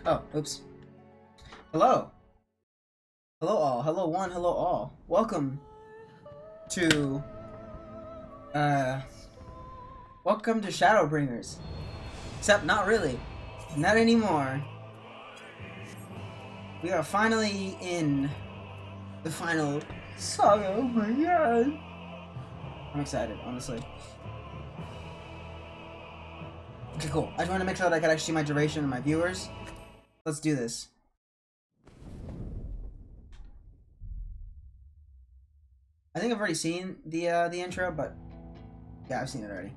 Oh, oops. Hello. Hello all. Hello one, hello all. Welcome to, uh, welcome to Shadowbringers. Except not really. Not anymore. We are finally in the final saga. Oh my god. I'm excited, honestly. Okay, cool. I just want to make sure that I could actually see my duration and my viewers. Let's do this. I think I've already seen the intro, but yeah, I've seen it already.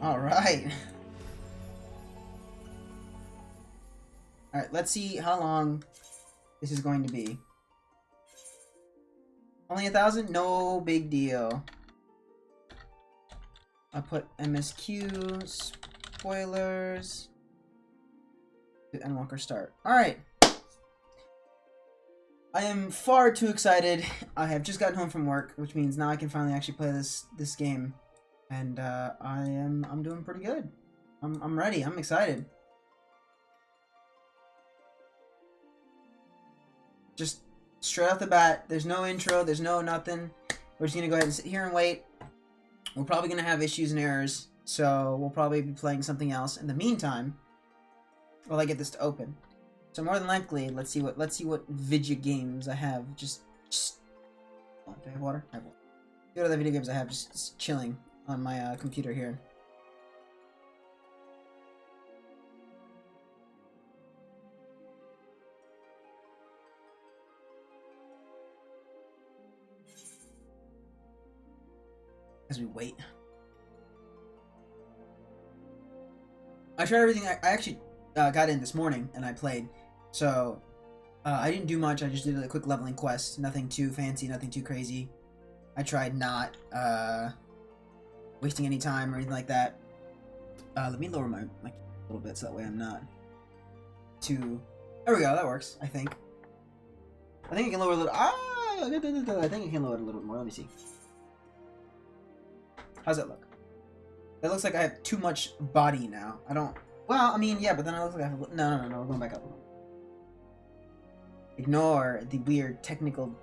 All right. All right. Let's see how long this is going to be. Only 1,000? No big deal. I'll put MSQ, spoilers, Endwalker start. Alright. I am far too excited. I have just gotten home from work, which means now I can finally actually play this game. And I'm doing pretty good. I'm ready. I'm excited. Just straight off the bat, there's no intro, there's no nothing. We're just gonna go ahead and sit here and wait. We're probably gonna have issues and errors, so we'll probably be playing something else in the meantime while I get this to open. So more than likely, let's see what video games I have. Just oh, do I have water? I have water. See what other video games I have just chilling on my computer here. As we wait. I tried everything. I actually got in this morning and I played. So I didn't do much. I just did a quick leveling quest. Nothing too fancy, nothing too crazy. I tried not wasting any time or anything like that. Let me lower my a little bit so that way I'm not too... There we go, that works, I think. I think I can lower a little... I think I can lower it a little bit more. Let me see. How's that look? It looks like I have too much body now. I don't... Well, I mean, yeah, but then it looks like I have... No, we're going back up. Ignore the weird technical...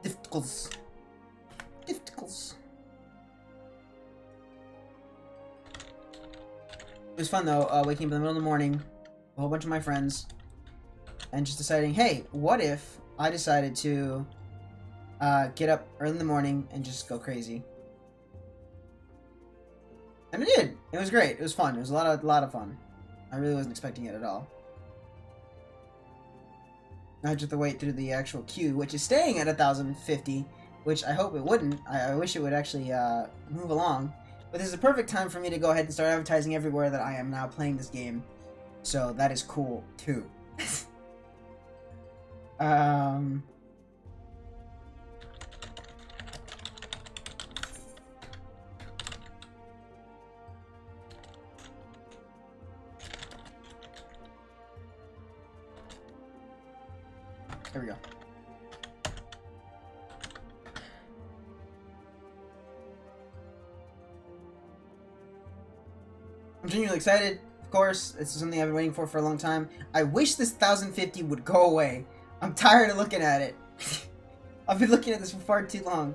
difficulties. It was fun, though, waking up in the middle of the morning, a whole bunch of my friends, and just deciding, hey, what if I decided to get up early in the morning and just go crazy? And it did. It was great. It was fun. It was a lot of fun. I really wasn't expecting it at all. Now I just have to wait through the actual queue, which is staying at 1,050, which I hope it wouldn't. I wish it would actually move along. But this is a perfect time for me to go ahead and start advertising everywhere that I am now playing this game. So that is cool, too. There we go. I'm genuinely excited. Of course, this is something I've been waiting for a long time. I wish this 1,050 would go away. I'm tired of looking at it. I've been looking at this for far too long.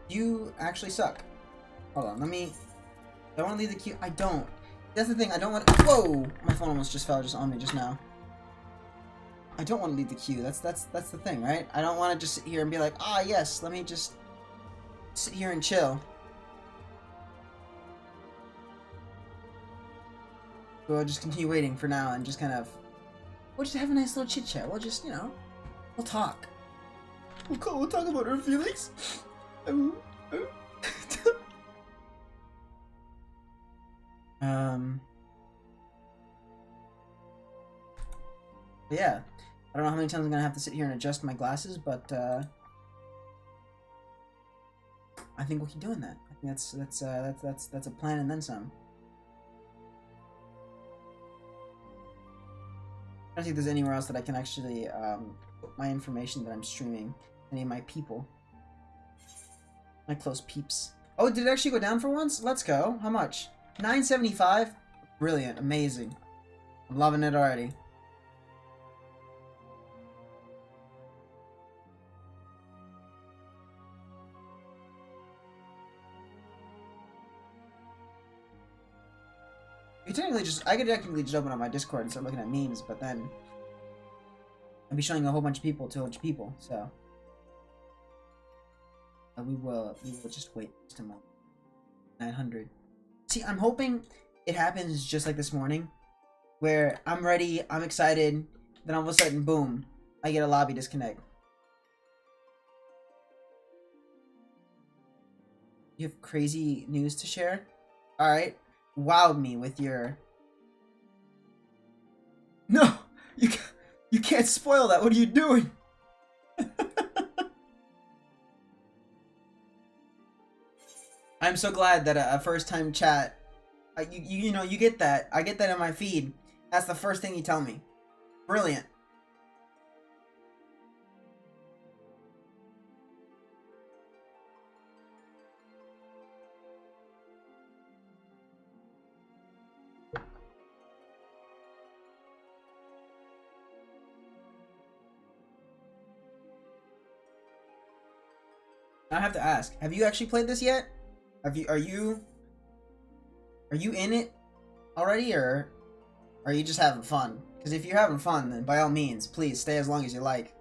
You actually suck. Hold on, let me... Do I want to leave the queue? I don't. That's the thing, I don't want... Whoa! My phone almost just fell just on me just now. I don't want to leave the queue. That's the thing, right? I don't want to just sit here and be like, ah, yes, let me just sit here and chill. So I'll just continue waiting for now and just kind of... We'll just have a nice little chit-chat. We'll just, you know, we'll talk. We'll talk about our feelings. Yeah. I don't know how many times I'm gonna have to sit here and adjust my glasses, but I think we'll keep doing that. That's a plan and then some. I don't think there's anywhere else that I can actually put my information that I'm streaming. Any of my people. My close peeps. Oh, did it actually go down for once? Let's go. How much? 975? Brilliant. Amazing. I'm loving it already. You technically just, I could technically just open up my Discord and start looking at memes, but then I'd be showing a whole bunch of people to a bunch of people, so. We will just wait just a moment. 900. See, I'm hoping it happens just like this morning, where I'm ready, I'm excited, then all of a sudden, boom, I get a lobby disconnect. You have crazy news to share? Alright. Wow me with your... No! You can't spoil that! What are you doing? I'm so glad that a first-time chat... you know, you get that. I get that in my feed. That's the first thing you tell me. Brilliant. I have to ask, have you actually played this yet? Are you in it already, or are you just having fun? Because if you're having fun, then by all means, please stay as long as you like.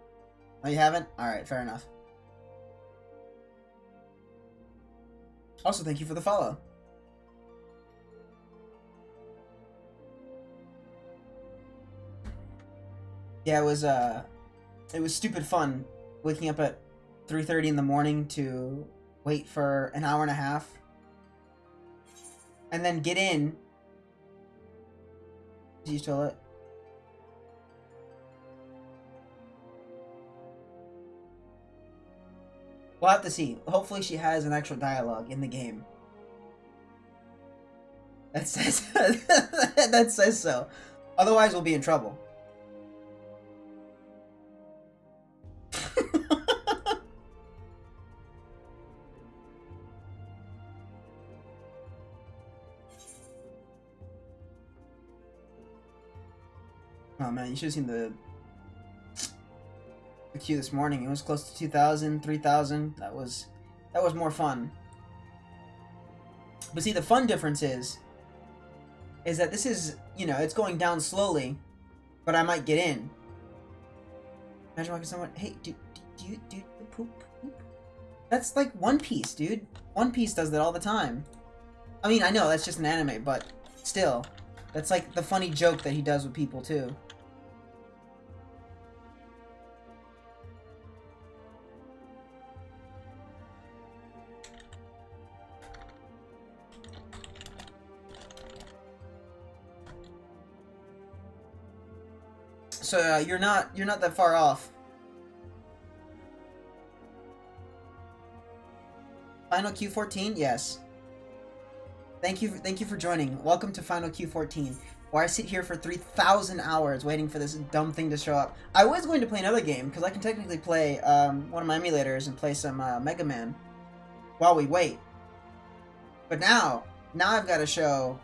Oh, you haven't? Alright, fair enough. Also, thank you for the follow. Yeah, it was stupid fun waking up at 3:30 in the morning to wait for an hour and a half and then get in. Did you toilet? We'll have to see. Hopefully she has an actual dialogue in the game. That says that says so. Otherwise we'll be in trouble. Oh man, you should have seen the queue this morning. It was close to 2,000, 3,000. That was more fun. But see, the fun difference is that this is, you know, it's going down slowly, but I might get in. Imagine walking someone, hey, do you poop? That's like One Piece, dude. One Piece does that all the time. I mean, I know that's just an anime, but still, that's like the funny joke that he does with people too. So you're not that far off. Final Q14? Yes. Thank you for joining. Welcome to Final Q14, where I sit here for 3,000 hours waiting for this dumb thing to show up. I was going to play another game, because I can technically play one of my emulators and play some Mega Man while we wait. But now I've got to show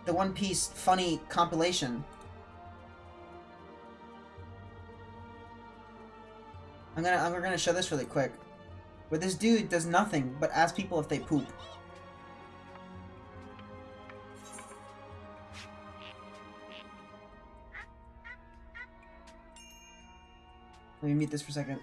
the One Piece funny compilation. We're gonna show this really quick, where this dude does nothing but ask people if they poop. Let me mute this for a second.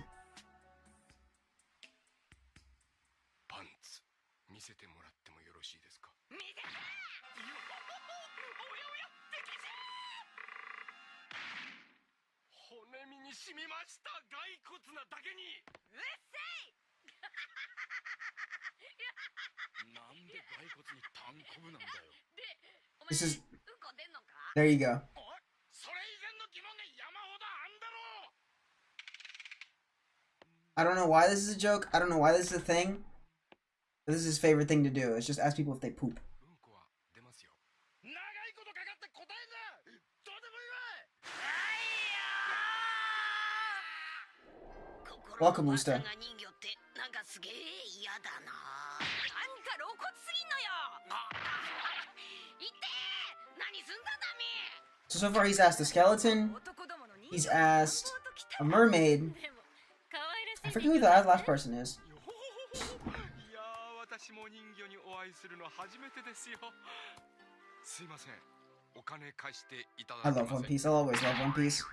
This is... There you go. I don't know why this is a joke. I don't know why this is a thing. But this is his favorite thing to do. It's just ask people if they poop. Welcome, Lusta. So far he's asked a skeleton, he's asked a mermaid. I forget who the last person is. I love One Piece. I'll always love One Piece.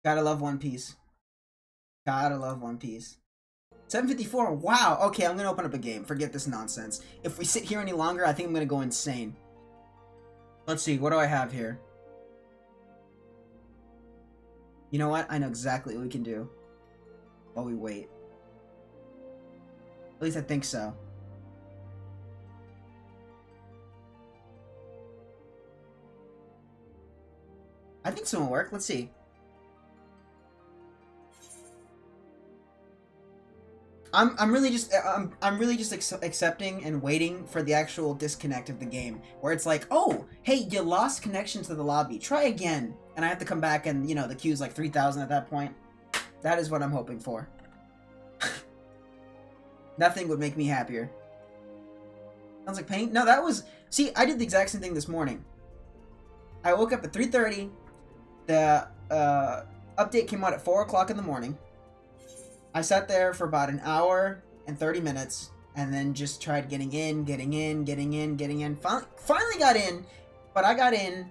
Gotta love One Piece. Gotta love One Piece. 754. Wow. Okay, I'm gonna open up a game. Forget this nonsense. If we sit here any longer, I think I'm gonna go insane. Let's see. What do I have here? You know what? I know exactly what we can do while we wait. At least I think so. I think some will work. Let's see. I'm really just accepting and waiting for the actual disconnect of the game, where it's like, oh, hey, you lost connection to the lobby. Try again, and I have to come back, and you know the queue's like 3,000 at that point. That is what I'm hoping for. Nothing would make me happier. Sounds like pain. No, that was. See, I did the exact same thing this morning. I woke up at 3:30. The update came out at 4 o'clock in the morning. I sat there for about an hour and 30 minutes, and then just tried getting in. Finally got in, but I got in.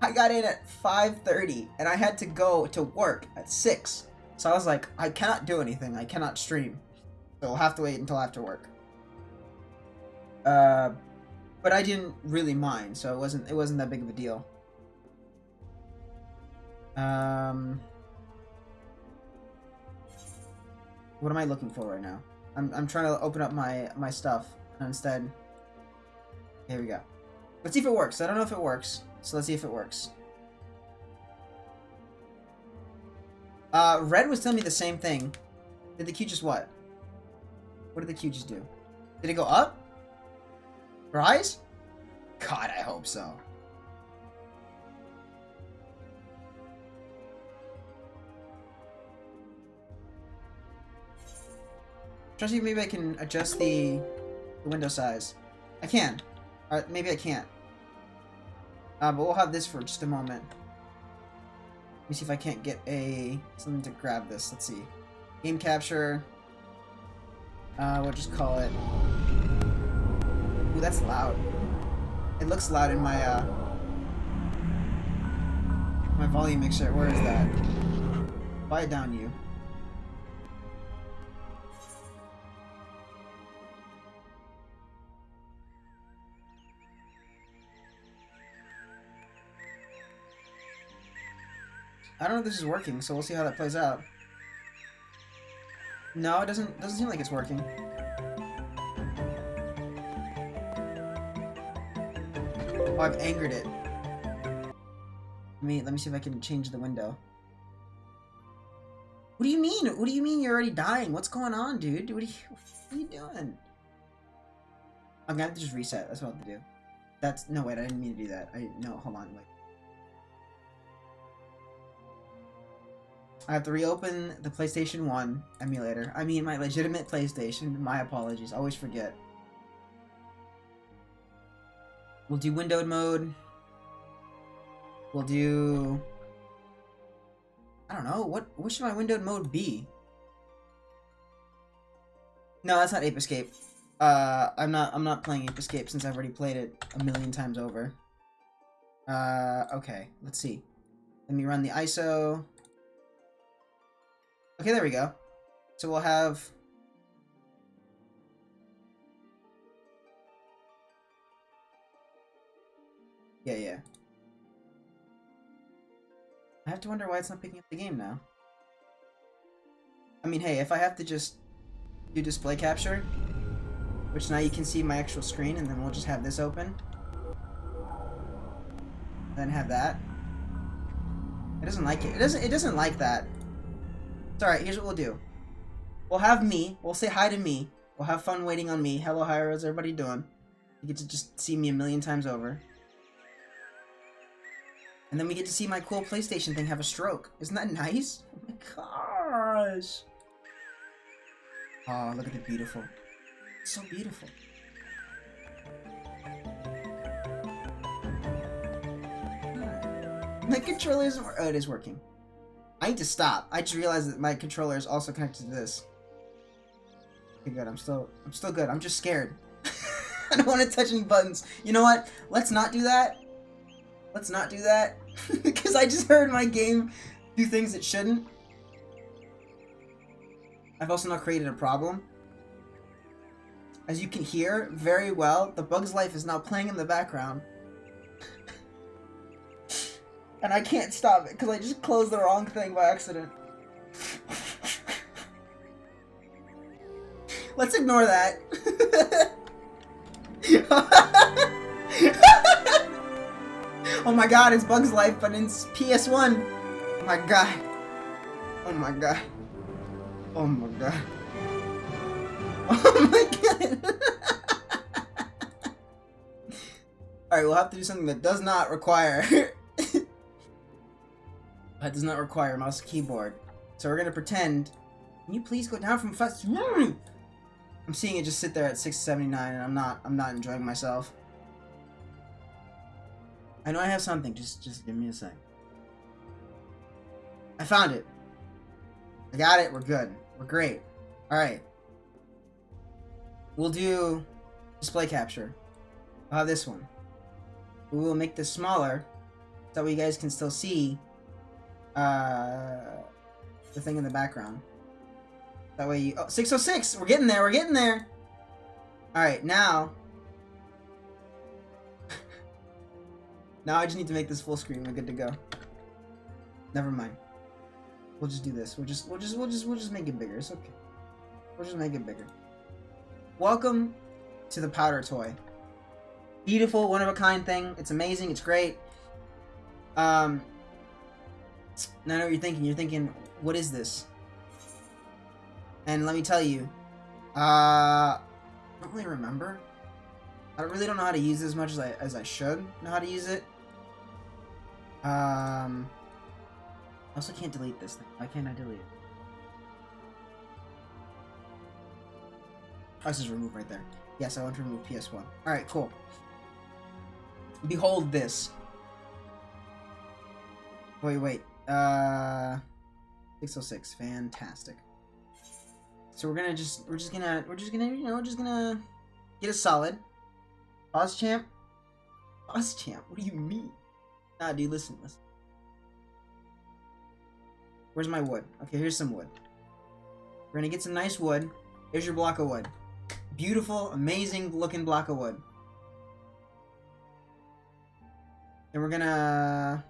I got in at 5:30, and I had to go to work at 6. So I was like, I cannot do anything. I cannot stream. So I'll have to wait until after work. But I didn't really mind, so it wasn't that big of a deal. What am I looking for right now? I'm trying to open up my stuff, and instead, here we go. Let's see if it works. I don't know if it works, so let's see if it works. Red was telling me the same thing. Did the queue just what? What did the queue just do? Did it go up? Rise? God, I hope so. Try to see if maybe I can adjust the window size. I can. Alright, maybe I can't. But we'll have this for just a moment. Let me see if I can't get something to grab this. Let's see. Game capture. We'll just call it. Ooh, that's loud. It looks loud in my my volume mixer. Where is that? Quiet down, you. I don't know if this is working, so we'll see how that plays out. No, it doesn't seem like it's working. Oh, I've angered it. Let me see if I can change the window. What do you mean? What do you mean you're already dying? What's going on, dude? What are you doing? I'm gonna have to just reset. That's what I have to do. No, wait, I didn't mean to do that. No, hold on, wait. I have to reopen the PlayStation 1 emulator. I mean, my legitimate PlayStation. My apologies. I always forget. We'll do windowed mode. We'll do... I don't know. What should my windowed mode be? No, that's not Ape Escape. I'm not playing Ape Escape since I've already played it a million times over. Okay, let's see. Let me run the ISO. Okay, there we go. So we'll have... Yeah. I have to wonder why it's not picking up the game now. I mean, hey, if I have to just do display capture, which now you can see my actual screen, and then we'll just have this open. Then have that. It doesn't like it. It doesn't like that. It's alright, here's what we'll do. We'll have me. We'll say hi to me. We'll have fun waiting on me. Hello, hi, how's everybody doing? You get to just see me a million times over. And then we get to see my cool PlayStation thing have a stroke. Isn't that nice? Oh my gosh. Oh, look at the beautiful. It's so beautiful. My controller isn't... Oh, it is working. I need to stop. I just realized that my controller is also connected to this. Okay, good. I'm still good. I'm just scared. I don't want to touch any buttons. You know what? Let's not do that. Let's not do that. Because I just heard my game do things it shouldn't. I've also now created a problem. As you can hear very well, the Bug's Life is now playing in the background. And I can't stop it because I just closed the wrong thing by accident. Let's ignore that. Oh my god, it's Bug's Life, but in PS1. Oh my god. Oh my god. Oh my god. Oh my god. Alright, we'll have to do something that does not require... that does not require a mouse and keyboard. So we're gonna pretend... Can you please go down from fast... I'm seeing it just sit there at 679 and I'm not enjoying myself. I know I have something, just give me a sec. I found it. I got it, we're good. We're great. Alright. We'll do display capture. I'll have this one. We will make this smaller so that you guys can still see the thing in the background. That way you... Oh, 606! We're getting there, we're getting there! Alright, now... Now I just need to make this full screen. We're good to go. Never mind. We'll just do this. We'll just make it bigger. It's okay. We'll just make it bigger. Welcome to the powder toy. Beautiful, one-of-a-kind thing. It's amazing. It's great. Now I know what you're thinking. You're thinking, what is this? And let me tell you, I don't really remember. I really don't know how to use it as much as I should know how to use it. I also can't delete this thing. Why can't I delete it? Oh, this is remove right there. Yes, I want to remove PS1. Alright, cool. Behold this. Wait. 606. Fantastic. So we're just gonna get a solid. Pause champ? Pause champ? What do you mean? Nah, dude, listen. Where's my wood? Okay, here's some wood. We're gonna get some nice wood. Here's your block of wood. Beautiful, amazing looking block of wood. And we're gonna...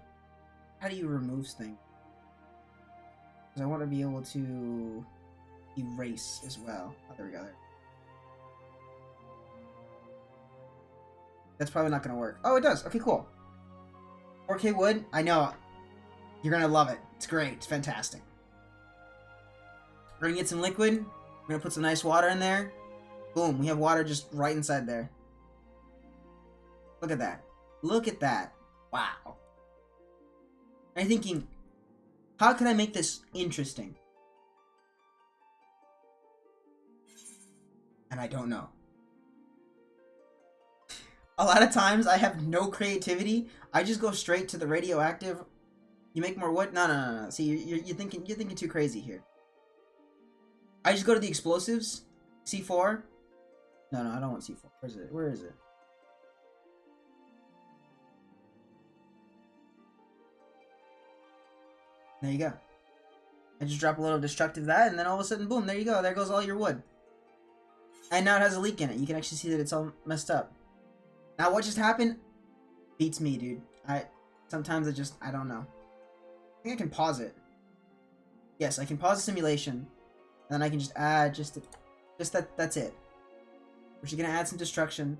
How do you remove things? Because I want to be able to erase as well. Oh, there we go. That's probably not going to work. Oh, it does. Okay, cool. 4K wood? I know. You're going to love it. It's great. It's fantastic. We're going to get some liquid. We're going to put some nice water in there. Boom. We have water just right inside there. Look at that. Look at that. Wow. I'm thinking, how can I make this interesting? And I don't know. A lot of times I have no creativity. I just go straight to the radioactive. You make more wood? No. See, you're thinking too crazy here. I just go to the explosives, C4? No, I don't want C4. Where is it? Where is it? There you go. I just drop a little destructive that, and then all of a sudden, boom, there you go. There goes all your wood. And now it has a leak in it. You can actually see that it's all messed up. Now, what just happened? Beats me, dude. Sometimes I don't know. I think I can pause it. Yes, I can pause the simulation. And then I can just add that's it. We're just gonna add some destruction.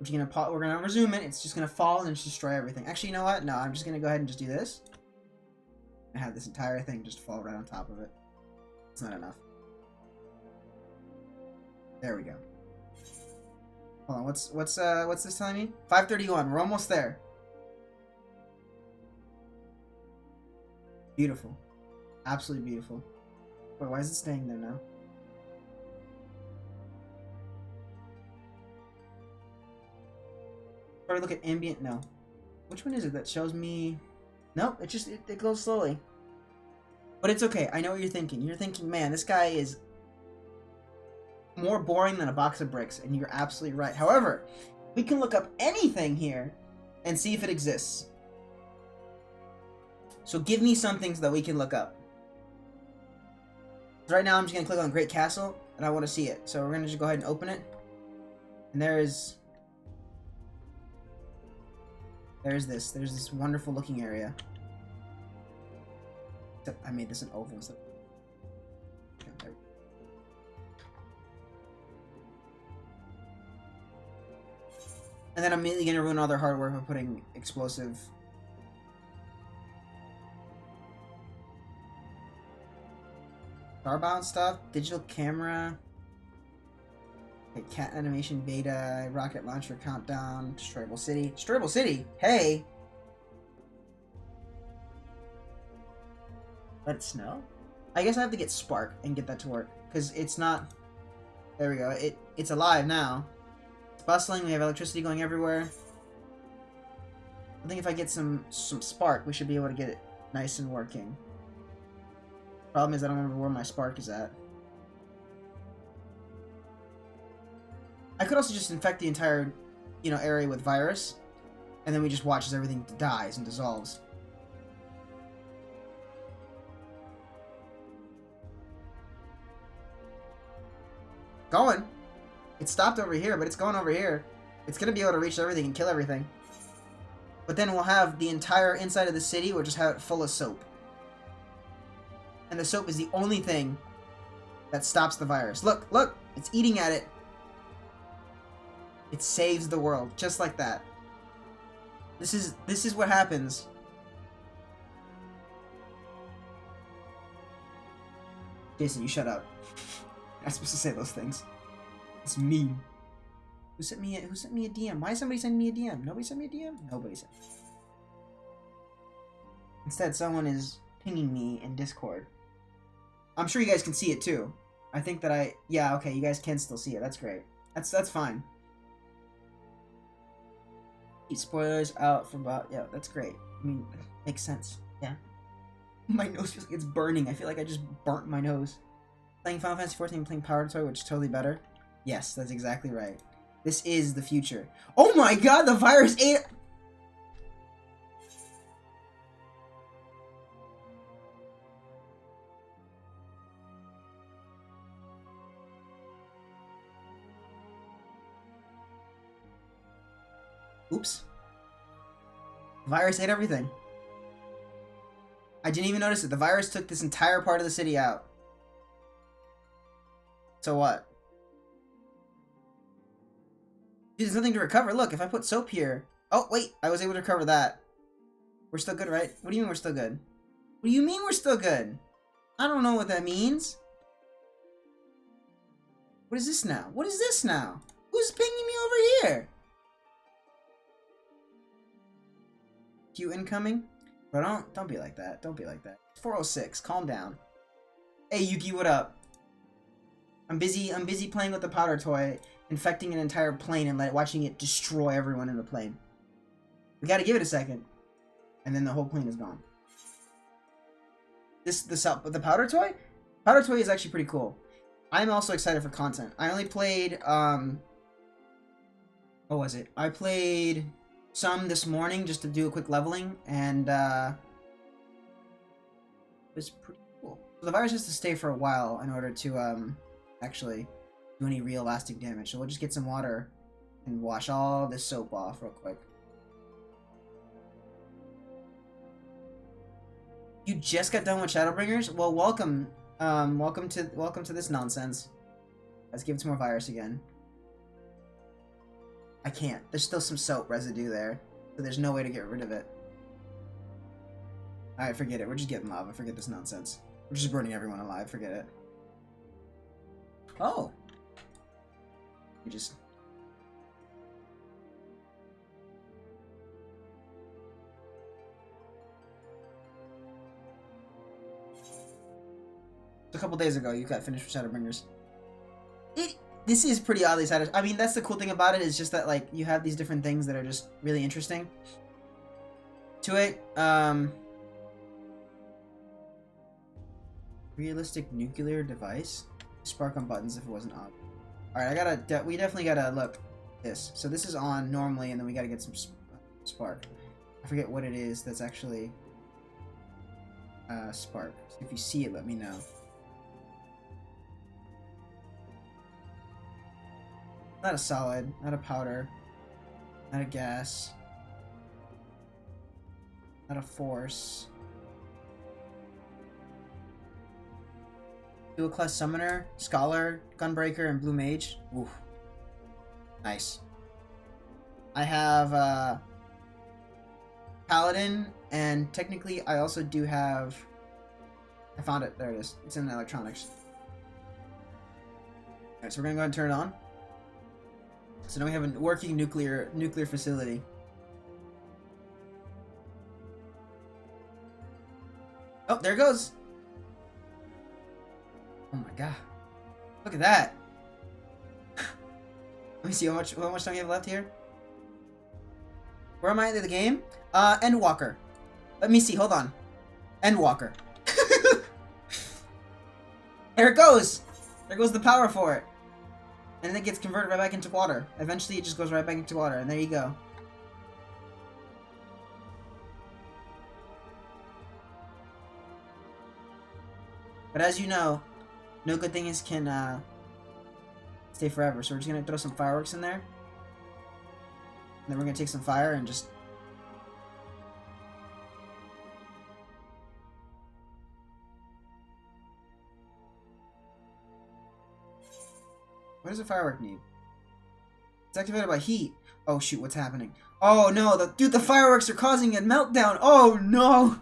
We're gonna resume it. It's just gonna fall and just destroy everything. Actually, you know what? No, I'm just gonna go ahead and just do this. And have this entire thing just fall right on top of it. It's not enough. There we go. Hold on, what's this telling me? 531. We're almost there. Beautiful. Absolutely beautiful. Wait, why is it staying there now? Probably look at ambient. No. Which one is it that shows me? Nope, it goes slowly. But it's okay. I know what you're thinking. You're thinking, man, this guy is more boring than a box of bricks, and you're absolutely right. However, we can look up anything here and see if it exists. So give me something so that we can look up. Right now, I'm just going to click on Great Castle, and I want to see it. So we're going to just go ahead and open it. And there's this wonderful looking area. Except I made this an oval instead. And then I'm immediately gonna ruin all their hard work by putting explosive. Starbound stuff, digital camera. Okay, cat animation beta, rocket launcher countdown, destroyable city. Destroyable city? Hey! Let it snow? I guess I have to get Spark and get that to work. Because it's not... There we go. It's alive now. It's bustling. We have electricity going everywhere. I think if I get some Spark, we should be able to get it nice and working. Problem is I don't remember where my Spark is at. I could also just infect the entire, area with virus. And then we just watch as everything dies and dissolves. Going. It stopped over here, but it's going over here. It's going to be able to reach everything and kill everything. But then we'll have the entire inside of the city, we'll just have it full of soap. And the soap is the only thing that stops the virus. Look! It's eating at it. It saves the world, just like that. This is what happens. Jason, you shut up. You're not supposed to say those things. It's mean. Who sent me a DM? Why is somebody sending me a DM? Nobody sent me a DM? Nobody sent. Instead, someone is pinging me in Discord. I'm sure you guys can see it too. I think that yeah, okay, you guys can still see it. That's great. That's fine. Keep spoilers out for about, yeah, that's great. I mean, makes sense. Yeah. My nose feels like it's burning. I feel like I just burnt my nose. Playing Final Fantasy XIV and playing Power Toy, which is totally better. Yes, that's exactly right. This is the future. Oh my god, the virus ate... Oops. The virus ate everything. I didn't even notice it. The virus took this entire part of the city out. So what? Dude, there's nothing to recover. Look, if I put soap here... Oh, wait. I was able to recover that. We're still good, right? What do you mean we're still good? What do you mean we're still good? I don't know what that means. What is this now? What is this now? Who's pinging me over here? Q incoming? Bro, don't be like that. Don't be like that. 406. Calm down. Hey, Yuki, what up? I'm busy playing with the powder toy, infecting an entire plane and watching it destroy everyone in the plane. We gotta give it a second. And then the whole plane is gone. The powder toy? Powder toy is actually pretty cool. I'm also excited for content. I only played, what was it? I played some this morning just to do a quick leveling, and, it was pretty cool. So the virus has to stay for a while in order to, actually do any real lasting damage. So we'll just get some water and wash all this soap off real quick. You just got done with Shadowbringers? Well, welcome. Welcome to this nonsense. Let's give it some more virus again. I can't. There's still some soap residue there, so there's no way to get rid of it. Alright, forget it. We're just getting lava. Forget this nonsense. We're just burning everyone alive. Forget it. Oh. You just... A couple days ago, you got finished with Shadowbringers. This is pretty oddly satisfying. I mean, that's the cool thing about it, is just that, like, you have these different things that are just really interesting to it. Realistic nuclear device? Spark on buttons if it wasn't on. Alright, we definitely gotta look this. So this is on normally, and then we gotta get some spark. I forget what it is that's actually spark. So if you see it, let me know. Not a solid, not a powder, not a gas, not a force. Dual class summoner, scholar, gunbreaker, and blue mage. Oof. Nice. I have paladin, and technically I also do have... I found it. There it is. It's in the electronics. Alright, so we're gonna go ahead and turn it on. So now we have a working nuclear facility. Oh, there it goes. Oh my god. Look at that. Let me see how much time you have left here. Where am I in the game? Endwalker. Let me see, hold on. Endwalker. There it goes! There goes the power for it. And then it gets converted right back into water. Eventually it just goes right back into water, and there you go. But as you know, no good thing can stay forever, so we're just gonna throw some fireworks in there. And then we're gonna take some fire and just... What does a firework need? It's activated by heat. Oh shoot, what's happening? Oh no, dude, the fireworks are causing a meltdown! Oh no!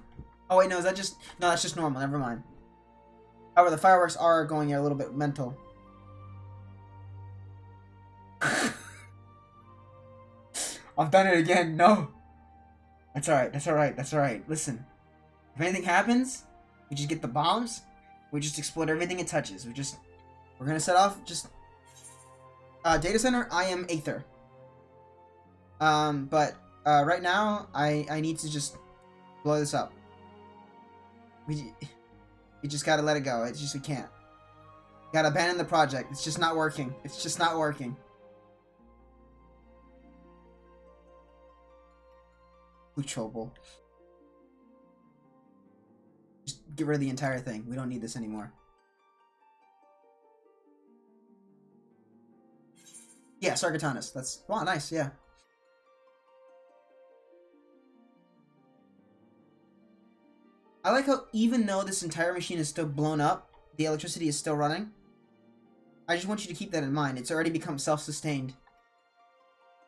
Oh wait, no, is that just... No, that's just normal, never mind. However, the fireworks are going a little bit mental. I've done it again, no! That's alright, that's alright, that's alright. Listen, if anything happens, we just get the bombs, we just explode everything it touches. We're gonna set off, just... data center, I am Aether. But right now, I need to just blow this up. We just gotta let it go. It's just, we can't. Gotta abandon the project. It's just not working. It's just not working. Blue trouble. Just get rid of the entire thing. We don't need this anymore. Yeah, Sargatanas. That's... Wow, nice, yeah. I like how even though this entire machine is still blown up, the electricity is still running. I just want you to keep that in mind. It's already become self-sustained.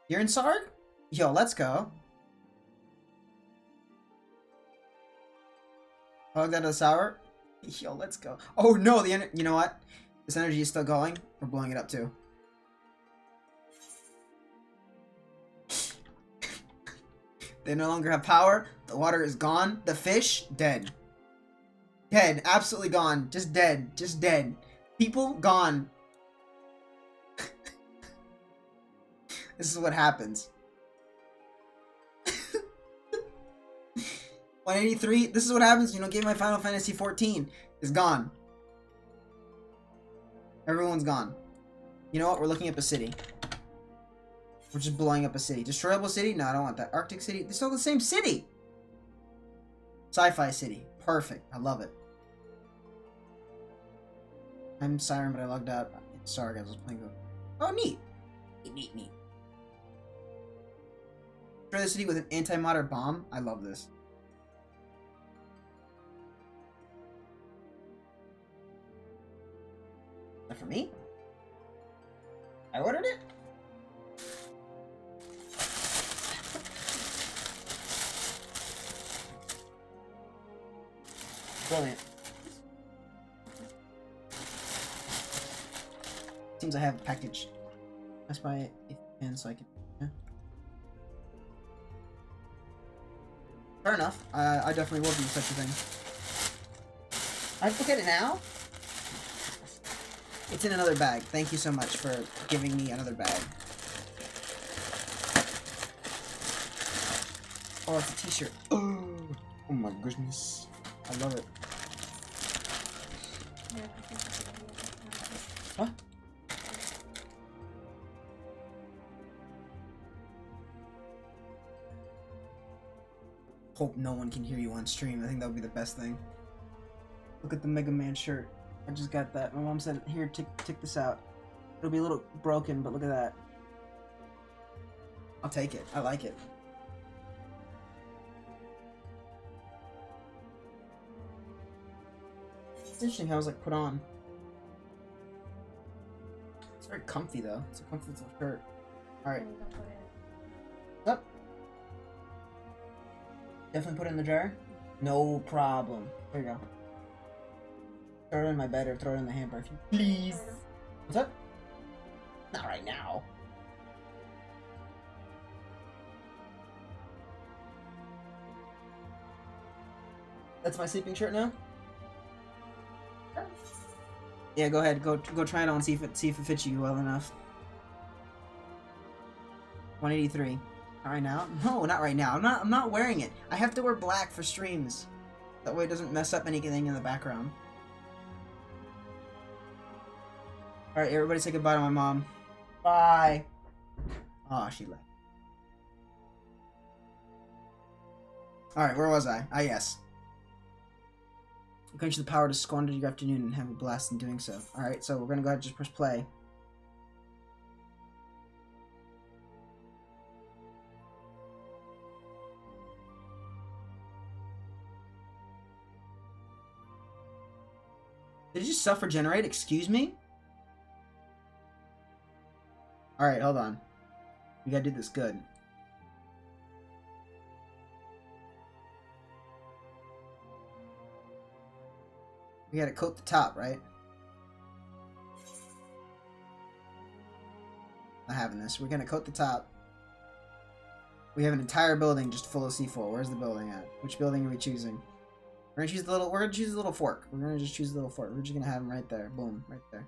You're in Sarg? Yo, let's go. Plug that to the sour. Yo, let's go. Oh no, you know what? This energy is still going. We're blowing it up too. They no longer have power. The water is gone. The fish, dead. Dead. Absolutely gone. Just dead. Just dead. People, gone. This is what happens. 183. This is what happens. You know, game my Final Fantasy 14 is gone. Everyone's gone. You know what? We're looking up a city. We're just blowing up a city. Destroyable city? No, I don't want that. Arctic city? They're still the same city! Sci-fi city. Perfect. I love it. I'm Siren, but I logged out. Sorry, guys. I was playing. Oh, neat. Neat. Destroy the city with an anti-modder bomb? I love this. Is that for me? I ordered it? Brilliant. Seems I have a package. Let's buy it if you can so I can. Yeah. Fair enough. I definitely will do such a thing. I have to look at it now? It's in another bag. Thank you so much for giving me another bag. Oh, it's a t-shirt. Oh my goodness. I love it. What? Hope no one can hear you on stream. I think that would be the best thing. Look at the Mega Man shirt. I just got that. My mom said, here, take this out. It'll be a little broken, but look at that. I'll take it. I like it. It's interesting how it was like put on. It's very comfy though. It's a comfortable shirt. Alright. Up. Definitely put it in the jar? No problem. There you go. Throw it in my bed or throw it in the hamper if you please. What's up? Not right now. That's my sleeping shirt now? Yeah, go ahead. Go try it on. See if it fits you well enough. 183. Not right now? No, not right now. I'm not wearing it. I have to wear black for streams. That way it doesn't mess up anything in the background. Alright, everybody say goodbye to my mom. Bye. Oh, she left. Alright, where was I? Ah, yes. Grant you the power to squander your afternoon and have a blast in doing so. Alright, so we're gonna go ahead and just press play. Did it just self-regenerate? Excuse me? Alright, hold on. We gotta do this good. We gotta coat the top, right? Not having this. We're gonna coat the top. We have an entire building just full of C4. Where's the building at? Which building are we choosing? We're gonna choose the little. We're gonna choose the little fork. We're gonna just choose the little fork. We're just gonna have him right there. Boom, right there.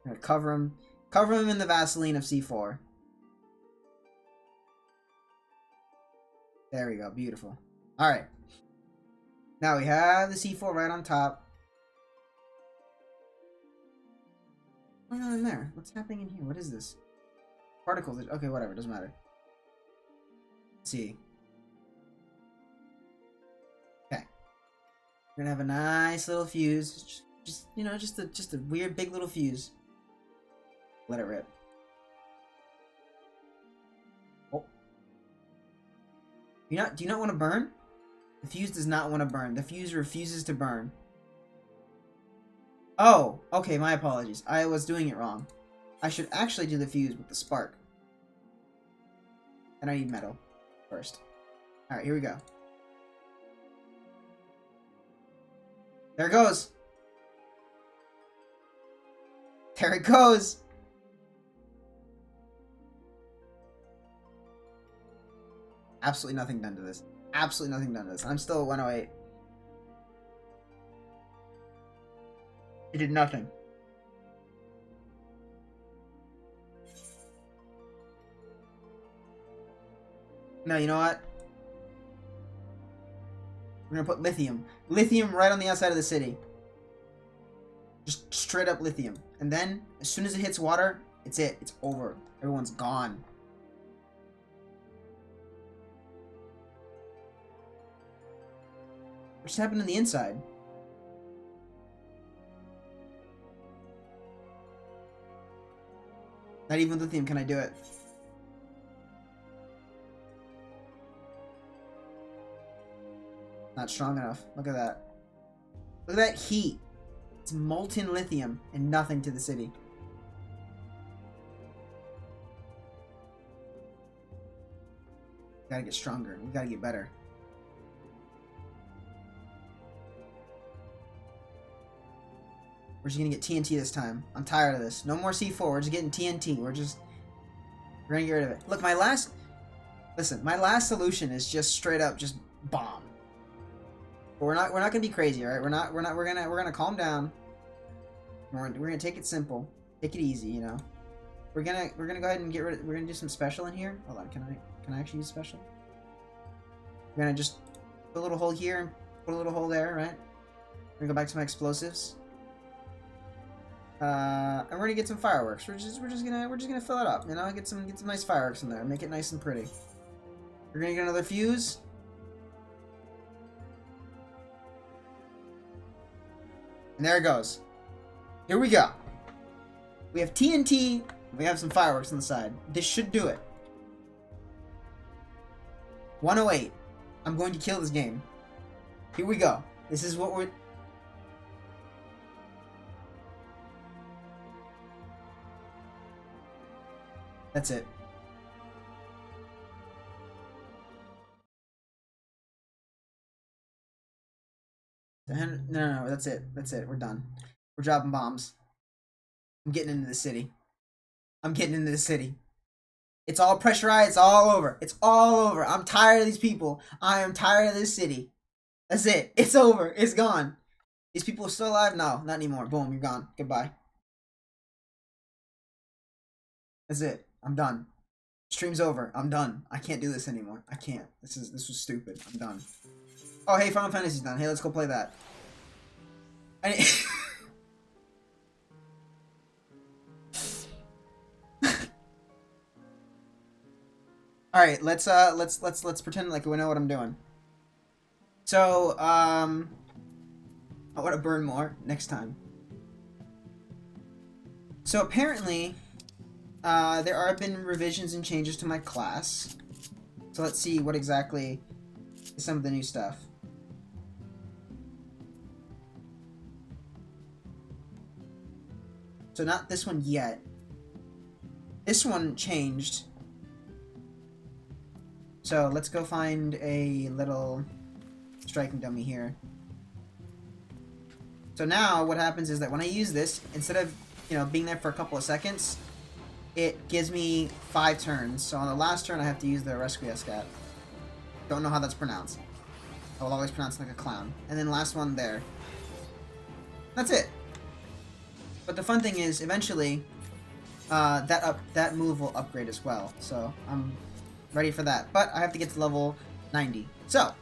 We're gonna cover him. Cover him in the Vaseline of C4. There we go. Beautiful. All right. Now we have the C4 right on top. What's going on in there? What's happening in here? What is this? Particles. Okay, whatever. Doesn't matter. Let's see. Okay. We're gonna have a nice little fuse. Just you know, just a weird big little fuse. Let it rip. Oh. Do you not want to burn? The fuse does not want to burn. The fuse refuses to burn. Oh, okay, my apologies. I was doing it wrong. I should actually do the fuse with the spark. And I need metal first. Alright, here we go. There it goes. There it goes. Absolutely nothing done to this. Absolutely nothing done to this. I'm still at 108. It did nothing. No, you know what? We're gonna put lithium. Lithium right on the outside of the city. Just straight up lithium. And then, as soon as it hits water, it's it. It's over. Everyone's gone. What's happened on the inside? Not even lithium can I do it. Not strong enough. Look at that. Look at that heat. It's molten lithium and nothing to the city. We gotta get stronger. We gotta get better. We're just gonna get TNT this time. I'm tired of this. No more C4. We're just getting TNT. We're gonna get rid of it. Look, my last solution is just straight up just bomb. But we're not gonna be crazy, all right? We're gonna calm down. We're gonna take it simple, take it easy, you know. We're gonna go ahead and we're gonna do some special in here. Hold on, can I actually use special? We're gonna just put a little hole here, put a little hole there, right? We're gonna go back to my explosives. And we're gonna get some fireworks. We're just gonna fill it up, you know, get some nice fireworks in there, make it nice and pretty. We're gonna get another fuse. And there it goes. Here we go. We have TNT. We have some fireworks on the side. This should do it. 108. I'm going to kill this game. Here we go. This is what we're... That's it. No, that's it. That's it. We're done. We're dropping bombs. I'm getting into the city. I'm getting into the city. It's all pressurized. It's all over. It's all over. I'm tired of these people. I am tired of this city. That's it. It's over. It's gone. These people are still alive? No, not anymore. Boom, you're gone. Goodbye. That's it. I'm done. Stream's over. I'm done. I can't do this anymore. I can't. This was stupid. I'm done. Oh, hey, Final Fantasy's done. Hey, let's go play that. All right, let's pretend like we know what I'm doing. So, I want to burn more next time. So apparently, there have been revisions and changes to my class. So let's see what exactly is some of the new stuff. So not this one yet. This one changed. So let's go find a little striking dummy here. So now what happens is that when I use this, instead of, you know, being there for a couple of seconds, it gives me 5 turns. So on the last turn I have to use the Resquiescat. Don't know how that's pronounced. I will always pronounce it like a clown. And then last one there. That's it. But the fun thing is, eventually, that move will upgrade as well. So I'm ready for that. But I have to get to level 90. So,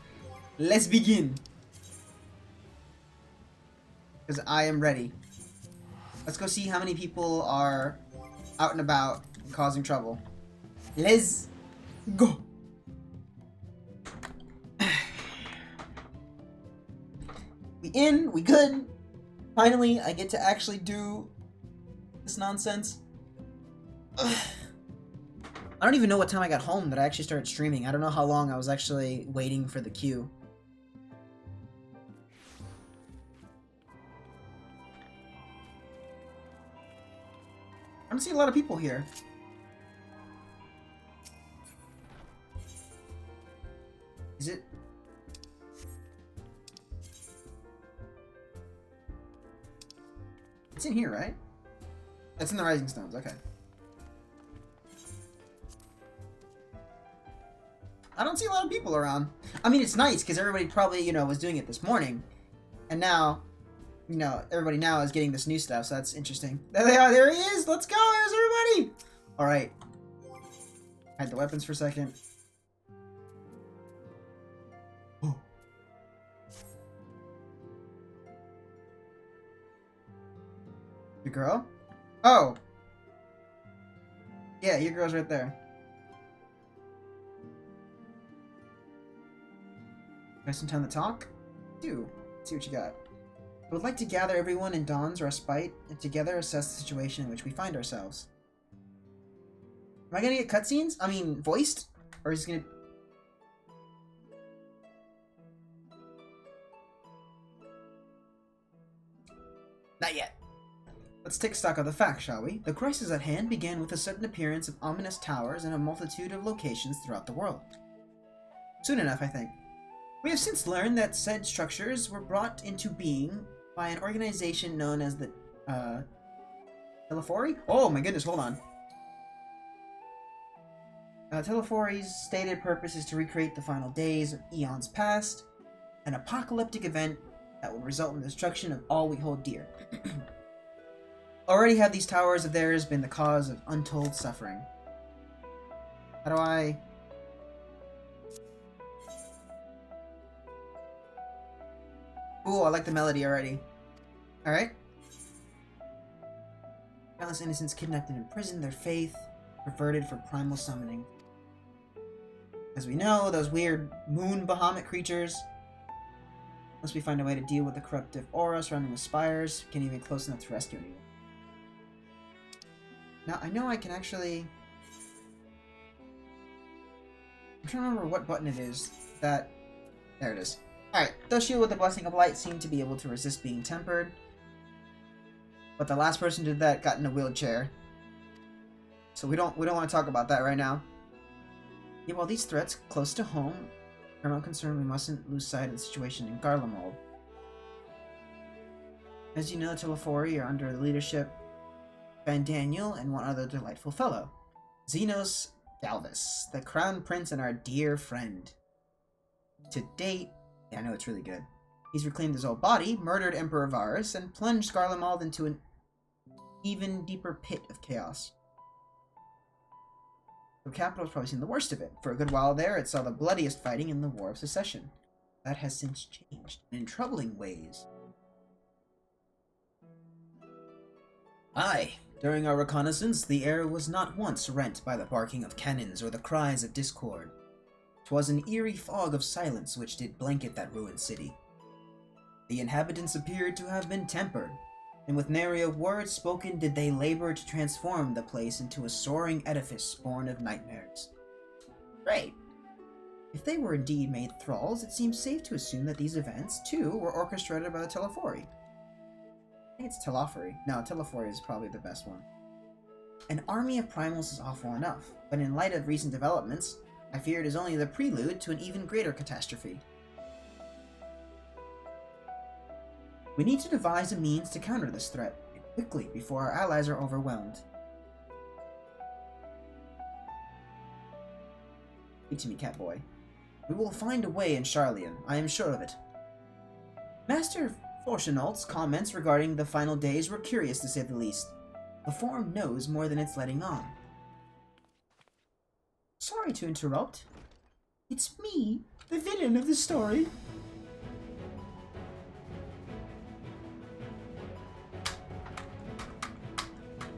let's begin. Because I am ready. Let's go see how many people are out and about and causing trouble. Let's go. We in, we good. Finally, I get to actually do this nonsense. Ugh. I don't even know what time I got home that I actually started streaming. I don't know how long I was actually waiting for the queue. I don't see a lot of people here. Is it? It's in here, right? It's in the Rising Stones, okay. I don't see a lot of people around. I mean, it's nice, because everybody probably, you know, was doing it this morning. And now, you know, everybody now is getting this new stuff, so that's interesting. There they are, there he is! Let's go, there's everybody! Alright. Hide the weapons for a second. Oh. The girl? Oh! Yeah, your girl's right there. Got some time to talk? Do. Let's see what you got. I would like to gather everyone in Dawn's respite and together assess the situation in which we find ourselves. Am I gonna get cutscenes? I mean, voiced? Or is he gonna... Not yet. Let's take stock of the facts, shall we? The crisis at hand began with a sudden appearance of ominous towers in a multitude of locations throughout the world. Soon enough, I think. We have since learned that said structures were brought into being by an organization known as the, Telefori? Oh my goodness, hold on. Telefori's stated purpose is to recreate the final days of eons past, an apocalyptic event that will result in the destruction of all we hold dear. Already have these towers of theirs been the cause of untold suffering. How do I... Ooh, I like the melody already. Alright. Countless innocents kidnapped and imprisoned, their faith perverted for primal summoning. As we know, those weird moon Bahamut creatures. Unless we find a way to deal with the corruptive aura surrounding the spires, we can't even get close enough to rescue anyone. Now, I know I can actually... I'm trying to remember what button it is that... There it is. Alright, those shield with the Blessing of Light seem to be able to resist being tempered. But the last person who did that got in a wheelchair. So we don't want to talk about that right now. Yeah, while these threats close to home, paramount concern, we mustn't lose sight of the situation in Garlemald. As you know, the Telefori are under the leadership of Van Daniel and one other delightful fellow, Xenos Dalvis, the Crown Prince and our dear friend. To date, yeah, I know it's really good. He's reclaimed his old body, murdered Emperor Varus, and plunged Garlemald into an even deeper pit of chaos. The capital's probably seen the worst of it. For a good while there, it saw the bloodiest fighting in the War of Secession. That has since changed, and in troubling ways. Aye, during our reconnaissance, the air was not once rent by the barking of cannons or the cries of discord. 'Twas an eerie fog of silence which did blanket that ruined city. The inhabitants appeared to have been tempered, and with nary a word spoken did they labor to transform the place into a soaring edifice born of nightmares. Great. If they were indeed made thralls, it seems safe to assume that these events, too, were orchestrated by the Telefori. I think it's Telefori. No, Telefori is probably the best one. An army of primals is awful enough, but in light of recent developments, I fear it is only the prelude to an even greater catastrophe. We need to devise a means to counter this threat, and quickly, before our allies are overwhelmed. Speak to me, Catboy. We will find a way in Charlian, I am sure of it. Master Forchenault's comments regarding the final days were curious to say the least. The Forum knows more than it's letting on. Sorry to interrupt. It's me, the villain of the story.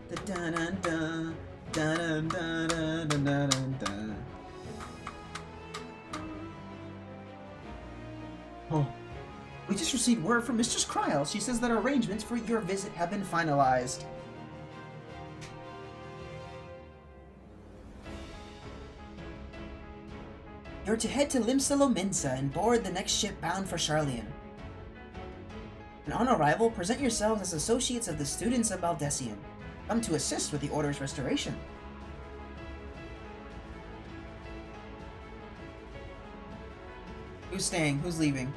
Da-dun-dun, da-dun-dun-dun-dun-dun-dun. Oh. We just received word from Mistress Kryl. She says that arrangements for your visit have been finalized. You're to head to Limsa and board the next ship bound for Charlian. And on arrival, present yourselves as associates of the students of Baldessian, come to assist with the Order's restoration. Who's staying? Who's leaving?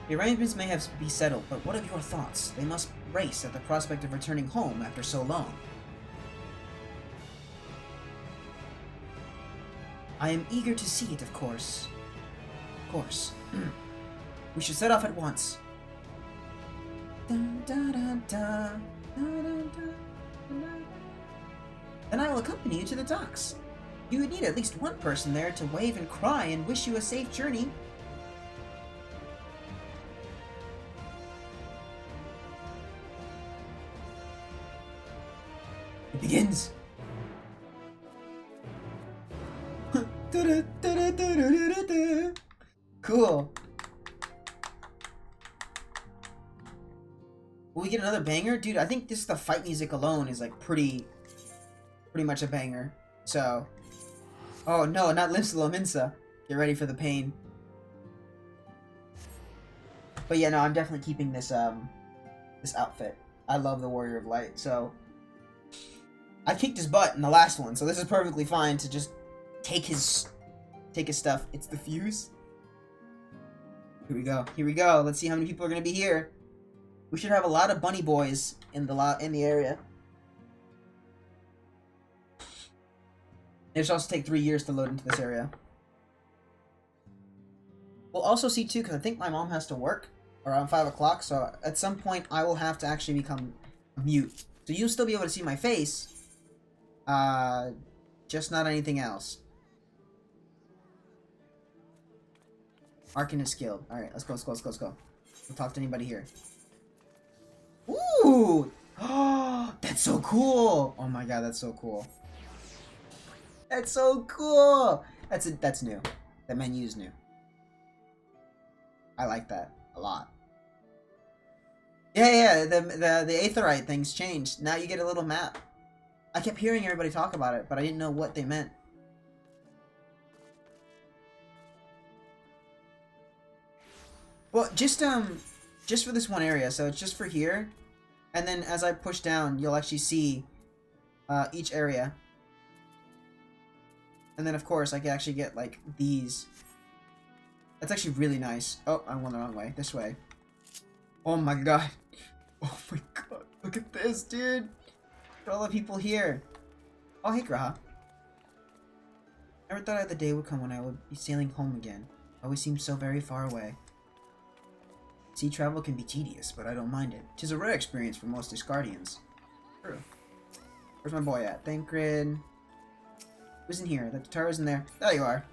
The arrangements may be settled, but what of your thoughts? They must race at the prospect of returning home after so long. I am eager to see it, of course. Of course. We should set off at once. Then I will accompany you to the docks. You would need at least one person there to wave and cry and wish you a safe journey. begins. Cool. Will we get another banger? Dude, I think the fight music alone is like pretty much a banger. So, oh no, not Limsa Lominsa. Get ready for the pain. But yeah, no, I'm definitely keeping this this outfit. I love the Warrior of Light, so I kicked his butt in the last one, so this is perfectly fine to just take his stuff. It's the fuse. Here we go. Here we go. Let's see how many people are gonna be here. We should have a lot of bunny boys in the area. It should also take 3 years to load into this area. We'll also see too, because I think my mom has to work around 5 o'clock, so at some point I will have to actually become mute. So you'll still be able to see my face, just not anything else. Arcan is skilled. Alright, let's go. Don't talk to anybody here. Ooh! Oh, that's so cool! Oh my god, that's so cool. That's so cool! That's new. The menu's new. I like that a lot. Yeah, the Aetherite things changed. Now you get a little map. I kept hearing everybody talk about it, but I didn't know what they meant. Well, just for this one area, so it's just for here, and then as I push down, you'll actually see each area. And then of course I can actually get like these. That's actually really nice. Oh, I went the wrong way. This way. Oh my god. Oh my god. Look at this, dude. Look at all the people here. Oh, hey, Graha. Never thought the day would come when I would be sailing home again. It always seems so very far away. Sea travel can be tedious, but I don't mind it. 'Tis a rare experience for most Discardians. True. Where's my boy at? Thancred. Who's in here? The Tataro's in there. There you are.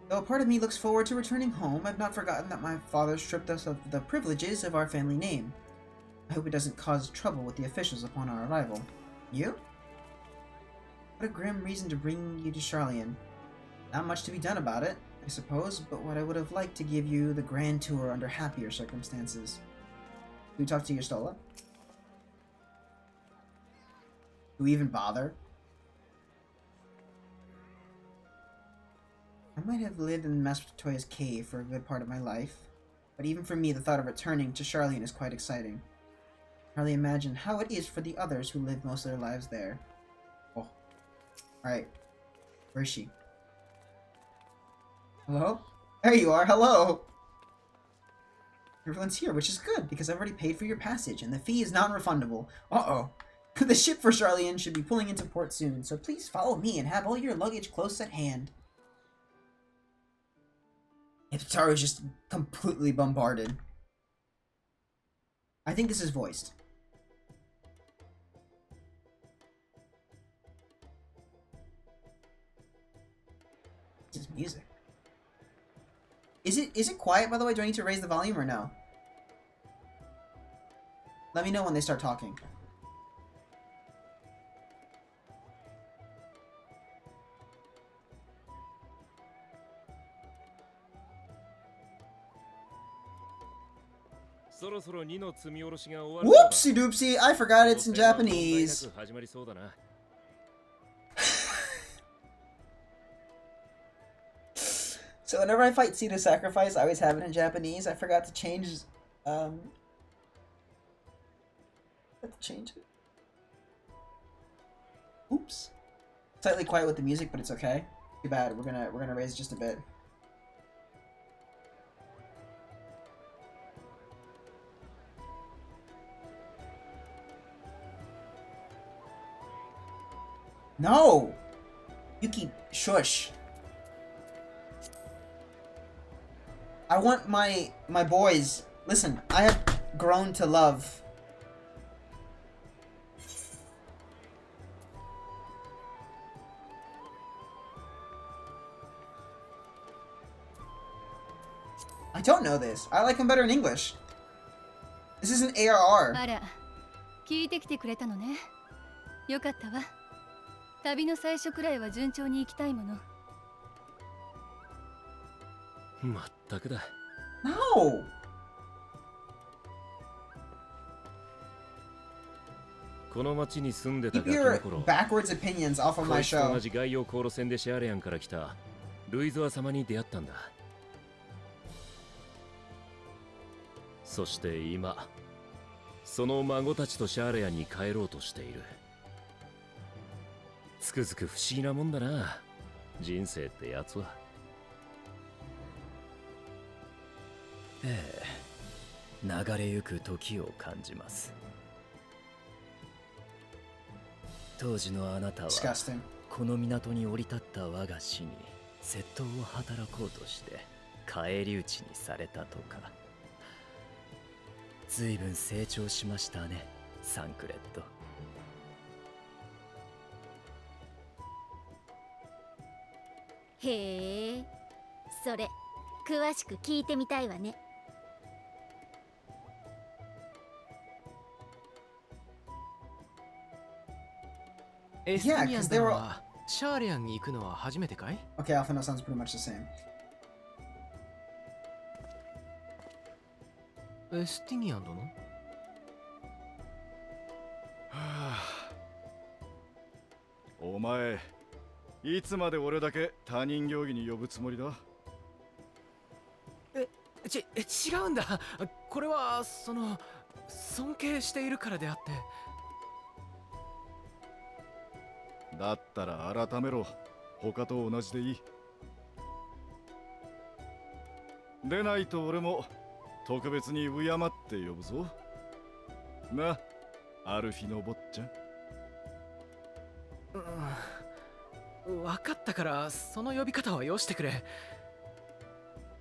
Though a part of me looks forward to returning home, I've not forgotten that my father stripped us of the privileges of our family name. I hope it doesn't cause trouble with the officials upon our arrival. You? What a grim reason to bring you to Charlian. Not much to be done about it, I suppose, but what I would have liked to give you the grand tour under happier circumstances. Do we talk to Yastola? Do we even bother? I might have lived in Master Toya's cave for a good part of my life, but even for me the thought of returning to Charlian is quite exciting. I hardly imagine how it is for the others who live most of their lives there. Oh. Alright. Where is she? Hello? There you are, hello! Everyone's here, which is good, because I've already paid for your passage, and the fee is non-refundable. Uh-oh. The ship for Charlian should be pulling into port soon, so please follow me and have all your luggage close at hand. Tataru is just completely bombarded. I think this is voiced. This is music. Is it quiet, by the way? Do I need to raise the volume or no? Let me know when they start talking. Whoopsie doopsie, I forgot it's in Japanese. So whenever I fight Pseudo Sacrifice, I always have it in Japanese. I forgot to change it. Oops. Slightly quiet with the music, but it's okay. Too bad. We're gonna raise it just a bit. No! Yuki, shush. I want my boys. Listen, I have grown to love. I don't know this. I like him better in English. This is an ARR. あら、聞いてきてくれたのね。よかったわ。旅の最初くらいは順調に行きたいもの。まったくだ。No. この町に住んでた Keep ガキ your の頃、 backwards opinions off of こ my いつと show. 同じ外洋航路船でシャーレアンから来たルイゾア様に出会ったんだ。そして今、その孫たちとシャーレアンに帰ろうとしている。つくづく不思議なもんだな、人生ってやつは。ええ、流れゆく時を感じます。当時のあなたは Disgusting. この港に降り立った我が死に窃盗を働こうとして返り討ちにされたとか。随分成長しましたね、サンクレット。へえ、それ詳しく聞いてみたいわね。エスティニアン殿はシャーレアンに行くのは初めてかい？ Okay, Alpha no sounds pretty much the same. エスティニアン殿？お前、いつまで俺だけ他人行儀に呼ぶつもりだ？違うんだ。これは尊敬しているからであって。だったら改めろ。他と同じでいい。でないと俺も特別に敬って呼ぶぞ。な、アルフィの坊ちゃん。分かったから、その呼び方はよしてくれ。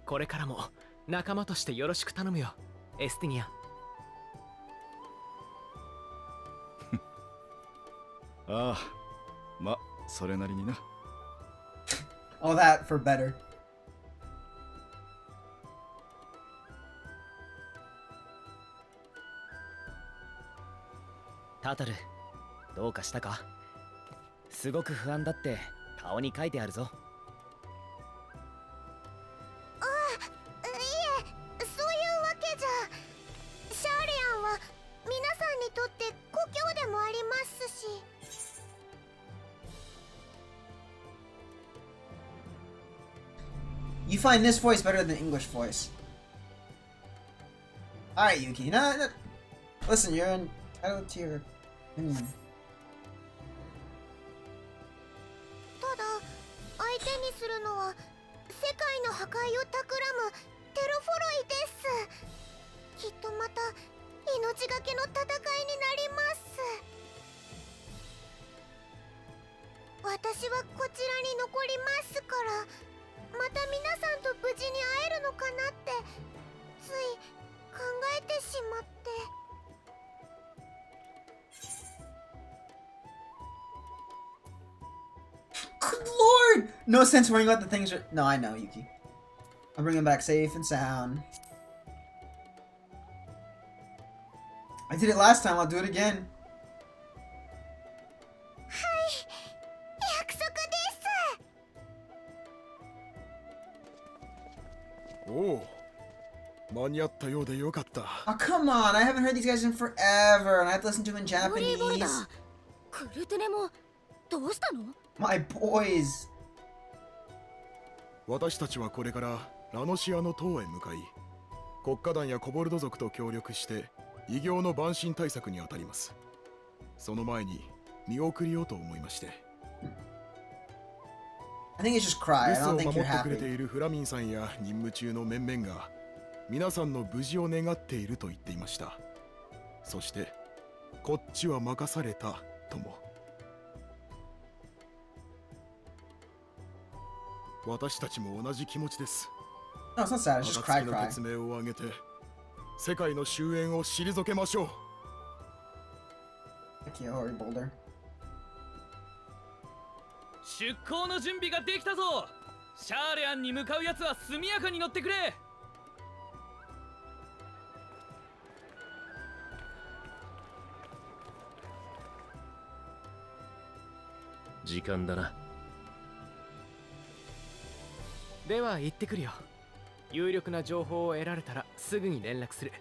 これからも仲間としてよろしく頼むよ、エスティニアン。ああ、ま、それなりにな。All that for better. タタル、どうかしたか？すごく不安だって顔に書いてあるぞ。そういうわけじゃ。シャーレアンは皆さんにとって故郷でもありますし。You find this voice better than the English voice. Alright, Yuki. No, listen, you're entitled to your opinion. ただ相手にするのは世界の破壊を企むテロフォロイです。きっとまた命がけの戦いになります。私はこちらに残りますから、また皆さんと無事に会えるのかなってつい考えてしまって。Good lord! No sense worrying about the things. No, I know, Yuki. I'll bring him back safe and sound. I did it last time, I'll do it again. 約束です。おお、間に合ったようでよかった。Oh, come on, I haven't heard these guys in forever, and I have to listen to them in ボリーボルダ Japanese. ー、クルテネもどうしたの？ My boys. 私たちはこれからラノシアの塔へ向かい、国家団やコボルド族と協力して異形の蛮身対策に当たります。その前に見送りようと思いまして。I think it's just cry. 留 I 守 don't を think 守 you're ってくれて happy. いるフラミンさんや任務中の面々が皆さんの無事を願っていると言っていました。そしてこっちは任されたとも。私たちも同じ気持ちです。 No, it's not sad, it's just cry 暁の cry. 決命を挙げて世界の終焉を退けましょう。 Thank you, Hori Boulder. 出港の準備ができたぞ。シャーレアンに向かうやつは速やかに乗ってくれ。時間だな。では行ってくるよ。有力な情報を得られたらすぐに連絡する。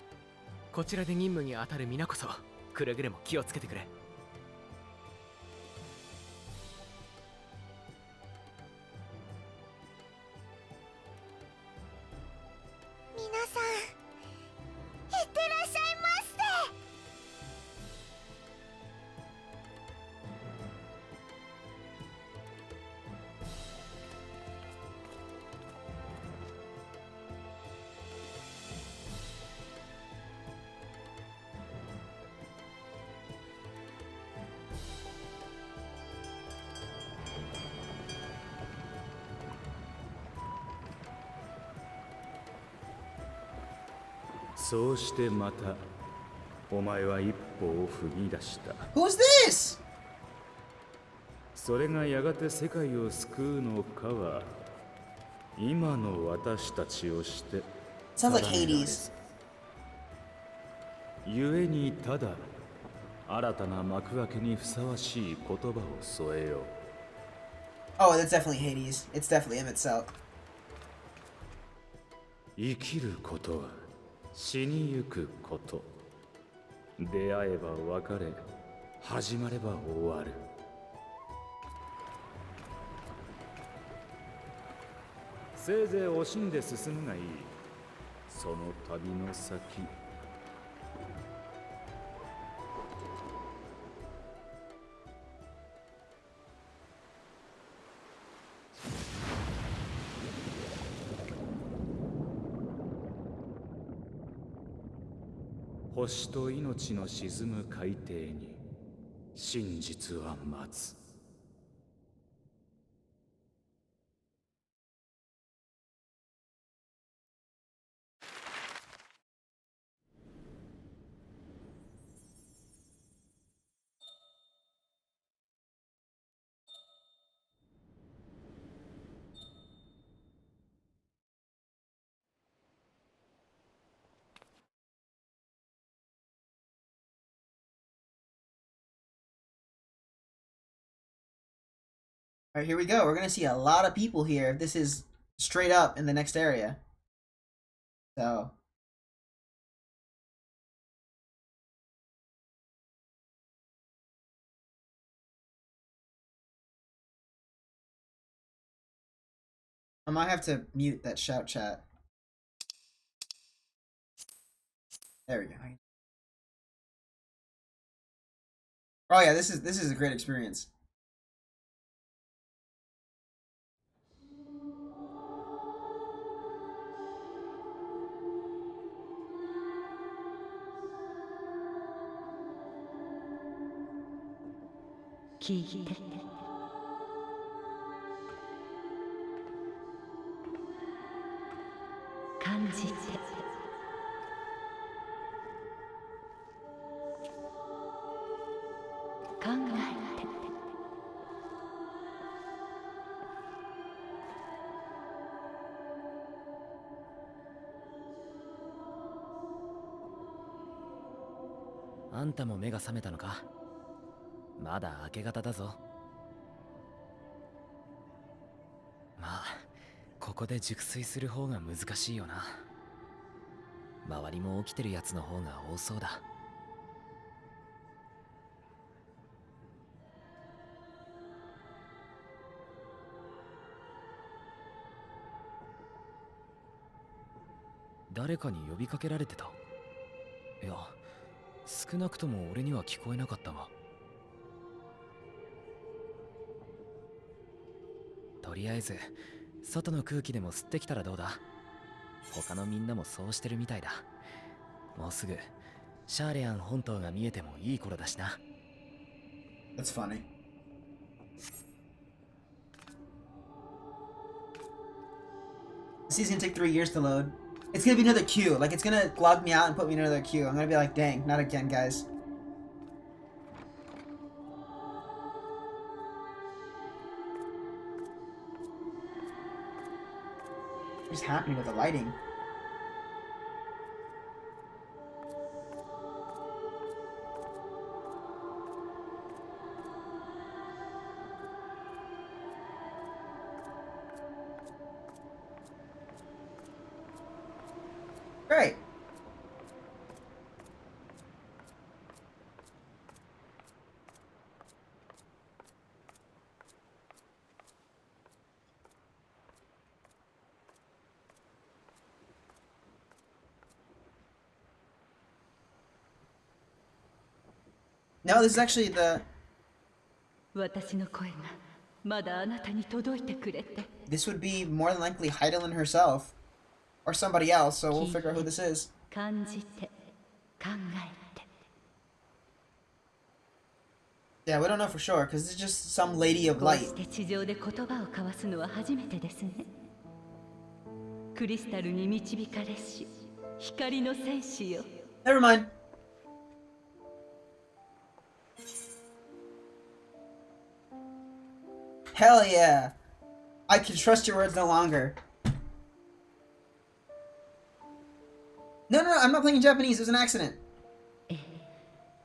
こちらで任務に当たる皆こそくれぐれも気をつけてくれ。皆さんいってらっしゃいませ。そうしてまたお前は一歩を踏み出した。 Who's this? それがやがて世界を救うのかは今の私たちをして Sounds like 定められる Hades. 故にただ新たな幕開けにふさわしい言葉を添えよう。 Oh, that's definitely Hades. It's definitely him itself. 生きることは死にゆくこと。出会えば別れ、始まれば終わる。せいぜい惜しんで進むがいい。その旅の先。星と命の沈む海底に真実は待つ。Alright, here we go. We're gonna see a lot of people here. This is straight up in the next area. So. I might have to mute that shout chat. There we go. Oh yeah, this is a great experience. .あんたも目が覚めたのか。まだ明け方だぞ。まあここで熟睡する方が難しいよな。周りも起きてるやつの方が多そうだ。誰かに呼びかけられてた。いや、少なくとも俺には聞こえなかったが。とりあえず外の空気でも吸ってきたらどうだ。他のみんなもそうしてるみたいだ。もうすぐシャーレアン本島が見えてもいい頃だしな。 That's funny. This is gonna take 3 years to load. It's gonna be another queue. Like, it's gonna log me out and put me in another queue. I'm gonna be like, dang, not again, guys. What's happening with the lighting? No, this is actually the. 私の声がまだあなたに届いてくれて This would be more than likely Heidelin herself. Or somebody else, so we'll figure out who this is. 感じて考えて Yeah, we don't know for sure, because it's just some lady of こう light. して地上で言葉を交わすのは初めてですねクリスタルに導かれし光の戦士よ Never mind. Hell yeah. I can trust your words no longer. No, I'm not playing in Japanese. It was an accident.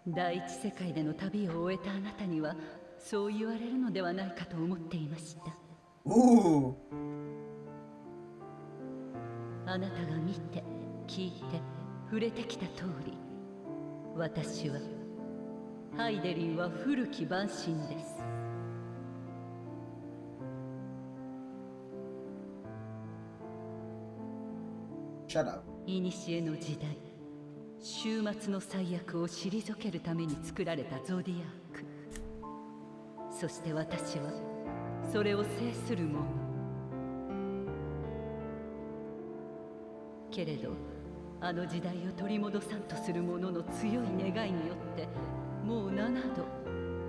第一世界での旅を終えたあなたにはそう言われるのではないかと思っていました Ooh. あなたが見て聞いて触れてきた通り私はハイデリンは古き万神ですShut up. 古の時代終末の最悪を退けるために作られたゾディアークそして私はそれを制する者けれどあの時代を取り戻さんとする者の強い願いによってもう7度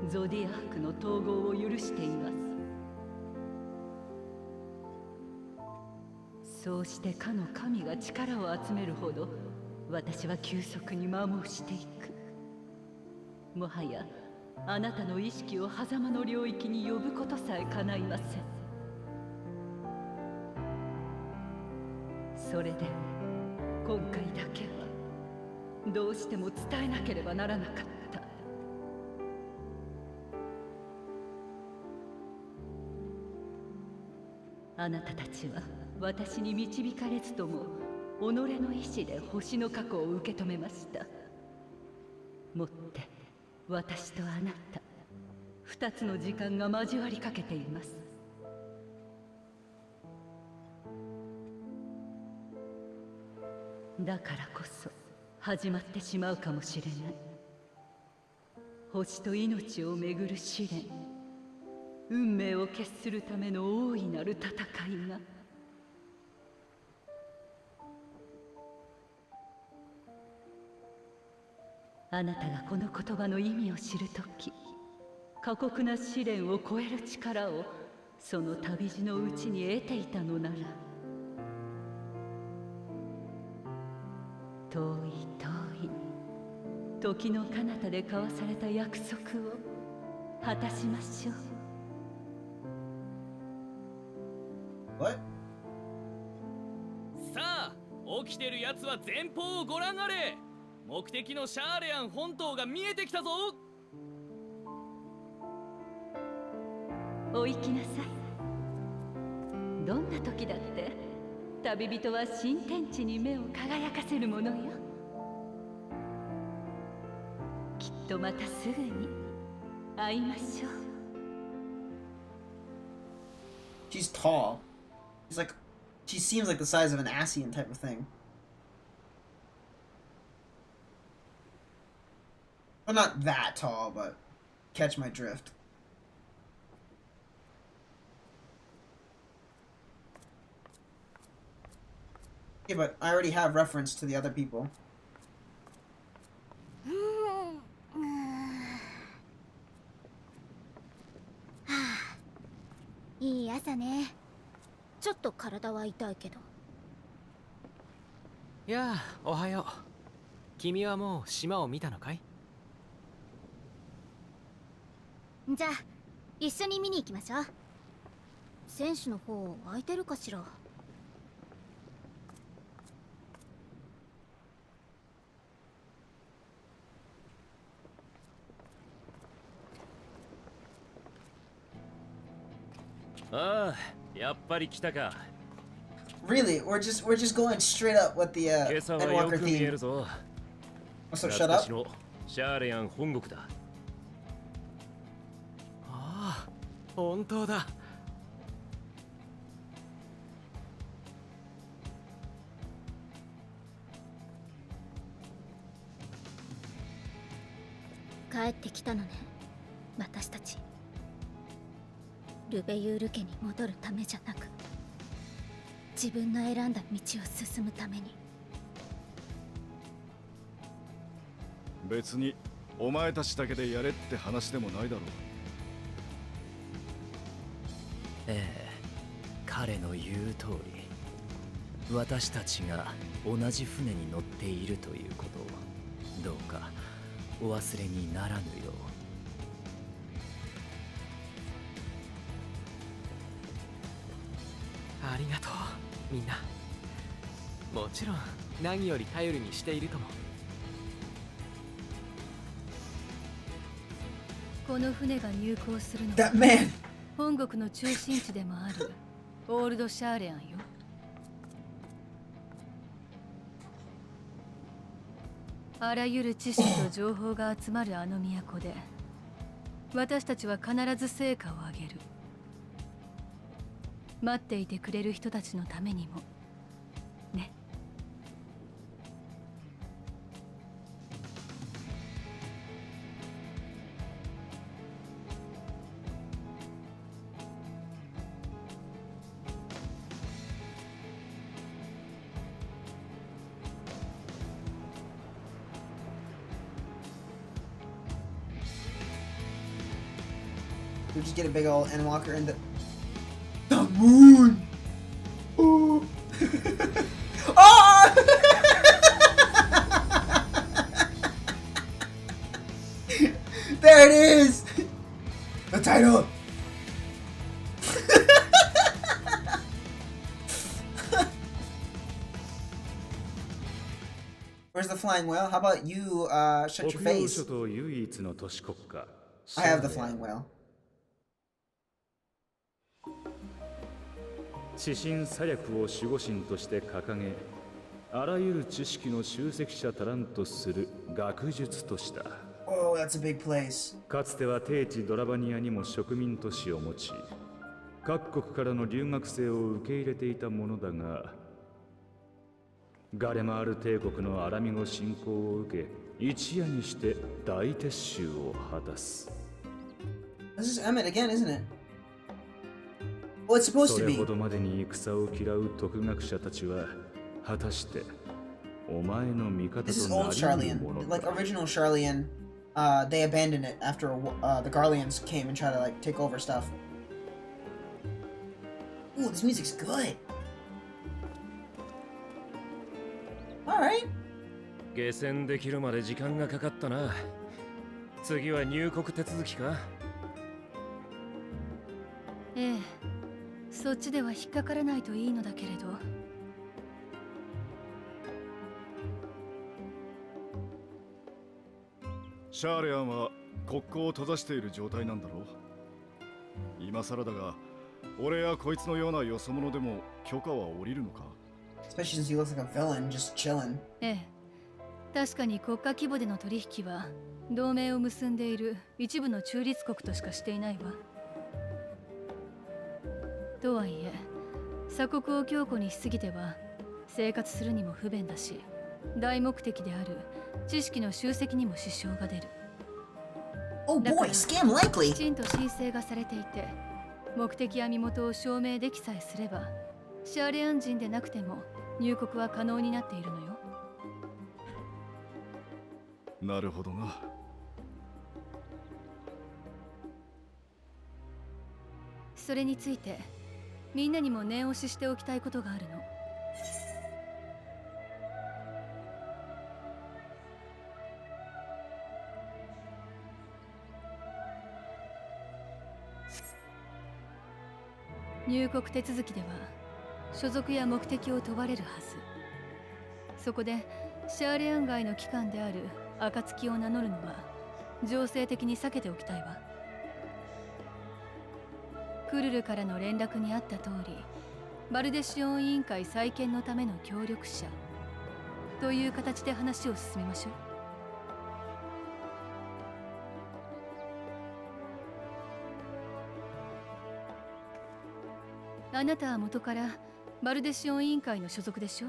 ゾディアークの統合を許していますそうしてかの神が力を集めるほど私は急速に摩耗していくもはやあなたの意識を狭間の領域に呼ぶことさえ叶いませんそれで今回だけはどうしても伝えなければならなかったあなたたちは私に導かれずとも己の意志で星の過去を受け止めましたもって私とあなた二つの時間が交わりかけていますだからこそ始まってしまうかもしれない星と命をめぐる試練運命を決するための大いなる戦いがあなたがこの言葉の意味を知るとき過酷な試練を超える力をその旅路のうちに得ていたのなら遠い遠い時の彼方で交わされた約束を果たしましょう What? さあ起きてる奴は前方をご覧あれ目的のシャーレアン本島が見えてきたぞお行きなさいどんな時だって旅人は新天地に目を輝かせるものよきっとまたすぐに会いましょう She's tall. She's like, she seems like the size of an Asian type of thing. Well, not that tall, but catch my drift. Yeah, but I already have reference to the other people. いい朝ねちょっと体は痛いけどいやあおはよう君はもう島を見たのかいじゃあ一緒に見に行きましょう選手の方空いてるかしらああ、やっぱり来たか。 Really? We're just going straight up with the 今朝はよ Endwalker く見え theme. るぞ。 So 懐 shut か up. しのシャーレアン本国だ。ああ本当だ帰ってきたのね、私たち。ルベユール家に戻るためじゃなく、自分の選んだ道を進むために。別にお前たちだけでやれって話でもないだろう。ええ、彼の言う通り、私たちが同じ船に乗っているということをどうかお忘れにならぬよありがとうみんな。もちろん何より頼りにしているとも。この船が入港するの That は man! 本国の中心地でもあるオールドシャーレアンよ。あらゆる知識と情報が集まるあの都で、私たちは必ず成果を上げる。待っていてくれる人たちのためにもね。We just get a big old Endwalker in the moon. Ooh. Oh! There it is. The title. Where's the flying whale? How about you shut your 北洋 face? 諸島唯一の都市国家 I have the flying whale. 指針左略を守護神として掲げ、あらゆる知識の集積者足らんとする学術とした。 Oh, that's a big place. かつては帝地ドラバニアにも植民都市を持ち、各国からの留学生を受け入れていたものだが、ガレマール帝国のアラミゴ侵攻を受け、一夜にして大撤収を果たす。 This is Emmett again, isn't it? Oh, it's supposed そ to れ be. ほどまでに戦を嫌う徳学者たちは、果たしてお前の味方 This is と old なり得る Charlian. もの Like か。 original Charlian. They abandoned it after the Garleans came and tried to like take over stuff. Ooh, this music's good. Alright. 下船できるまで時間がかかったな。次は入国手続きか。ええ、そっちでは引っかからないといいのだけれど。シャーレアンは国交を閉ざしている状態なんだろう。今更だが、俺やこいつのようなよそ者でも許可は下りるのか。 Especially since he looks like a villain, just chilling. ええ、確かに国家規模での取引は同盟を結んでいる一部の中立国としかしていないわ。とはいえ、鎖国を強固にしすぎては生活するにも不便だし、大目的である知識の集積にも支障が出る。 Oh だか boy, ら scam き likely. ちんと申請がされていて、目的や身元を証明できさえすれば、シャーレアン人でなくても入国は可能になっているのよ。なるほどな。それについてみんなにも念押ししておきたいことがあるの。入国手続きでは所属や目的を問われるはず。そこでシャーレアン外の機関である暁を名乗るのは情勢的に避けておきたいわ。クルルからの連絡にあった通り、バルデシオン委員会再建のための協力者という形で話を進めましょう。あなたは元からバルデシオン委員会の所属でしょ。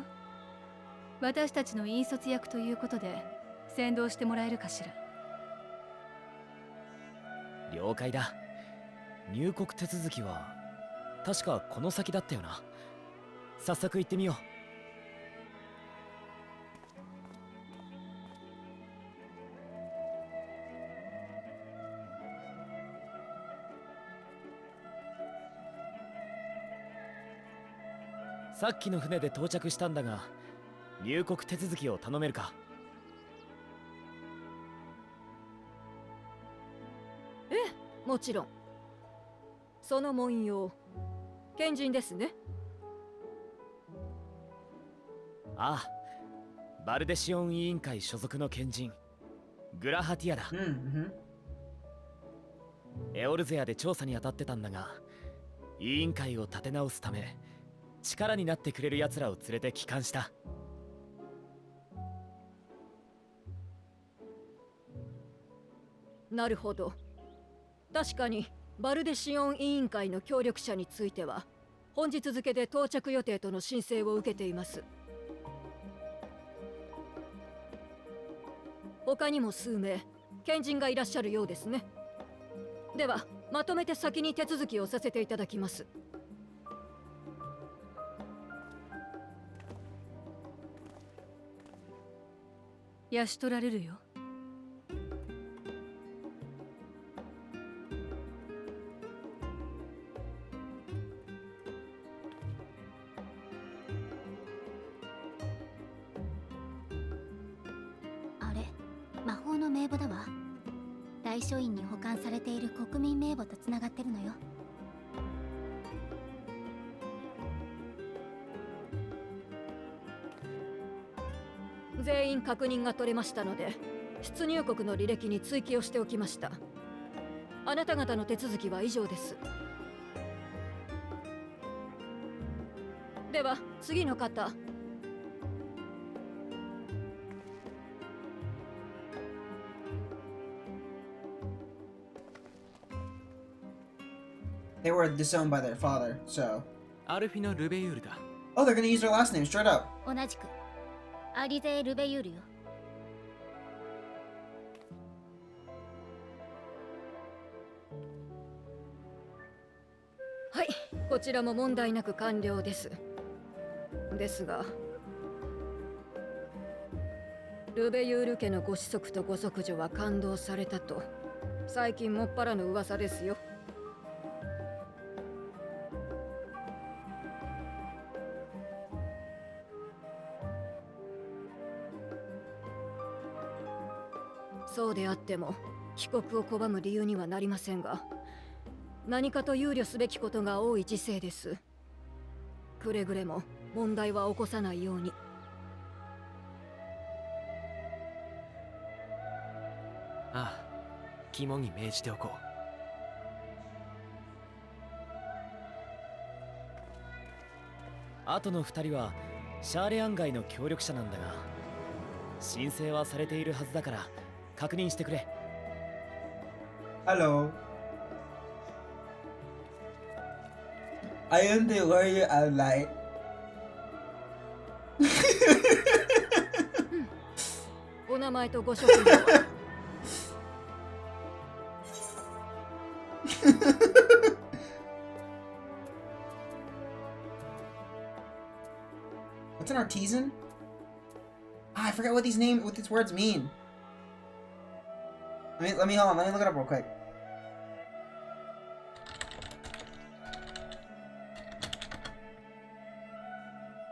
私たちの引率役ということで先導してもらえるかしら。了解だ。入国手続きは確かこの先だったよな。早速行ってみよう。さっきの船で到着したんだが、入国手続きを頼めるか？ええ、もちろん。その文様、賢人ですね。ああ、バルデシオン委員会所属の賢人、グラハティアだ。エオルゼアで調査に当たってたんだが、委員会を立て直すため力になってくれる奴らを連れて帰還した。なるほど。確かにバルデシオン委員会の協力者については本日付で到着予定との申請を受けています。他にも数名賢人がいらっしゃるようですね。ではまとめて先に手続きをさせていただきます。養し取られるよ。あれ、魔法の名簿だわ。大書院に保管されている国民名簿とつながってるのよ。全員確認が取れましたので、出入国の履歴に追記をしておきました。あなた方の手続きは以上です。では次の方。They were disowned by their father, so. アルフィノ・ルベユールだ。 Oh, they're gonna use their last name straight up. 同じくアリゼ・ルベユールよ。はい、こちらも問題なく完了です。ですが、ルベユール家のご子息とご息女は感動されたと最近もっぱらの噂ですよ。そうであっても帰国を拒む理由にはなりませんが、何かと憂慮すべきことが多い時世です。くれぐれも問題は起こさないように。ああ、肝に銘じておこう。あとの2人はシャーレアン街の協力者なんだが、申請はされているはずだから確認してくれ。 Hello. I am the warrior of light. お名前とご職業は？What's an artisan? Ah, I forgot what these words mean. Let me hold on. Let me look it up real quick.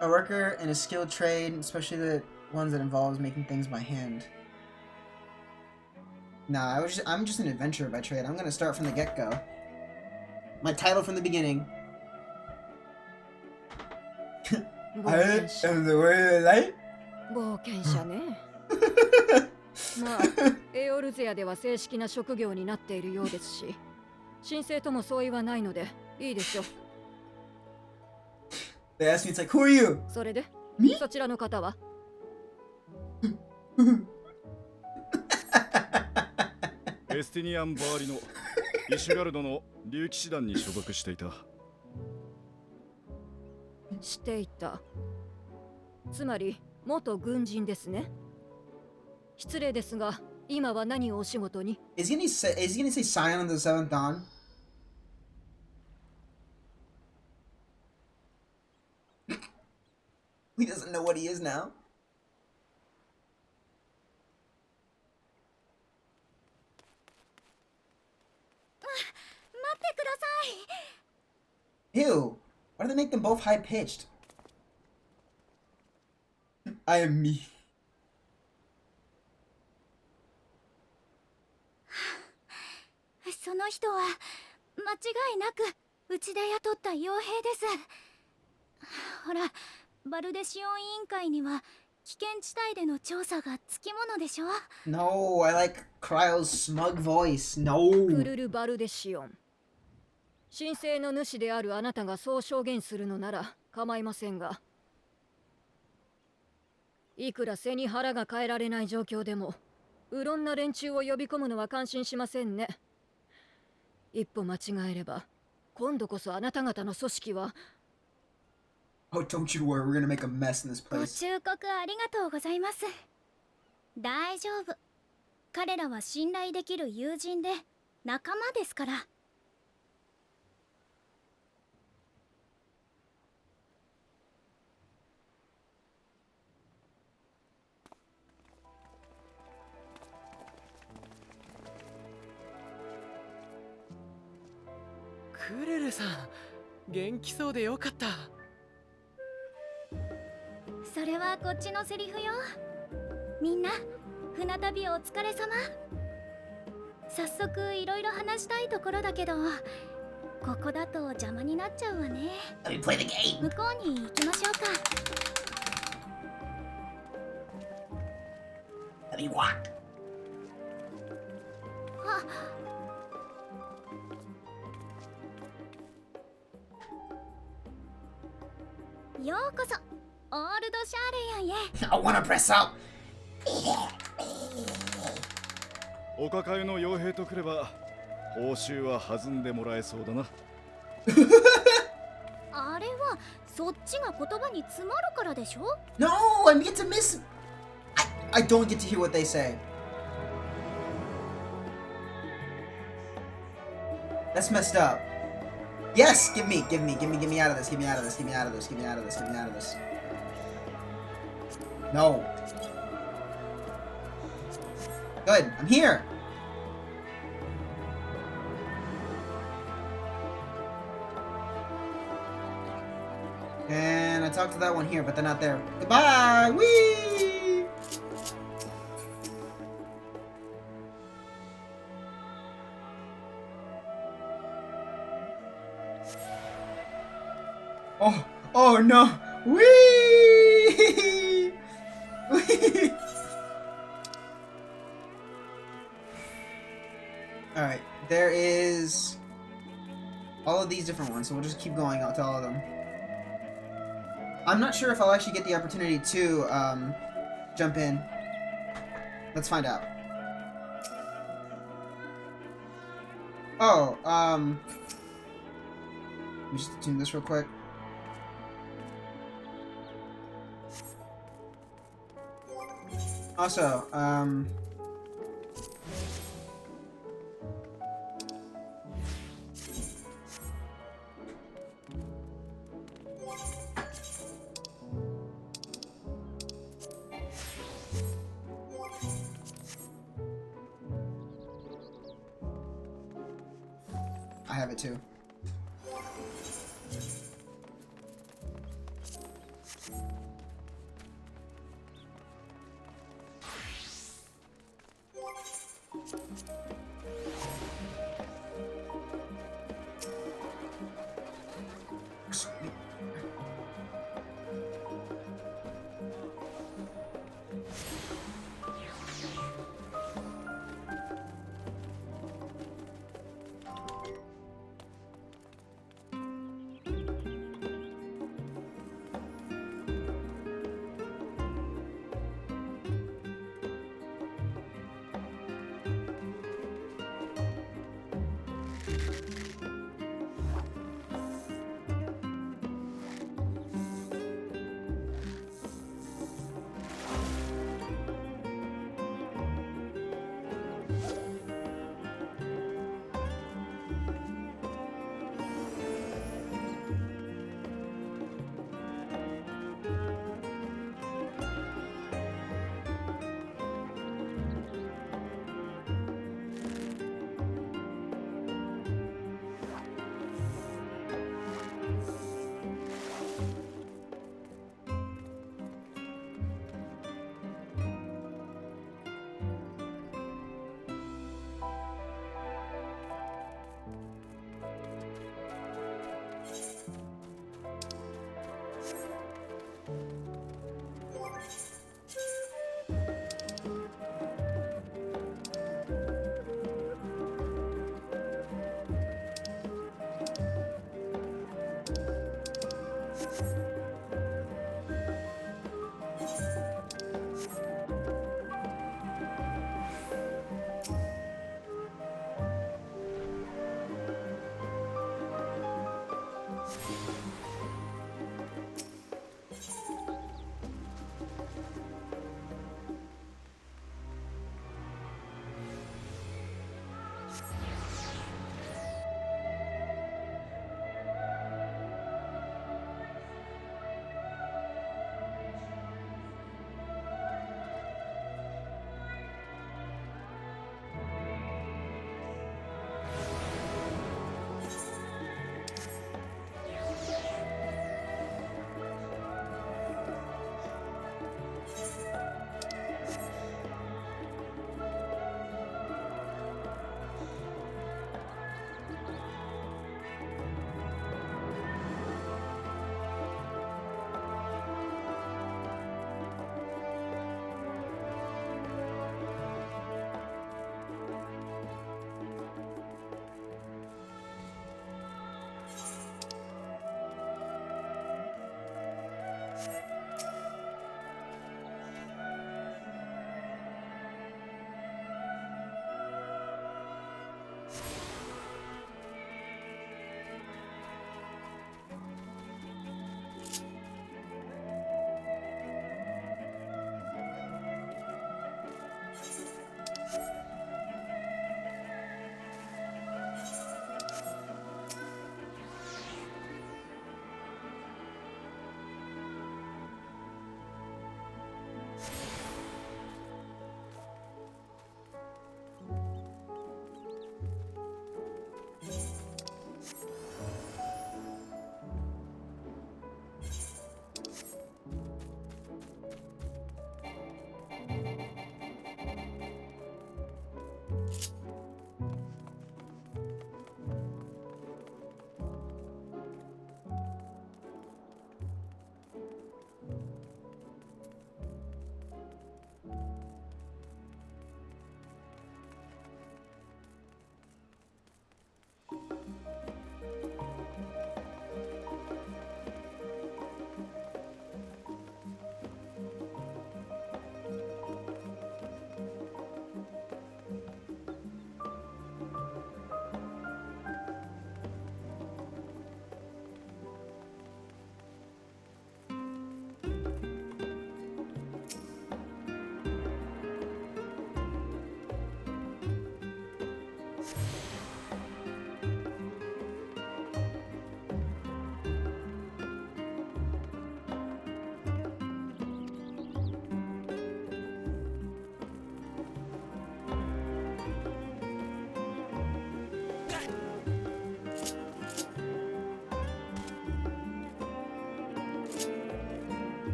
A worker in a skilled trade, especially the ones that involves making things by hand. Nah, I'm just an adventurer by trade. I'm gonna start from the get-go. My title from the beginning. I am the warrior of light. 冒険者ね。まあ、エオルゼアでは正式な職業になっているようですし、申請とも相違はないのでいいでしょう。They asked me, it's like, who are you? それで、そちらの方は？エスティニアン・バーリのイシュガルドの竜騎士団に所属していた。していた。つまり元軍人ですね。失礼ですが、今は何をお仕事に？ Is he gonna say Scion of the Seventh Dawn? He doesn't know what he is now. 待ってください。 Ew. Why do they make them both high pitched? I am me. その人は間違いなくうちで雇った傭兵です。ほら、バルデシオン委員会には危険地帯での調査がつきものでしょ。 No, I like Cryo's smug voice. ク No. ルル・バルデシオン。神聖の主であるあなたがそう証言するのなら構いませんが、いくら背に腹が変えられない状況でもうろんな連中を呼び込むのは感心しませんね。一歩間違えれば今度こそあなた方の組織は。 Oh, don't you worry. We're gonna make a mess in this ご place. 忠告ありがとうございます。大丈夫。彼らは信頼できる友人で仲間ですから。クルルさん、元気そうでよかった。それはこっちのセリフよ。みんな船旅お疲れ様。早速いろいろ話したいところだけど、ここだと邪魔になっちゃうわね。 Let me play the game. 向こうに行きましょうか。 Let me walk. あ、ようこそオールドシャーレヤンへ。 I wanna press up. お抱えの傭兵とくれば報酬は弾んでもらえそうだな。あれはそっちが言葉に詰まるからでしょ。 No, I get to miss. I don't get to hear what they say. That's messed up. Yes, give me out of this, get me out of this. No. Good, I'm here. And I talked to that one here, but they're not there. Goodbye! Whee! Oh no! Whee! Whee! Alright, there is all of these different ones, so we'll just keep going out to all of them. I'm not sure if I'll actually get the opportunity to jump in. Let's find out. Oh, let me just tune this real quick. Also, I have it too.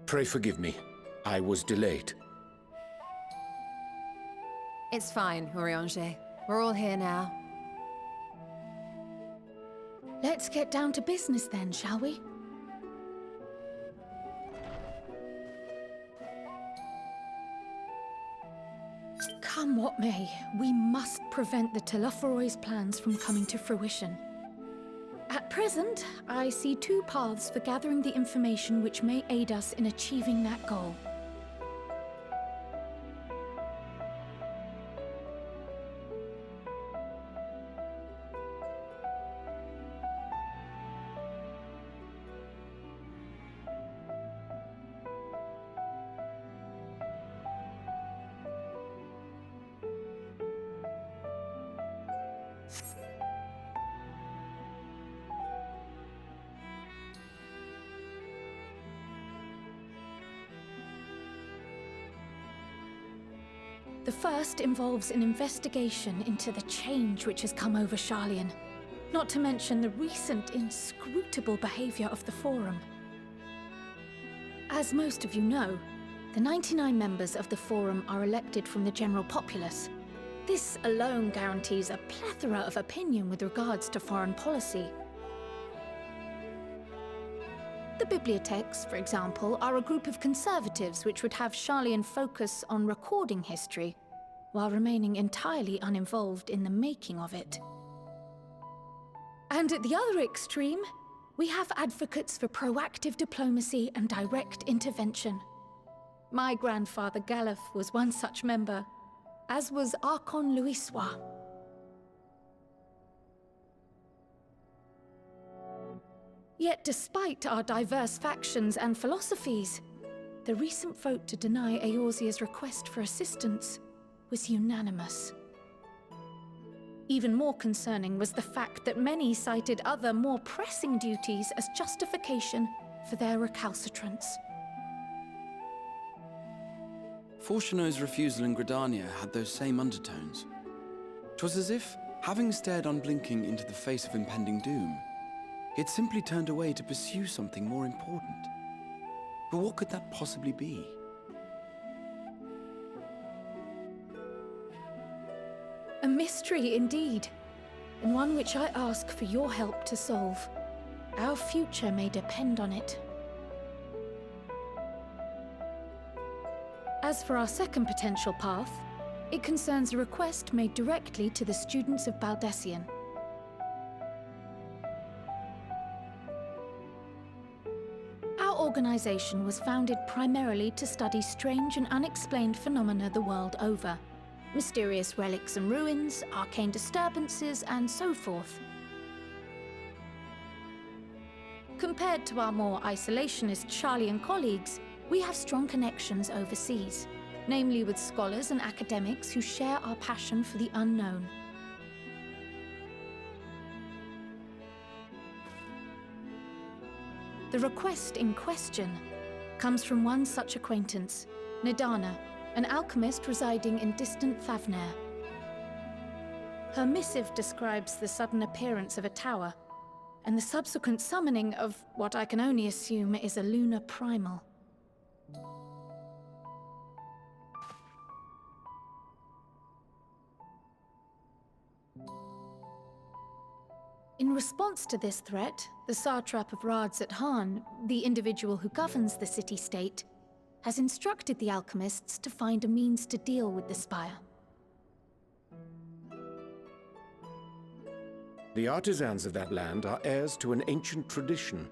Pray forgive me. I was delayed. It's fine, Urianger. We're all here now. Let's get down to business then, shall we? Come what may, we must prevent the Telophoroi's plans from coming to fruition. At present, I see two paths for gathering the information which may aid us in achieving that goal. The first involves an investigation into the change which has come over Sharlayan, not to mention the recent inscrutable behavior of the Forum. As most of you know, the 99 members of the Forum are elected from the general populace. This alone guarantees a plethora of opinion with regards to foreign policy. The bibliotheques, for example, are a group of conservatives which would have Sharlayan focus on recording history, while remaining entirely uninvolved in the making of it. And at the other extreme, we have advocates for proactive diplomacy and direct intervention. My grandfather Galef was one such member, as was Archon Louisois. Yet despite our diverse factions and philosophies, the recent vote to deny Eorzea's request for assistance was unanimous. Even more concerning was the fact that many cited other, more pressing duties as justification for their recalcitrance. Fortuno's refusal in Gridania had those same undertones. 'Twas as if, having stared unblinking into the face of impending doom, it simply turned away to pursue something more important. But what could that possibly be? A mystery indeed, and one which I ask for your help to solve. Our future may depend on it. As for our second potential path, it concerns a request made directly to the students of Baldessian. Our organization was founded primarily to study strange and unexplained phenomena the world over. Mysterious relics and ruins, arcane disturbances, and so forth. Compared to our more isolationist Sharlayan colleagues, we have strong connections overseas, namely with scholars and academics who share our passion for the unknown. The request in question comes from one such acquaintance, Nidana, an alchemist residing in distant Thavnair. Her missive describes the sudden appearance of a tower, and the subsequent summoning of what I can only assume is a lunar primal. In response to this threat, the satrap of Radzat-Han, the individual who governs the city-state, has instructed the alchemists to find a means to deal with the spire. The artisans of that land are heirs to an ancient tradition,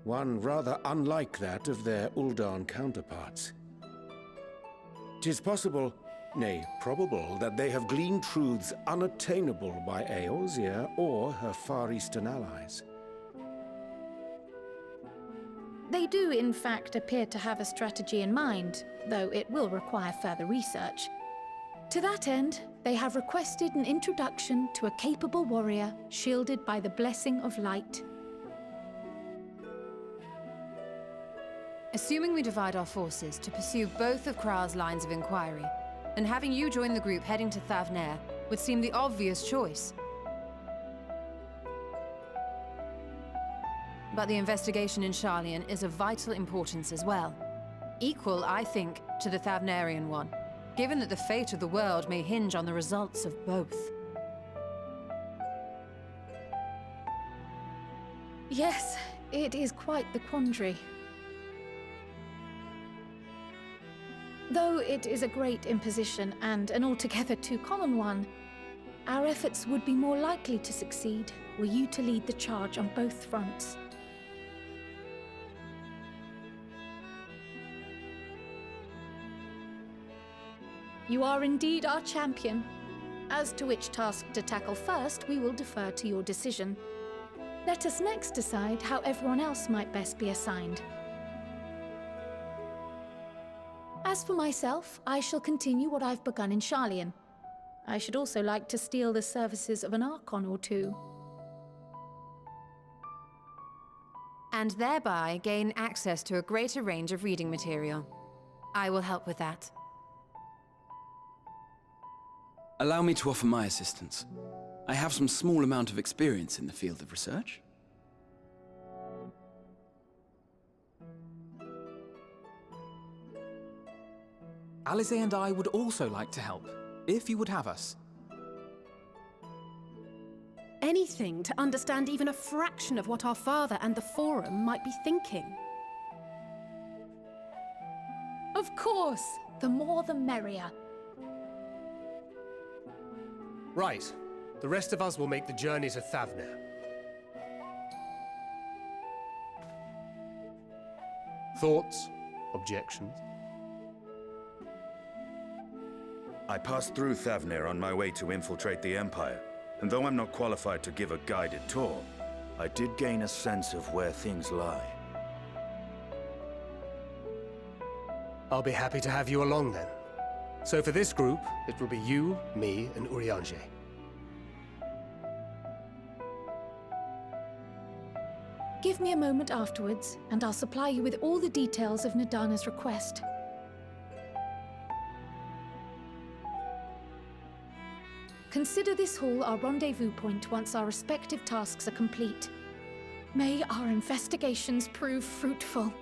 one rather unlike that of their Uldan counterparts. 'Tis possible, nay, probable, that they have gleaned truths unattainable by Eorzea or her Far Eastern allies. They do, in fact, appear to have a strategy in mind, though it will require further research. To that end, they have requested an introduction to a capable warrior shielded by the blessing of light. Assuming we divide our forces to pursue both of Kral's lines of inquiry, and having you join the group heading to Thavnair would seem the obvious choice. But the investigation in Sharlayan is of vital importance as well. Equal, I think, to the Thavnarian one, given that the fate of the world may hinge on the results of both. Yes, it is quite the quandary. Though it is a great imposition and an altogether too common one, our efforts would be more likely to succeed were you to lead the charge on both fronts. You are indeed our champion. As to which task to tackle first, we will defer to your decision. Let us next decide how everyone else might best be assigned. As for myself, I shall continue what I've begun in Sharlayan. I should also like to steal the services of an Archon or two. And thereby gain access to a greater range of reading material. I will help with that. Allow me to offer my assistance. I have some small amount of experience in the field of research. Alize and I would also like to help, if you would have us. Anything to understand even a fraction of what our father and the Forum might be thinking. Of course, the more the merrier. Right. The rest of us will make the journey to Thavner. Thoughts? Objections? I passed through Thavner on my way to infiltrate the Empire, and though I'm not qualified to give a guided tour, I did gain a sense of where things lie. I'll be happy to have you along then. So for this group, it will be you, me, and Urianger. Give me a moment afterwards, and I'll supply you with all the details of Nadana's request. Consider this hall our rendezvous point once our respective tasks are complete. May our investigations prove fruitful.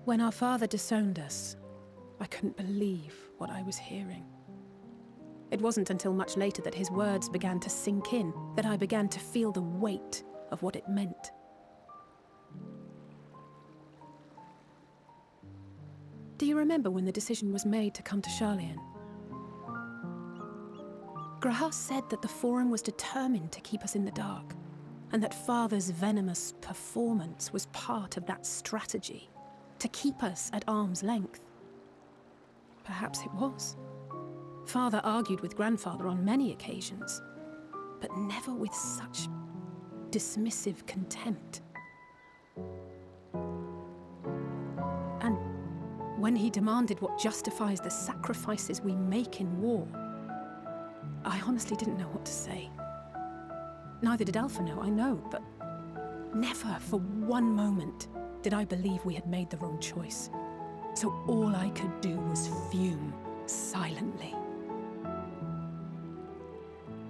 When our father disowned us, I couldn't believe what I was hearing. It wasn't until much later that his words began to sink in, that I began to feel the weight of what it meant. Do you remember when the decision was made to come to Sharlayan? Grahas said that the Forum was determined to keep us in the dark, and that Father's venomous performance was part of that strategy, to keep us at arm's length. Perhaps it was. Father argued with Grandfather on many occasions, but never with such dismissive contempt. And when he demanded what justifies the sacrifices we make in war, I honestly didn't know what to say. Neither did Alpha know, I know, but never for one moment did I believe we had made the wrong choice. So all I could do was fume silently.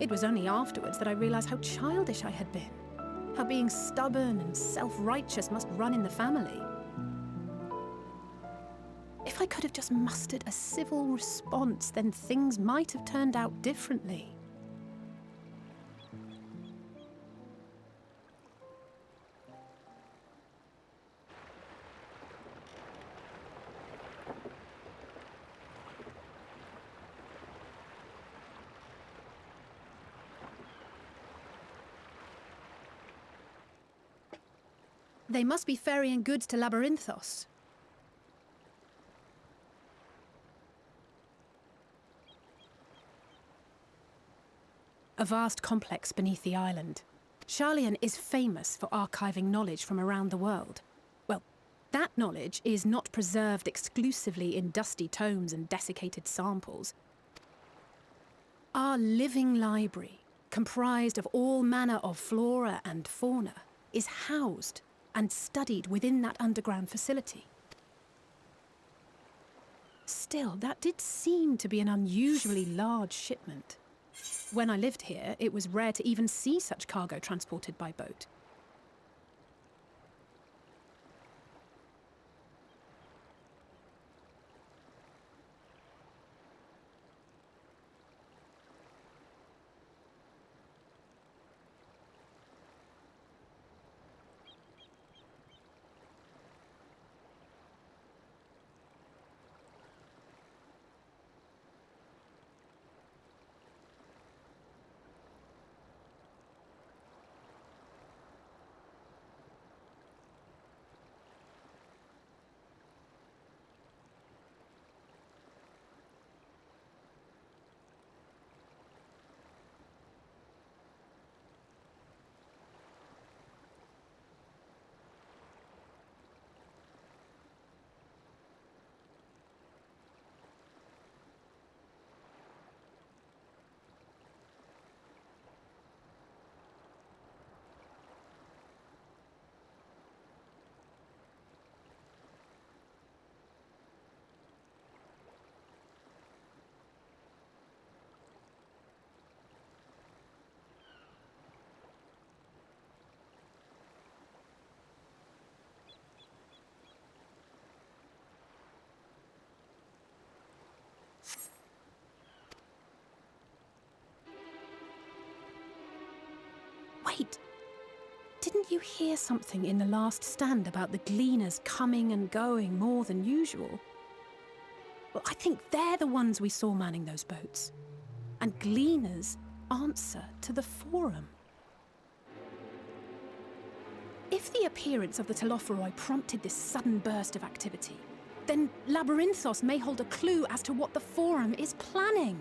It was only afterwards that I realized how childish I had been, how being stubborn and self-righteous must run in the family. If I could have just mustered a civil response, then things might have turned out differently. They must be ferrying goods to Labyrinthos. A vast complex beneath the island. Sharlayan is famous for archiving knowledge from around the world. Well, that knowledge is not preserved exclusively in dusty tomes and desiccated samples. Our living library, comprised of all manner of flora and fauna, is housed and studied within that underground facility. Still, that did seem to be an unusually large shipment. When I lived here, it was rare to even see such cargo transported by boat. Wait! Didn't you hear something in the last stand about the gleaners coming and going more than usual? Well, I think they're the ones we saw manning those boats. And gleaners answer to the Forum. If the appearance of the Telophoroi prompted this sudden burst of activity, then Labyrinthos may hold a clue as to what the Forum is planning.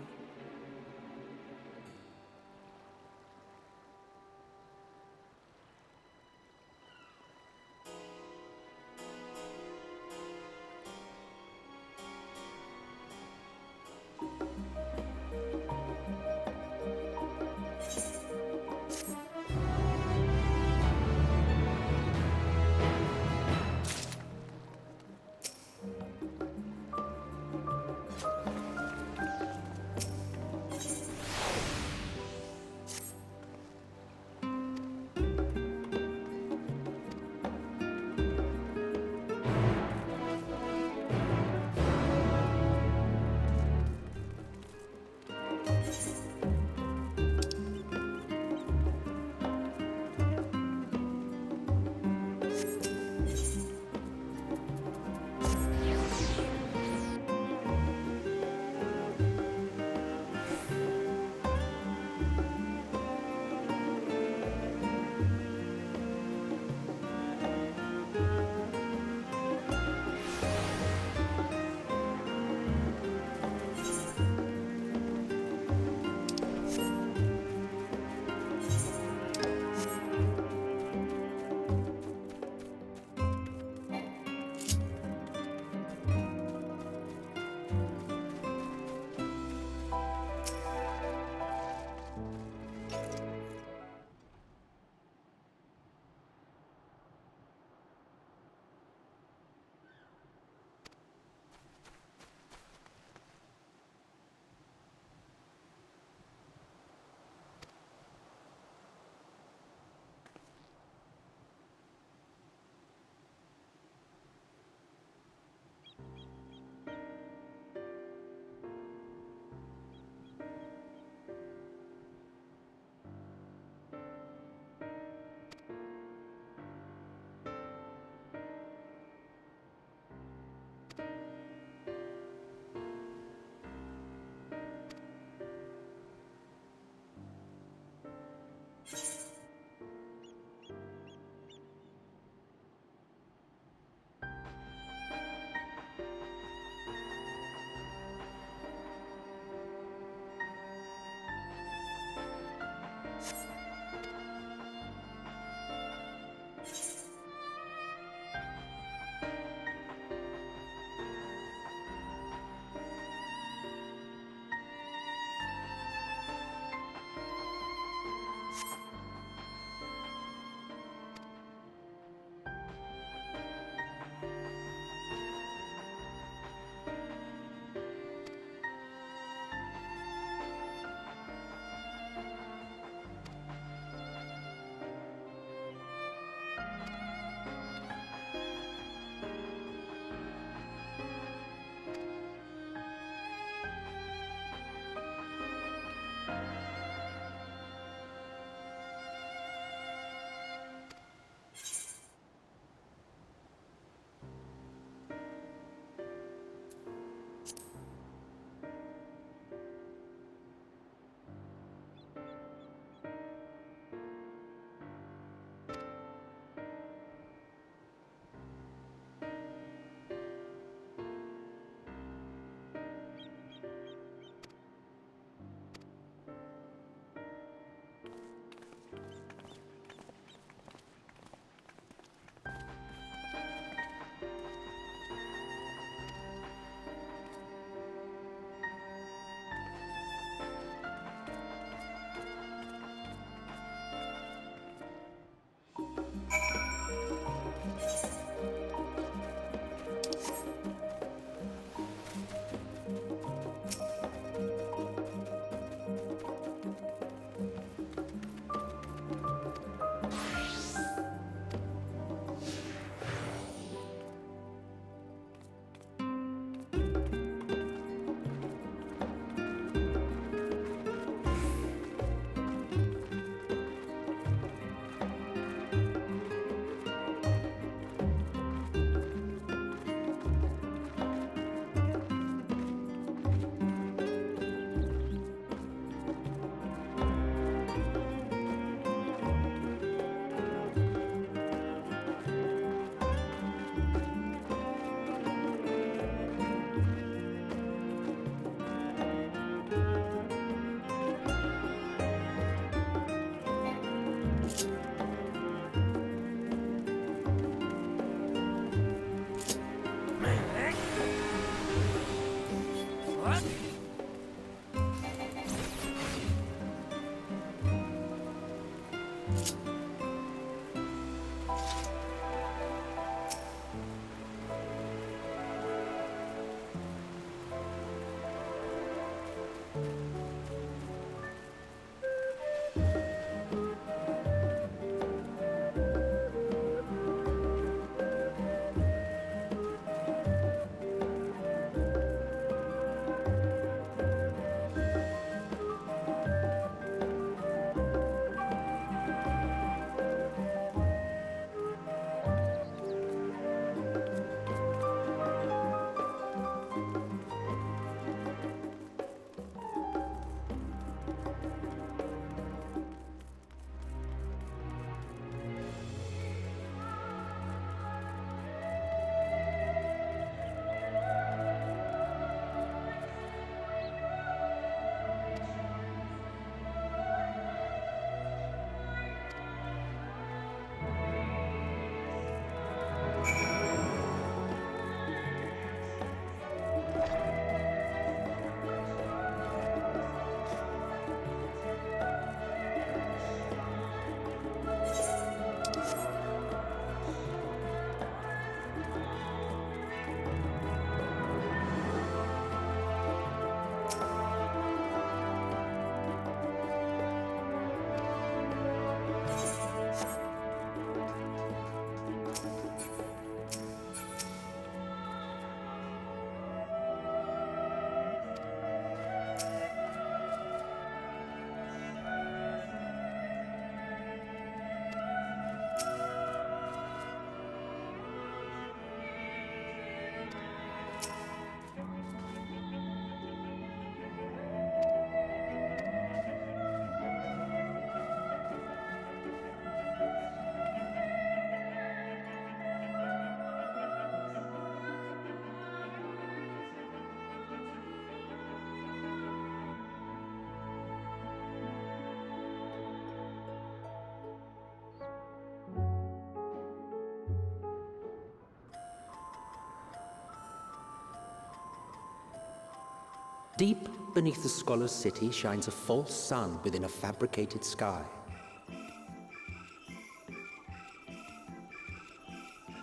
Deep beneath the scholar's city shines a false sun within a fabricated sky.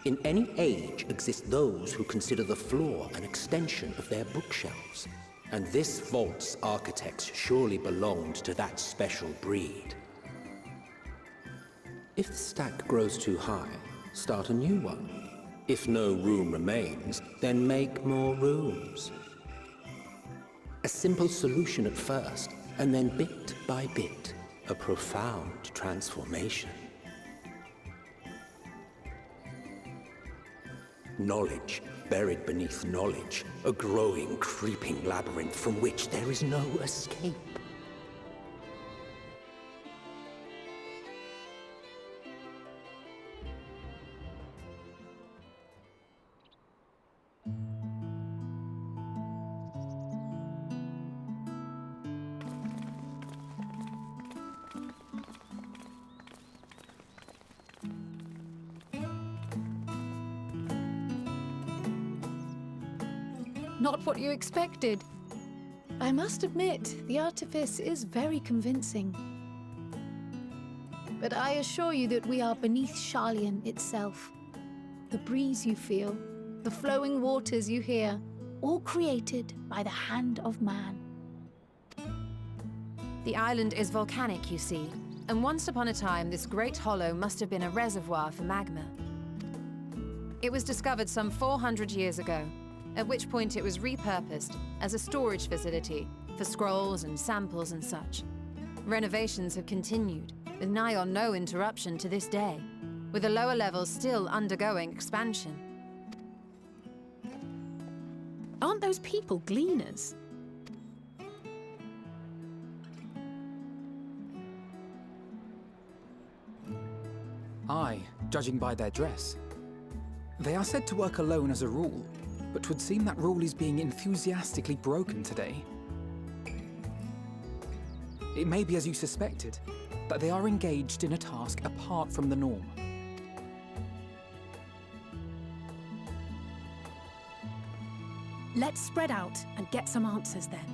In any age exist those who consider the floor an extension of their bookshelves, and this vault's architects surely belonged to that special breed. If the stack grows too high, start a new one. If no room remains, then make more rooms. A simple solution at first, and then bit by bit, a profound transformation. Knowledge buried beneath knowledge, a growing, creeping labyrinth from which there is no escape. Not what you expected. I must admit, the artifice is very convincing. But I assure you that we are beneath Sharlayan itself. The breeze you feel, the flowing waters you hear, all created by the hand of man. The island is volcanic, you see, and once upon a time this great hollow must have been a reservoir for magma. It was discovered some 400 years ago, at which point it was repurposed as a storage facility for scrolls and samples and such. Renovations have continued, with nigh on no interruption to this day, with the lower levels still undergoing expansion. Aren't those people gleaners? Aye, judging by their dress. They are said to work alone as a rule, but 'twould seem that rule is being enthusiastically broken today. It may be as you suspected, that they are engaged in a task apart from the norm. Let's spread out and get some answers then.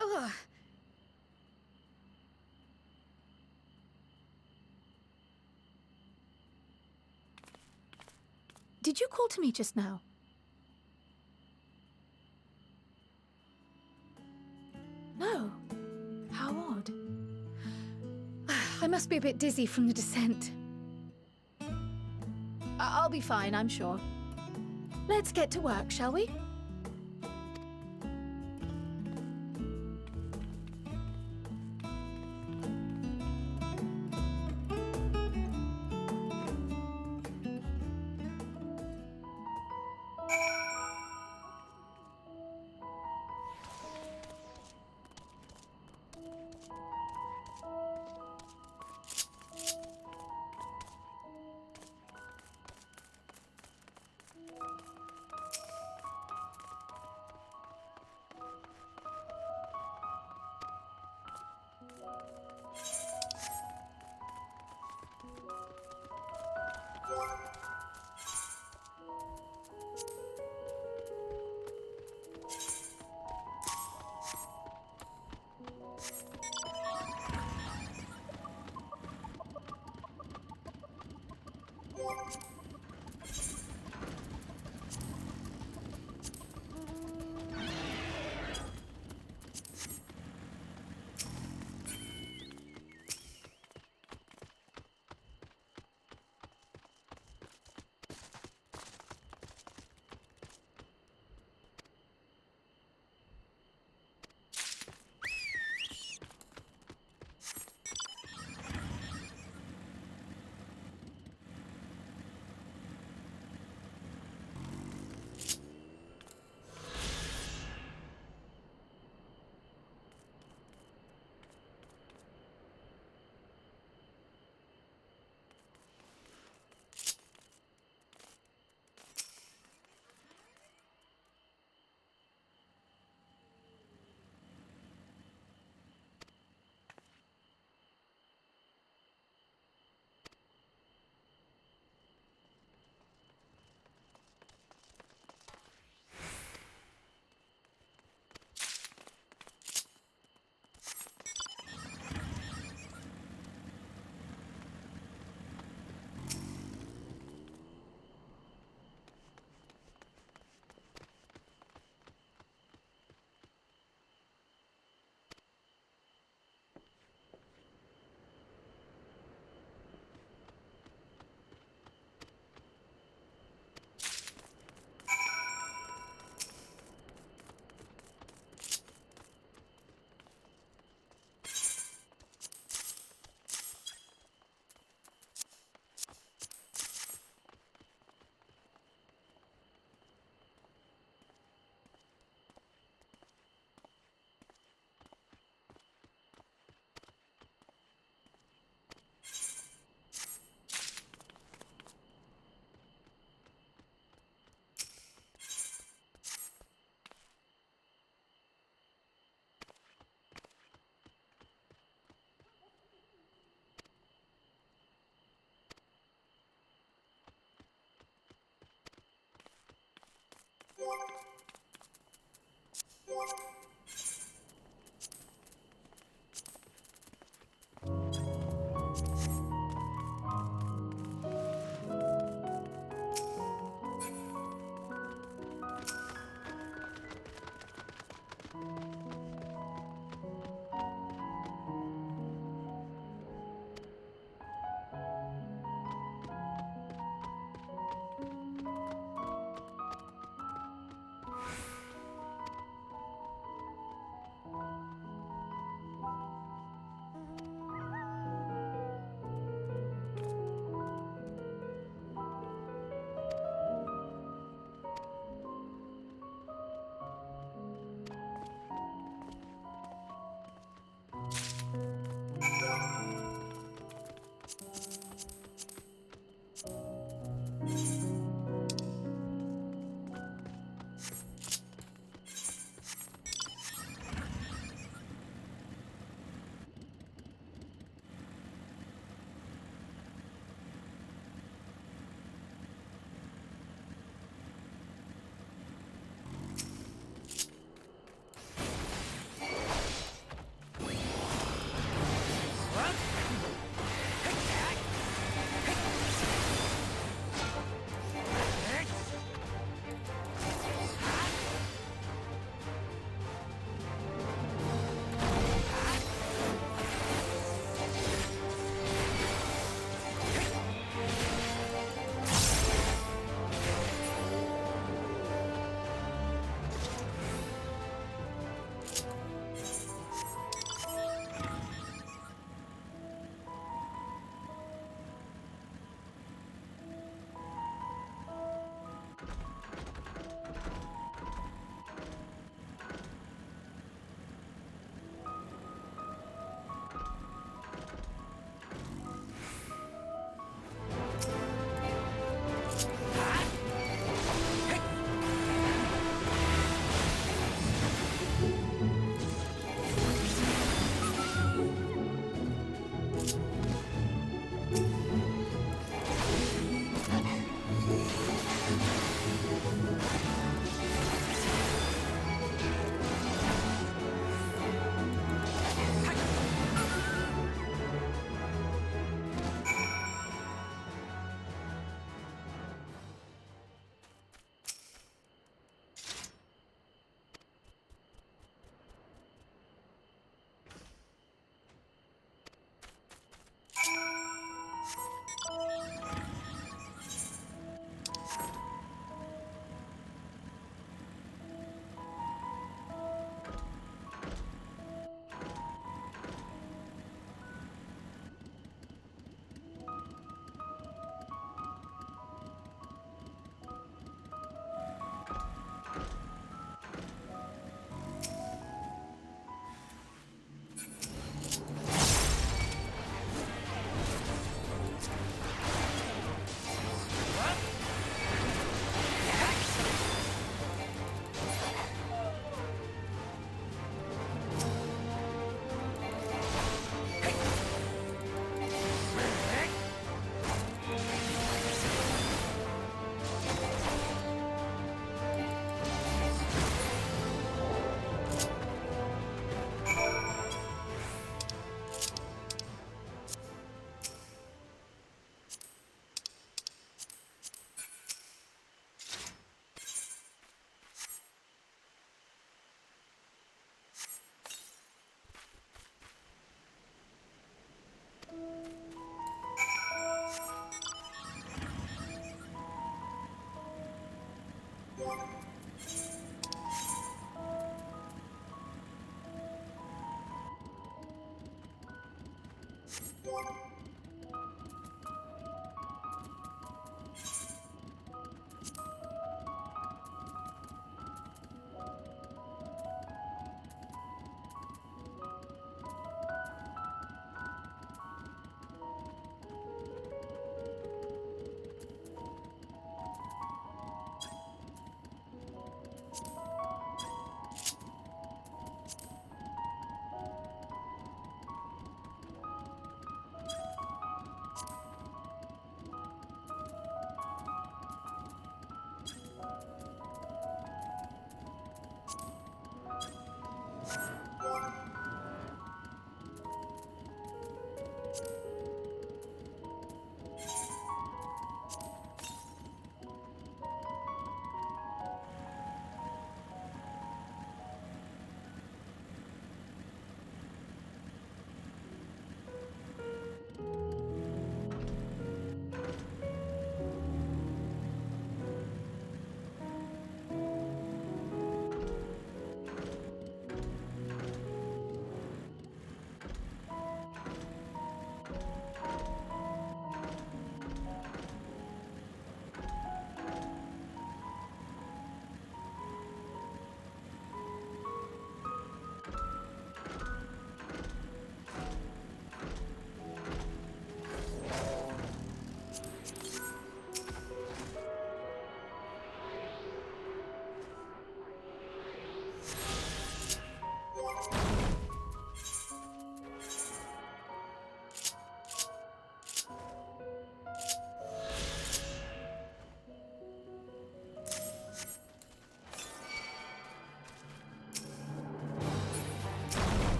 Ugh. Did you call to me just now? No. How odd. I must be a bit dizzy from the descent. I'll be fine, I'm sure. Let's get to work, shall we?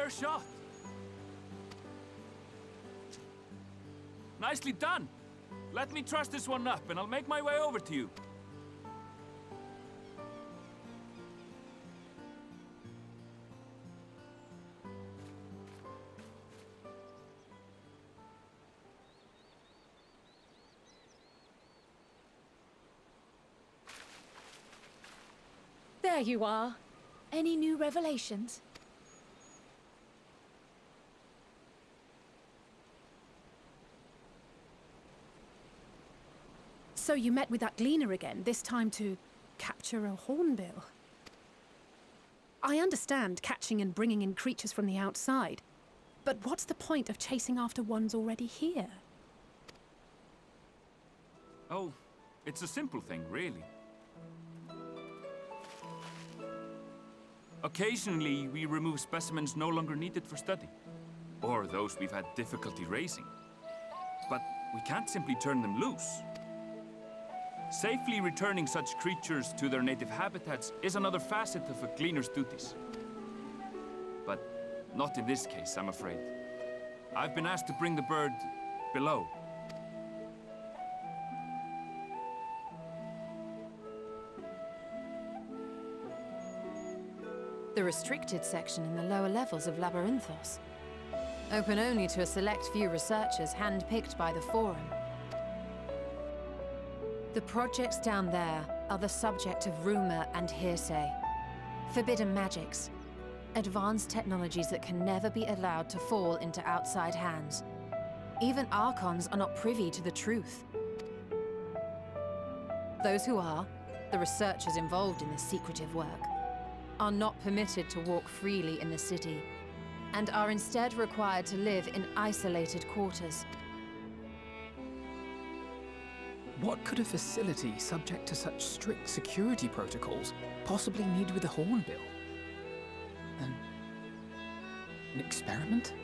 Fair shot. Nicely done. Let me truss this one up, and I'll make my way over to you. There you are. Any new revelations? So you met with that gleaner again, this time to capture a hornbill. I understand catching and bringing in creatures from the outside, but what's the point of chasing after ones already here? Oh, it's a simple thing, really. Occasionally, we remove specimens no longer needed for study, or those we've had difficulty raising. But we can't simply turn them loose. Safely returning such creatures to their native habitats is another facet of a gleaner's duties. But not in this case, I'm afraid. I've been asked to bring the bird below. The restricted section in the lower levels of Labyrinthos. Open only to a select few researchers handpicked by the Forum. The projects down there are the subject of rumor and hearsay. Forbidden magics. Advanced technologies that can never be allowed to fall into outside hands. Even Archons are not privy to the truth. Those who are, the researchers involved in this secretive work, are not permitted to walk freely in the city, and are instead required to live in isolated quarters. What could a facility subject to such strict security protocols possibly need with a hornbill? An experiment?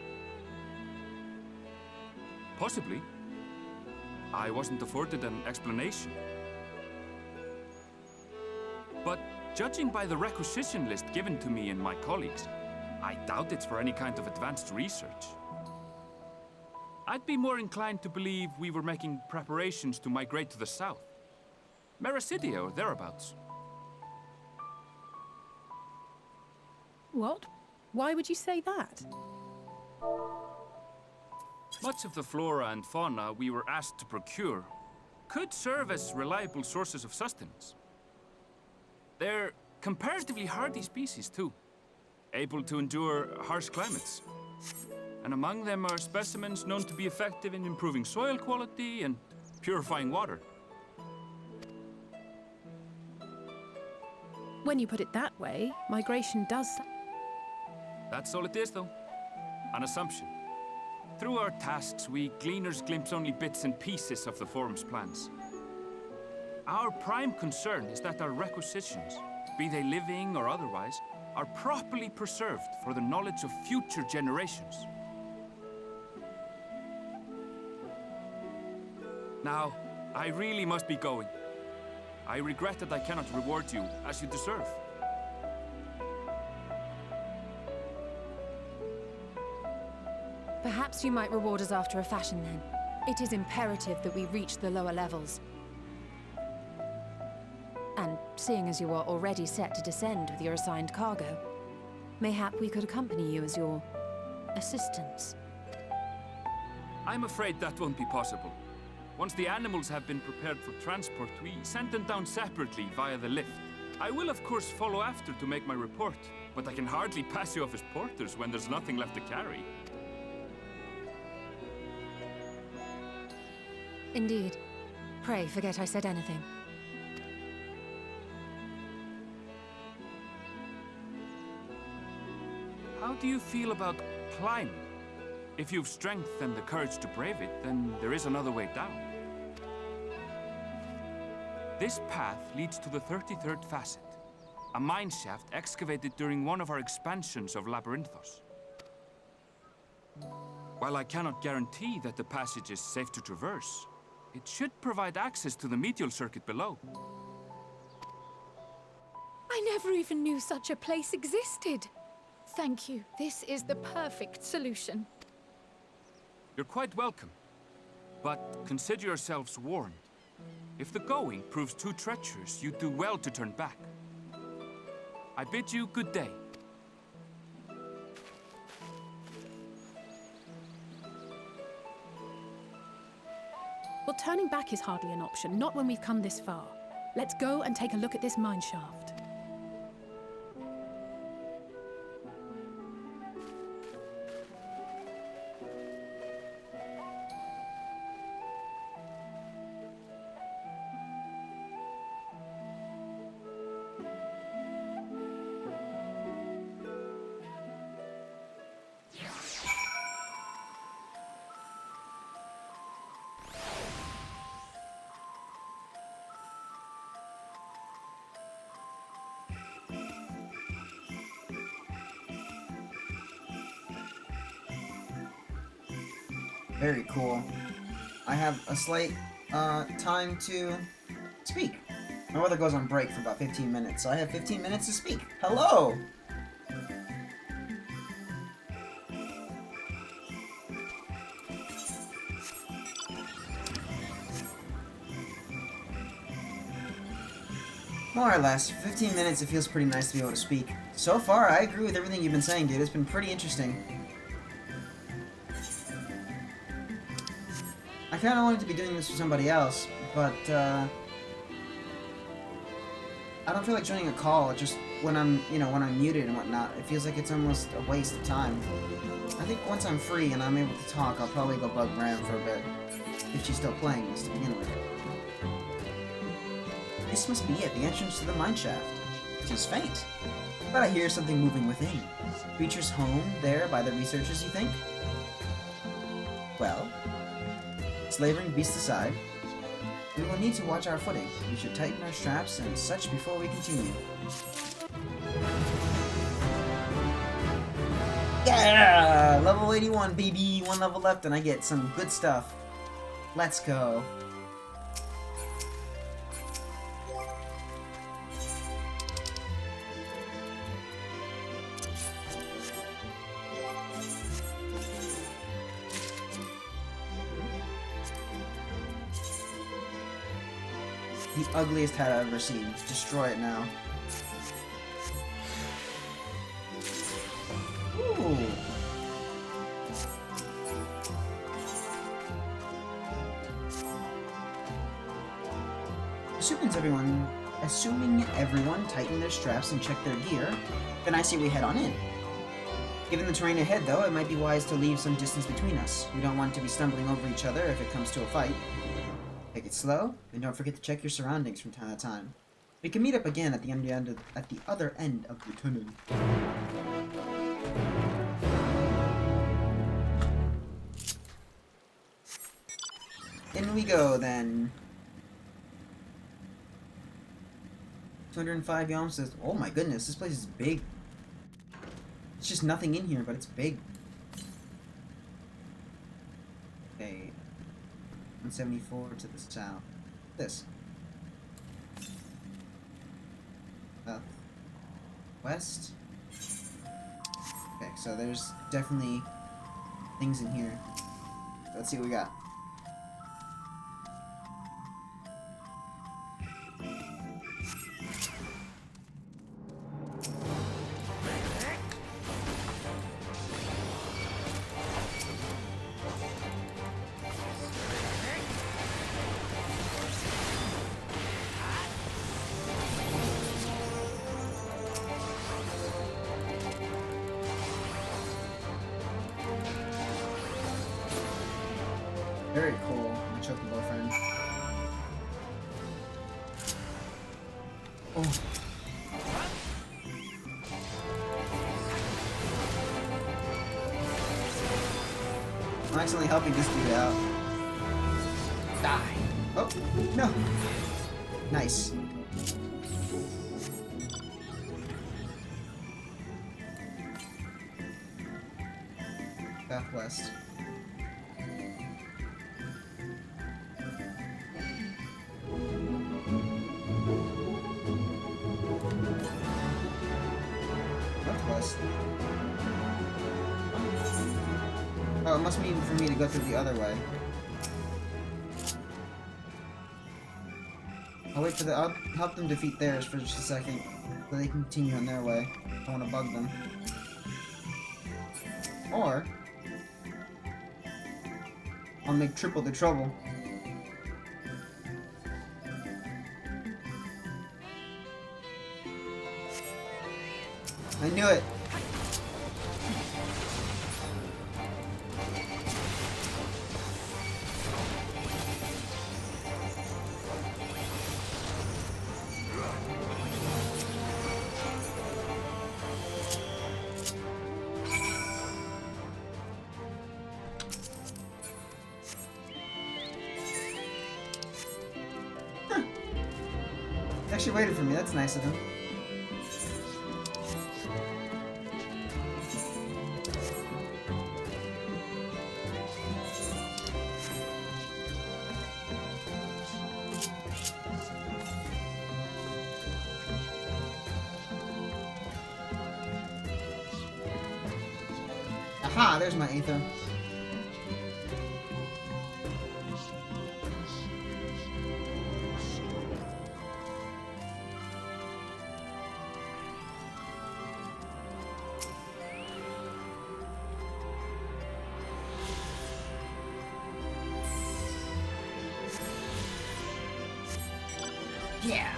Possibly. I wasn't afforded an explanation. But judging by the requisition list given to me and my colleagues, I doubt it's for any kind of advanced research. I'd be more inclined to believe we were making preparations to migrate to the south. Mericidia or thereabouts. What? Why would you say that? Much of the flora and fauna we were asked to procure could serve as reliable sources of sustenance. They're comparatively hardy species, too, able to endure harsh climates. And among them are specimens known to be effective in improving soil quality and purifying water. When you put it that way, migration does... That's all it is, though. An assumption. Through our tasks, we gleaners glimpse only bits and pieces of the Forum's plans. Our prime concern is that our requisitions, be they living or otherwise, are properly preserved for the knowledge of future generations. Now, I really must be going. I regret that I cannot reward you as you deserve. Perhaps you might reward us after a fashion then. It is imperative that we reach the lower levels. And seeing as you are already set to descend with your assigned cargo, mayhap we could accompany you as your assistants. I'm afraid that won't be possible. Once the animals have been prepared for transport, we send them down separately via the lift. I will of course follow after to make my report, but I can hardly pass you off as porters when there's nothing left to carry. Indeed. Pray forget I said anything. How do you feel about climbing? If you've strength and the courage to brave it, then there is another way down. This path leads to the 33rd facet, a mine shaft excavated during one of our expansions of Labyrinthos. While I cannot guarantee that the passage is safe to traverse, it should provide access to the medial circuit below. I never even knew such a place existed. Thank you. This is the perfect solution. You're quite welcome. But consider yourselves warned. If the going proves too treacherous, you'd do well to turn back. I bid you good day. Well, turning back is hardly an option, not when we've come this far. Let's go and take a look at this mine shaft. Very cool. I have a slight time to speak. My mother goes on break for about 15 minutes, so I have 15 minutes to speak. Hello! More or less. 15 minutes, it feels pretty nice to be able to speak. So far, I agree with everything you've been saying, dude. It's been pretty interesting. I kind of wanted to be doing this with somebody else, but I don't feel like joining a call just when I'm, when I'm muted and whatnot. It feels like it's almost a waste of time. I think once I'm free and I'm able to talk, I'll probably go bug Bram for a bit, if she's still playing this to begin with. This must be it, the entrance to the mine shaft. It is faint, but I hear something moving within. Creatures home there by the researchers, you think? Well, slavering beasts aside, we will need to watch our footing. We should tighten our straps and such before we continue. Yeah! Level 81, baby! 1 level left and I get some good stuff. Let's go. The ugliest hat I've ever seen. Destroy it now. Ooh. Assuming everyone tighten their straps and check their gear, then I say we head on in. Given the terrain ahead, though, it might be wise to leave some distance between us. We don't want to be stumbling over each other if it comes to a fight. Take it slow, and don't forget to check your surroundings from time to time. We can meet up again at the other end of the tunnel. In we go, then. 205 yalms says, oh my goodness, this place is big. It's just nothing in here, but it's big. Okay. 174 to the south. This. South. West. Okay, so there's definitely things in here. Let's see what we got. Very cool, my chocobo friend. Oh. I'm accidentally helping this dude out. Die. Oh, no. Nice. Southwest. list. Oh, it must mean for me to go through the other way. I'll wait for the. I'll help them defeat theirs for just a second, so they continue on their way. I don't want to bug them. Or I'll make triple the trouble. I knew it. He actually waited for me. That's nice of him. Aha, there's my Aether. Yeah.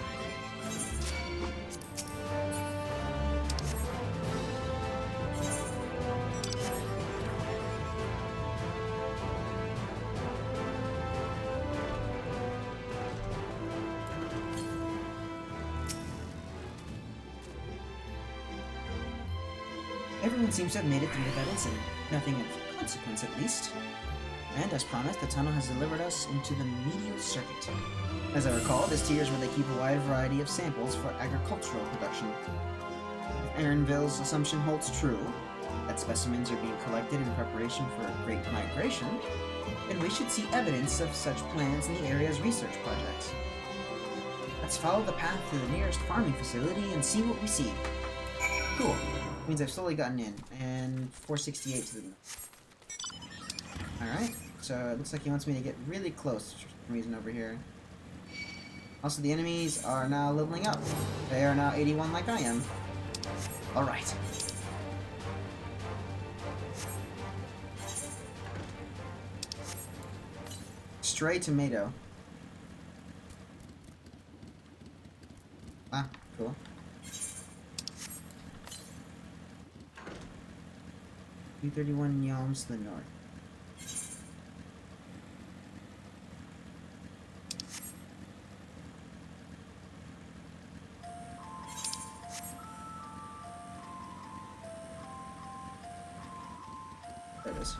Everyone seems to have made it through without incident. Nothing of consequence, at least. And as promised, the tunnel has delivered us into the medial circuit. As I recall, this tier is where they keep a wide variety of samples for agricultural production. If Aaronville's assumption holds true, that specimens are being collected in preparation for a great migration, then we should see evidence of such plans in the area's research projects. Let's follow the path to the nearest farming facility and see what we see. Cool. Means I've slowly gotten in, and 468 to the north. Alright, so it looks like he wants me to get really close for some reason over here. Also, the enemies are now leveling up. They are now 81 like I am. Alright. Stray tomato. Ah, cool. U31 Yalms to the north. There it is.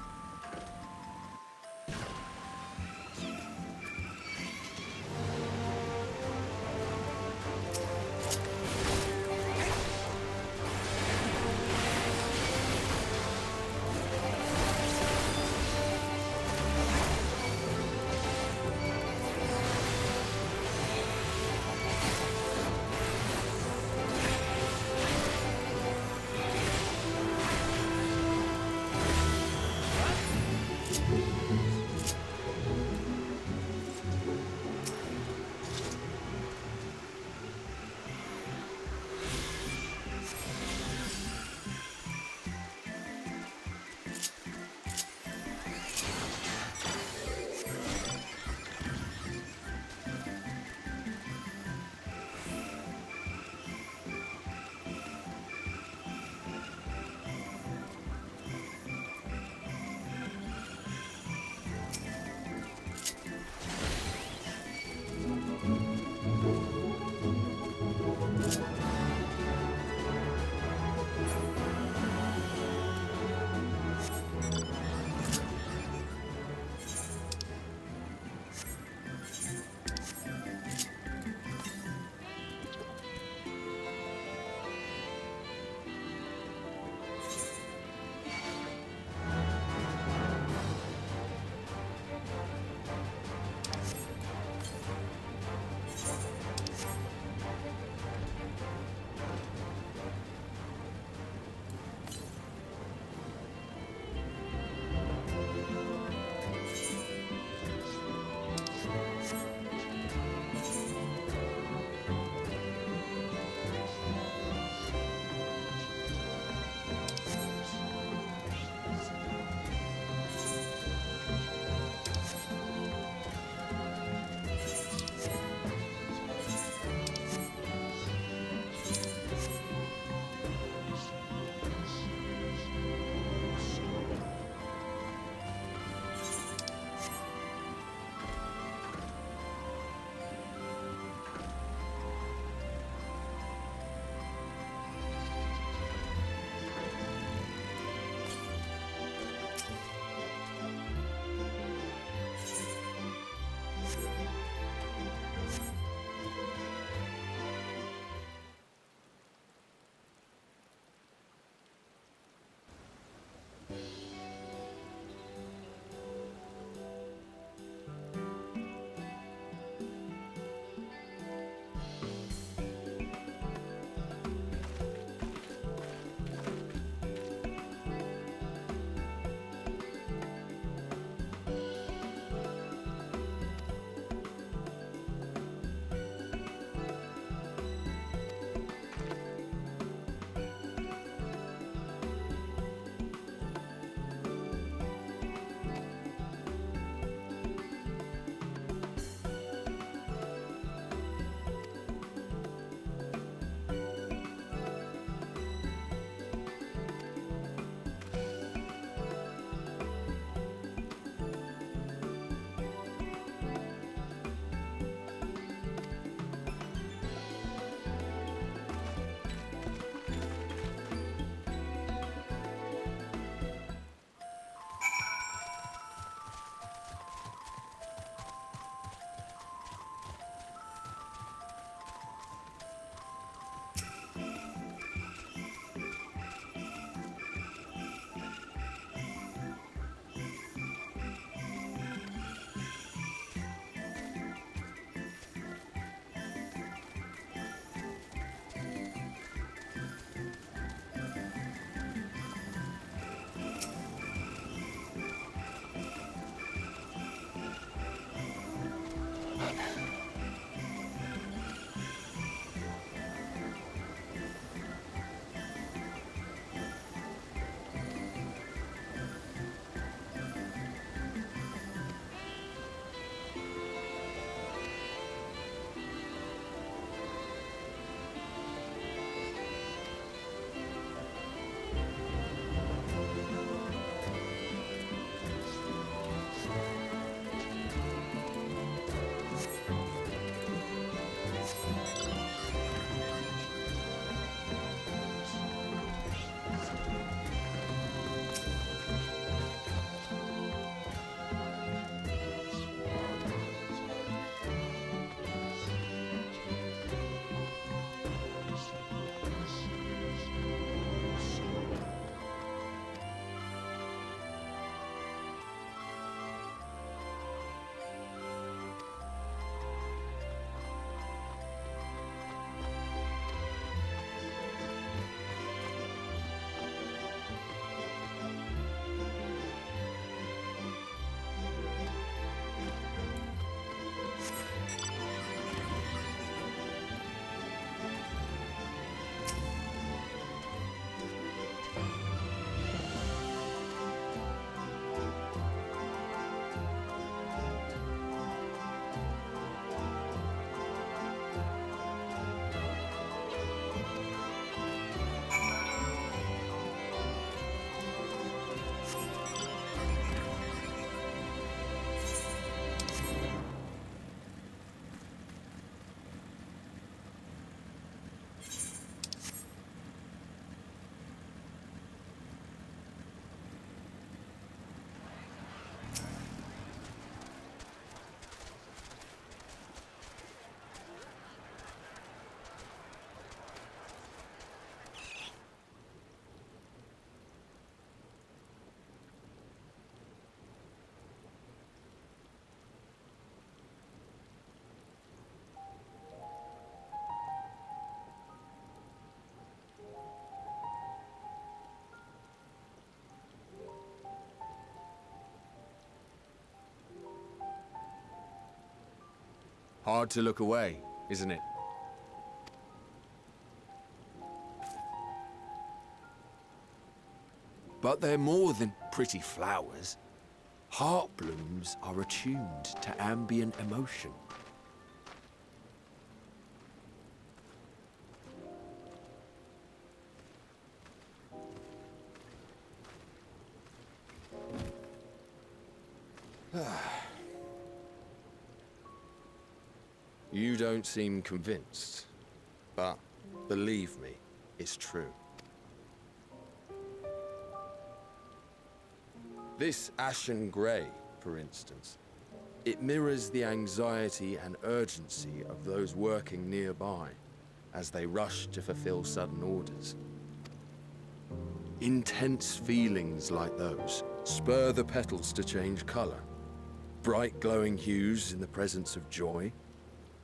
Hard to look away, isn't it? But they're more than pretty flowers. Heart blooms are attuned to ambient emotion. You don't seem convinced, but believe me, it's true. This ashen grey, for instance, it mirrors the anxiety and urgency of those working nearby as they rush to fulfill sudden orders. Intense feelings like those spur the petals to change colour. Bright glowing hues in the presence of joy,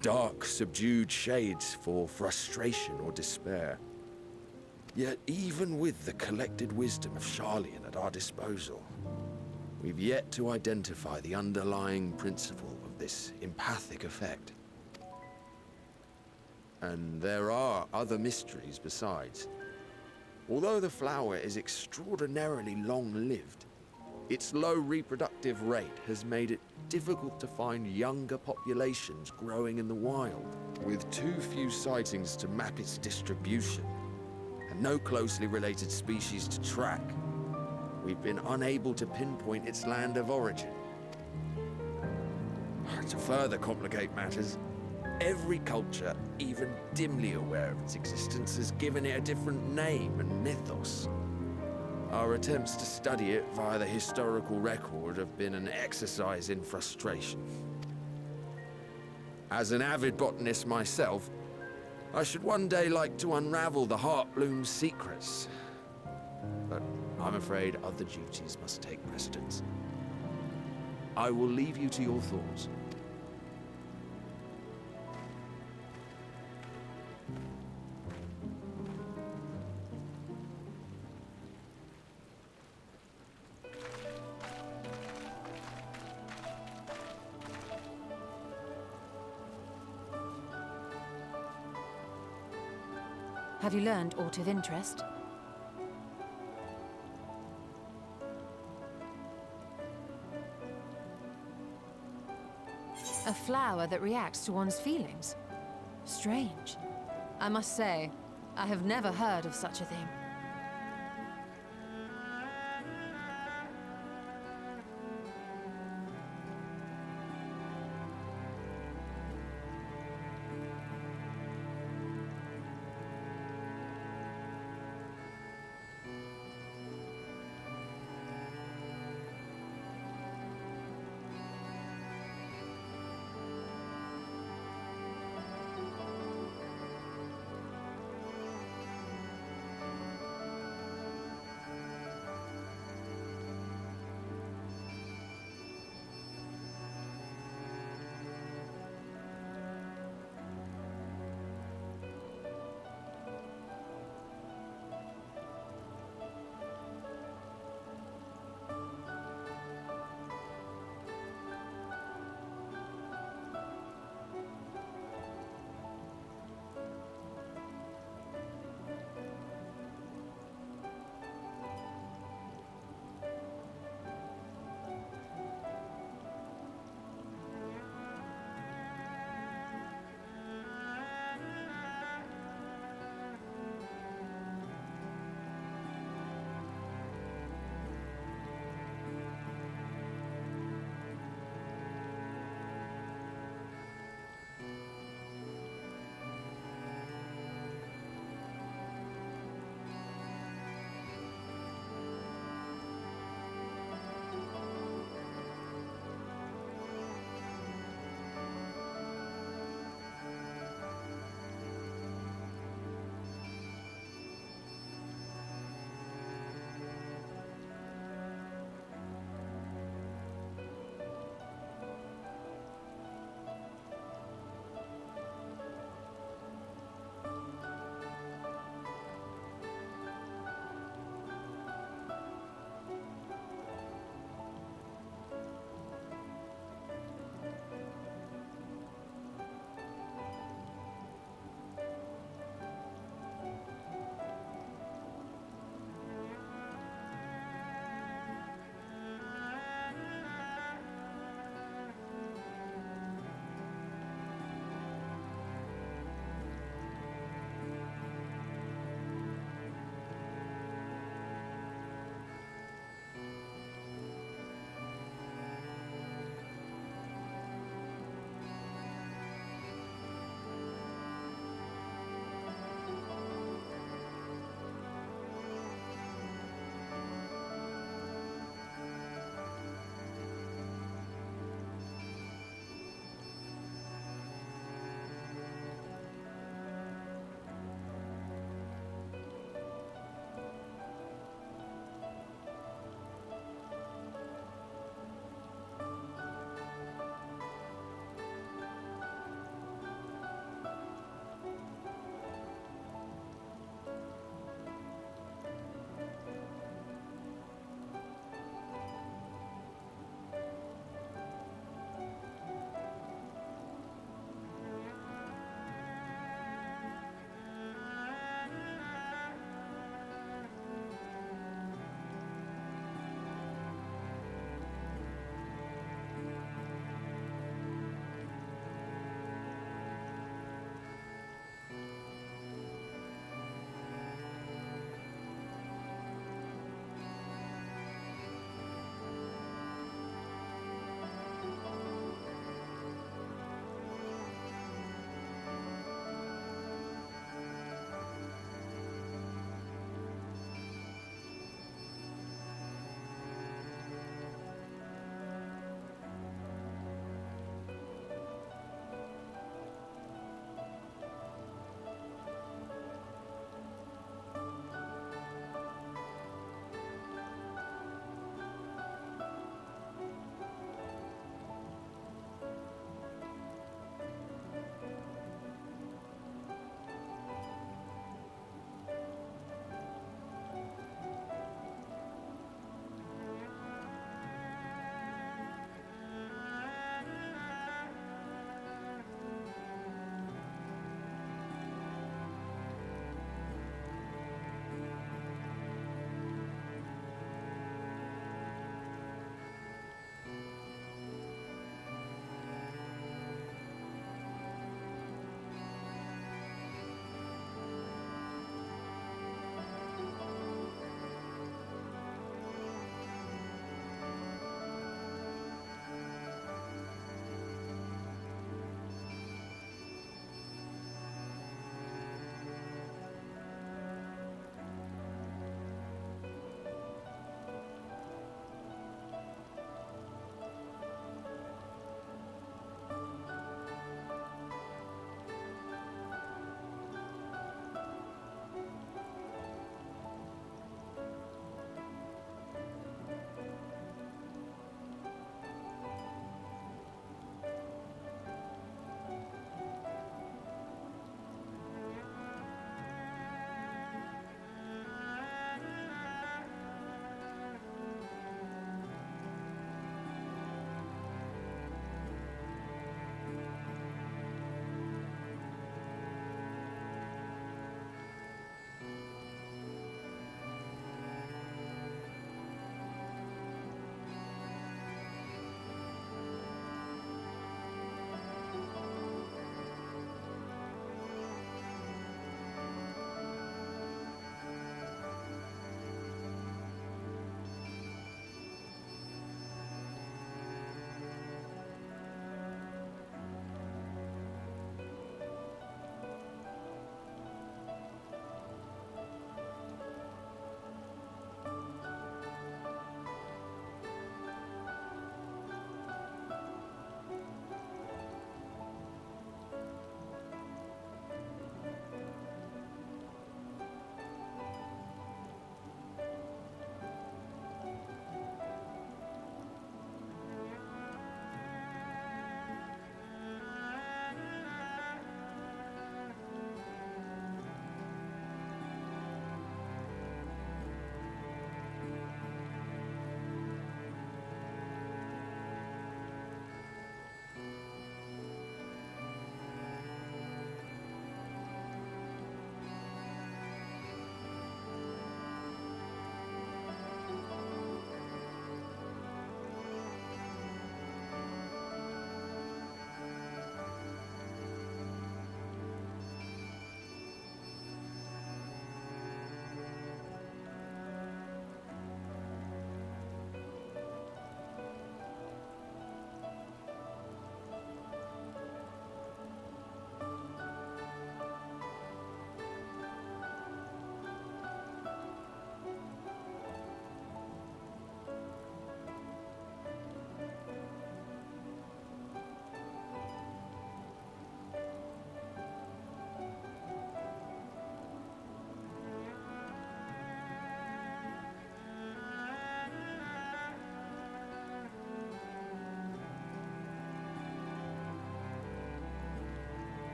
dark subdued shades for frustration or despair. Yet even with the collected wisdom of Charlian at our disposal, we've yet to identify the underlying principle of this empathic effect. And there are other mysteries besides. Although the flower is extraordinarily long-lived, its low reproductive rate has made it difficult to find younger populations growing in the wild. With too few sightings to map its distribution, and no closely related species to track, we've been unable to pinpoint its land of origin. To further complicate matters, every culture, even dimly aware of its existence, has given it a different name and mythos. Our attempts to study it via the historical record have been an exercise in frustration. As an avid botanist myself, I should one day like to unravel the Heartbloom's secrets. But I'm afraid other duties must take precedence. I will leave you to your thoughts. Have you learned aught of interest? A flower that reacts to one's feelings? Strange. I must say, I have never heard of such a thing.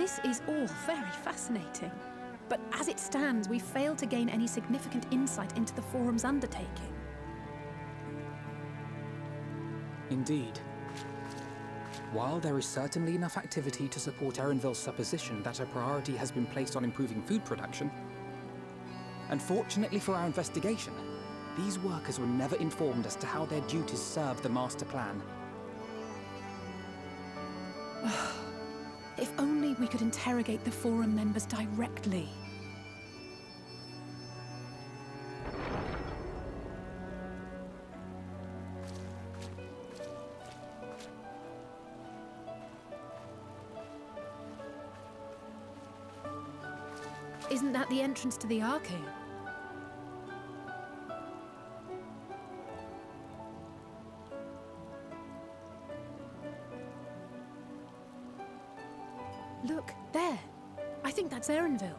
This is all very fascinating. But as it stands, we failed to gain any significant insight into the Forum's undertaking. Indeed. While there is certainly enough activity to support Erenville's supposition that a priority has been placed on improving food production, unfortunately for our investigation, these workers were never informed as to how their duties serve the master plan. If only we could interrogate the Forum members directly. Isn't that the entrance to the arcade? Look, there. I think that's Erenville.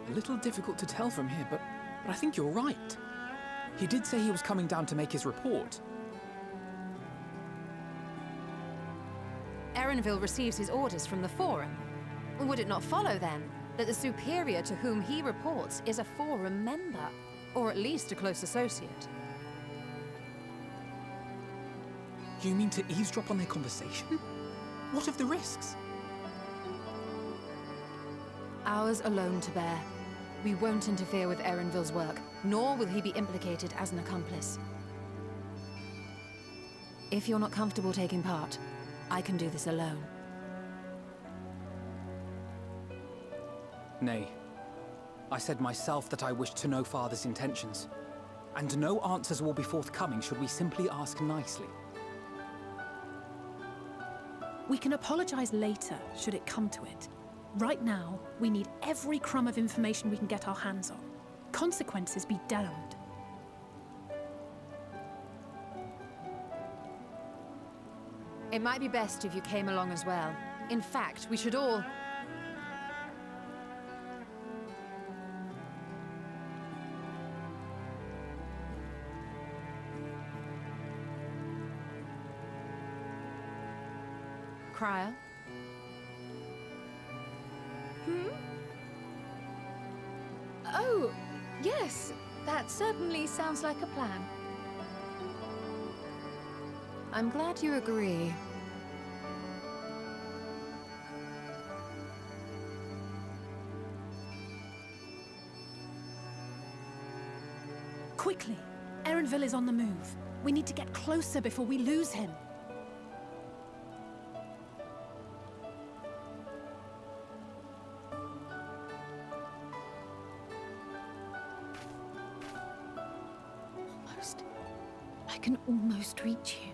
A little difficult to tell from here, but I think you're right. He did say he was coming down to make his report. Erenville receives his orders from the Forum. Would it not follow, then, that the superior to whom he reports is a Forum member, or at least a close associate? You mean to eavesdrop on their conversation? What of the risks? Ours alone to bear. We won't interfere with Erenville's work, nor will he be implicated as an accomplice. If you're not comfortable taking part, I can do this alone. Nay. I said myself that I wished to know Father's intentions. And no answers will be forthcoming should we simply ask nicely. We can apologize later, should it come to it. Right now, we need every crumb of information we can get our hands on. Consequences be damned. It might be best if you came along as well. In fact, we should all... Crier? Oh, yes. That certainly sounds like a plan. I'm glad you agree. Quickly! Erenville is on the move. We need to get closer before we lose him. I can almost reach you.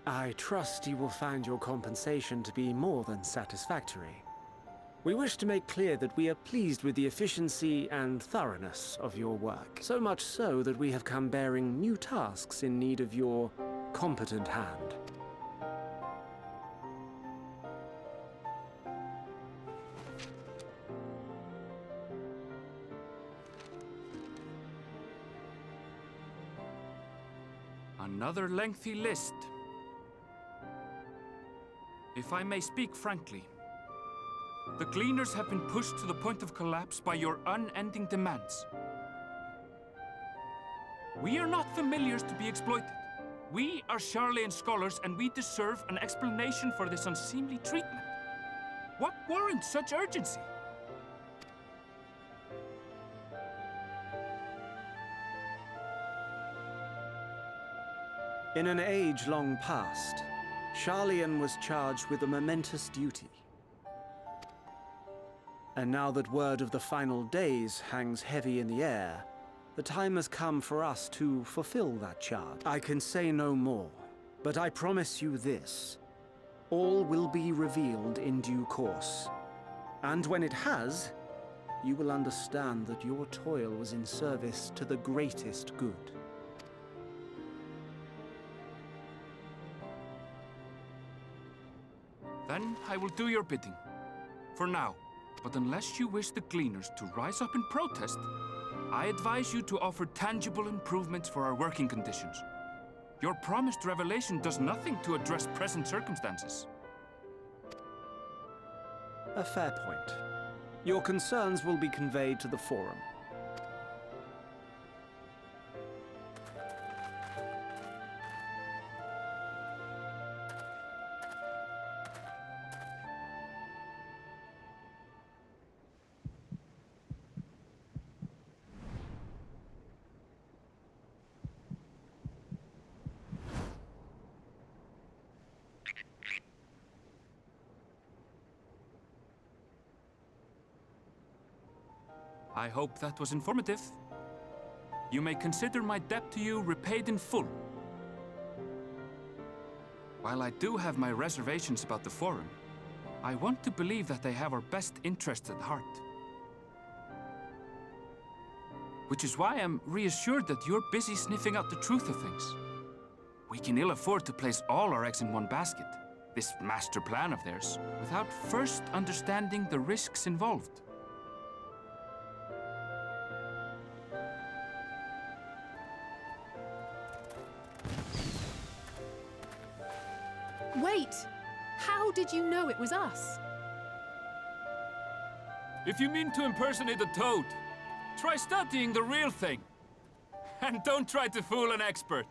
I trust you will find your compensation to be more than satisfactory. We wish to make clear that we are pleased with the efficiency and thoroughness of your work, so much so that we have come bearing new tasks in need of your competent hand. Another lengthy list. If I may speak frankly, the Gleaners have been pushed to the point of collapse by your unending demands. We are not familiars to be exploited. We are Sharlayan scholars, and we deserve an explanation for this unseemly treatment. What warrants such urgency? In an age long past, Sharlayan was charged with a momentous duty. And now that word of the final days hangs heavy in the air, the time has come for us to fulfill that charge. I can say no more, but I promise you this. All will be revealed in due course. And when it has, you will understand that your toil was in service to the greatest good. Then I will do your bidding. For now. But unless you wish the Gleaners to rise up in protest, I advise you to offer tangible improvements for our working conditions. Your promised revelation does nothing to address present circumstances. A fair point. Your concerns will be conveyed to the Forum. I hope that was informative. You may consider my debt to you repaid in full. While I do have my reservations about the Forum, I want to believe that they have our best interests at heart. Which is why I'm reassured that you're busy sniffing out the truth of things. We can ill afford to place all our eggs in one basket, this master plan of theirs, without first understanding the risks involved. Wait! How did you know it was us? If you mean to impersonate a toad, try studying the real thing. And don't try to fool an expert.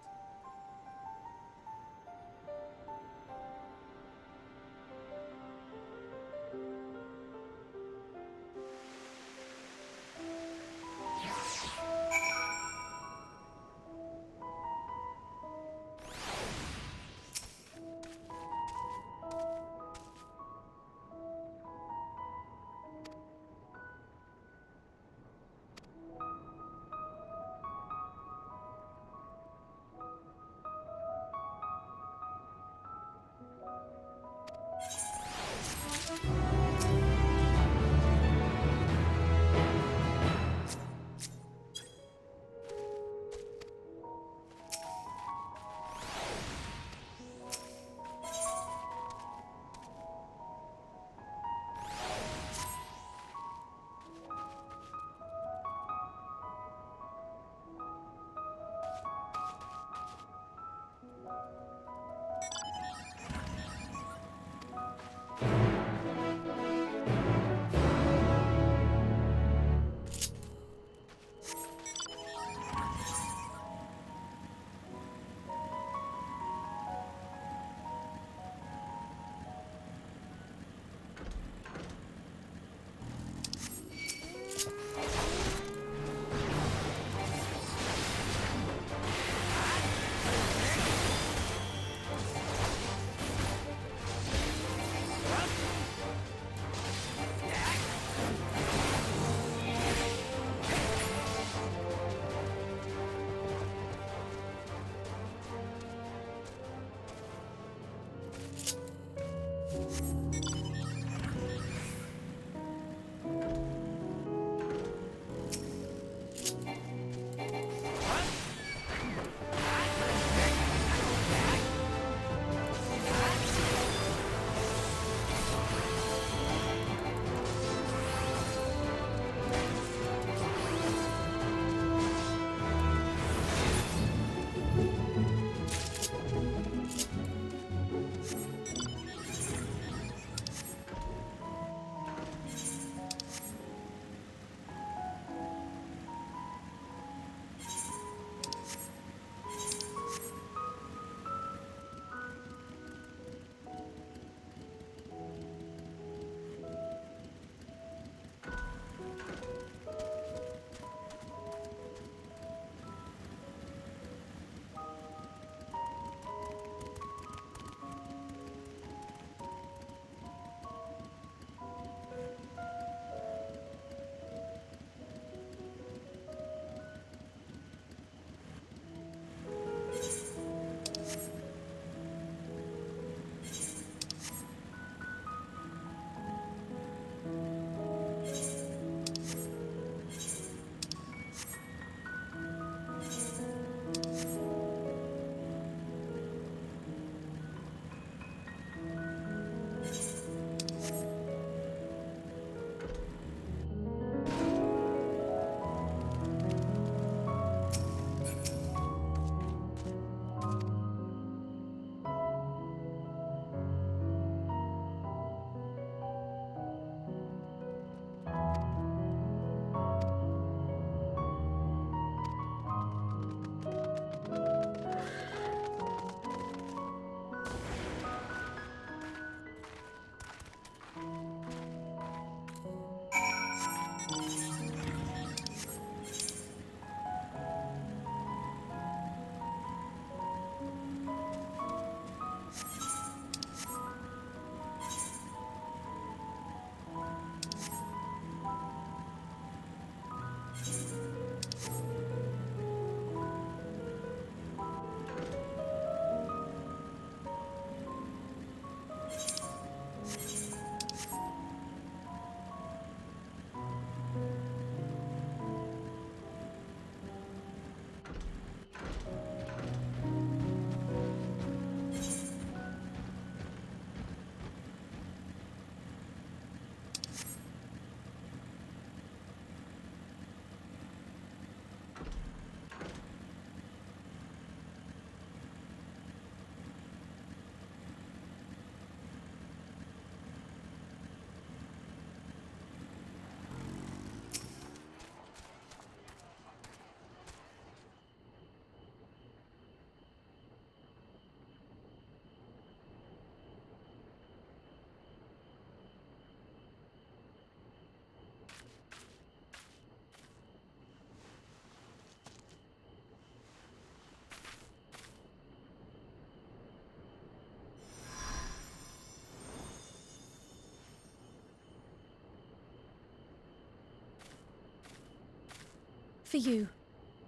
For you.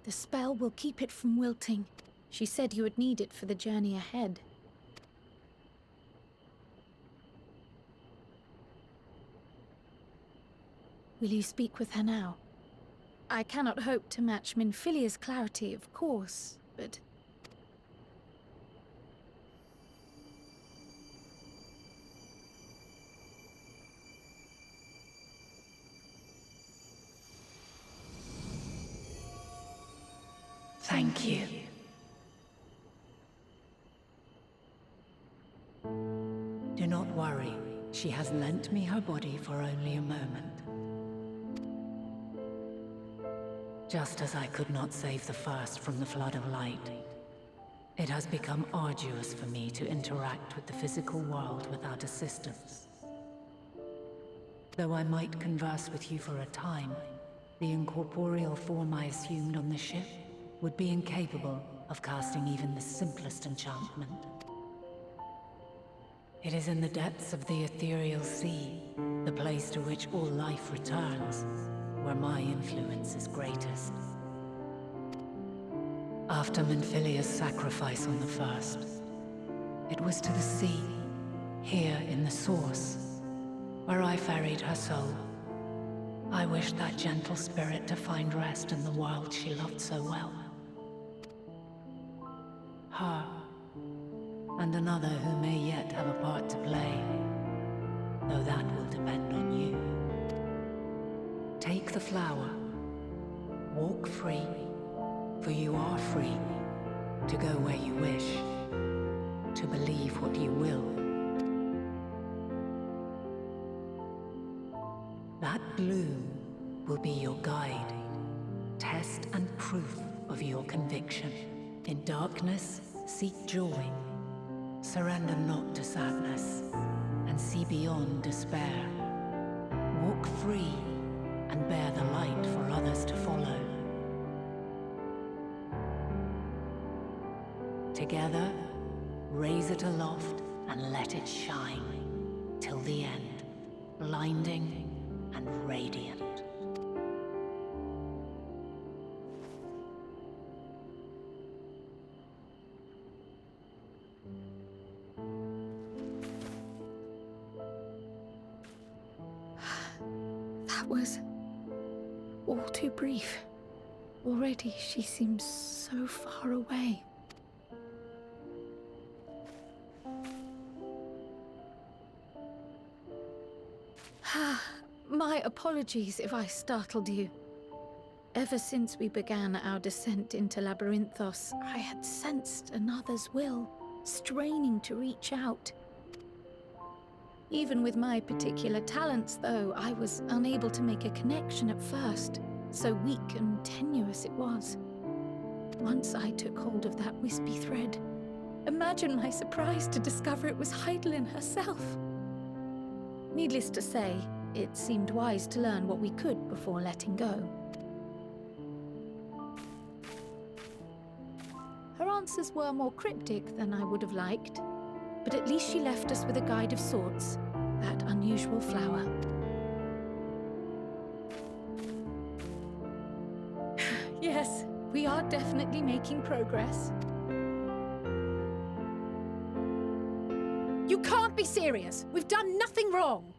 The spell will keep it from wilting. She said you would need it for the journey ahead. Will you speak with her now? I cannot hope to match Minfilia's clarity, of course, but... Thank you. Do not worry. She has lent me her body for only a moment. Just as I could not save the first from the flood of light, it has become arduous for me to interact with the physical world without assistance. Though I might converse with you for a time, the incorporeal form I assumed on the ship would be incapable of casting even the simplest enchantment. It is in the depths of the ethereal sea, the place to which all life returns, where my influence is greatest. After Minfilia's sacrifice on the first, it was to the sea, here in the source, where I ferried her soul. I wished that gentle spirit to find rest in the world she loved so well. Her, and another who may yet have a part to play, though that will depend on you. Take the flower, walk free, for you are free, to go where you wish, to believe what you will. That bloom will be your guide, test and proof of your conviction. In darkness, seek joy. Surrender not to sadness, and see beyond despair. Walk free, and bear the light for others to follow. Together, raise it aloft and let it shine, till the end, blinding and radiant. That was all too brief. Already she seems so far away. My apologies if I startled you. Ever since we began our descent into Labyrinthos, I had sensed another's will, straining to reach out. Even with my particular talents, though, I was unable to make a connection at first, so weak and tenuous it was. Once I took hold of that wispy thread, imagine my surprise to discover it was Heidelin herself. Needless to say, it seemed wise to learn what we could before letting go. Her answers were more cryptic than I would have liked, but at least she left us with a guide of sorts, that unusual flower. Yes, we are definitely making progress. You can't be serious! We've done nothing wrong!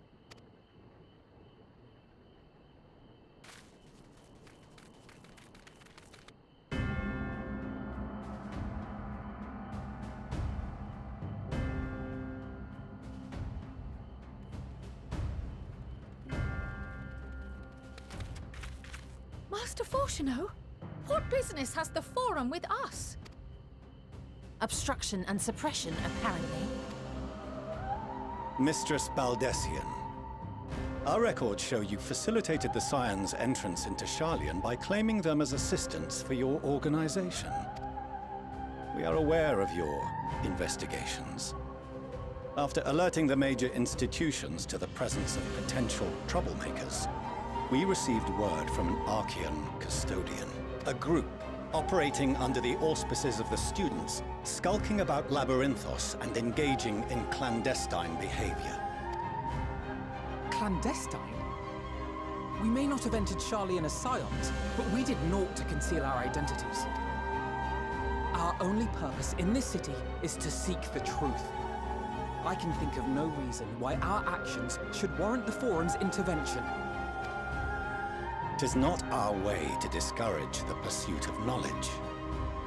Master Fortuno, what business has the Forum with us? Obstruction and suppression, apparently. Mistress Baldessian, our records show you facilitated the Scions' entrance into Sharlayan by claiming them as assistants for your organization. We are aware of your investigations. After alerting the major institutions to the presence of potential troublemakers, we received word from an Archean custodian, a group operating under the auspices of the students, skulking about Labyrinthos and engaging in clandestine behavior. Clandestine? We may not have entered Sharlayan as Scions, but we did naught to conceal our identities. Our only purpose in this city is to seek the truth. I can think of no reason why our actions should warrant the Forum's intervention. 'Tis not our way to discourage the pursuit of knowledge,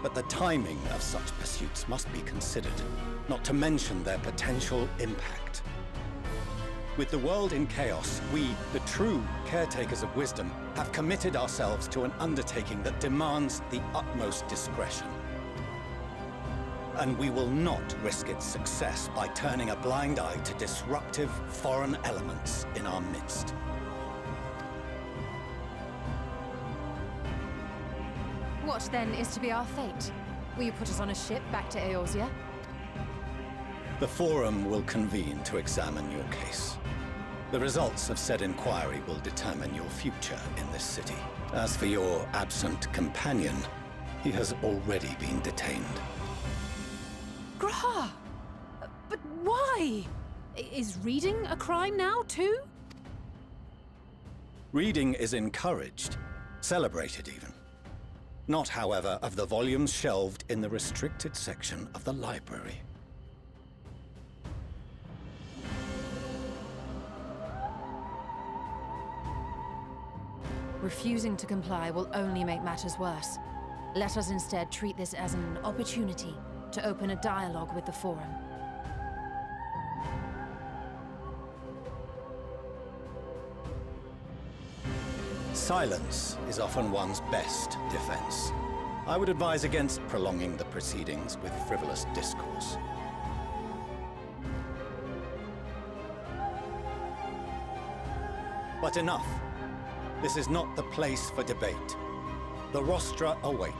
but the timing of such pursuits must be considered, not to mention their potential impact. With the world in chaos, we, the true caretakers of wisdom, have committed ourselves to an undertaking that demands the utmost discretion. And we will not risk its success by turning a blind eye to disruptive foreign elements in our midst. What then is to be our fate? Will you put us on a ship back to Eorzea? The Forum will convene to examine your case. The results of said inquiry will determine your future in this city. As for your absent companion, he has already been detained. Graha! But why? Is reading a crime now, too? Reading is encouraged, celebrated even. Not, however, of the volumes shelved in the restricted section of the library. Refusing to comply will only make matters worse. Let us instead treat this as an opportunity to open a dialogue with the Forum. Silence is often one's best defense. I would advise against prolonging the proceedings with frivolous discourse. But enough. This is not the place for debate. The rostra await.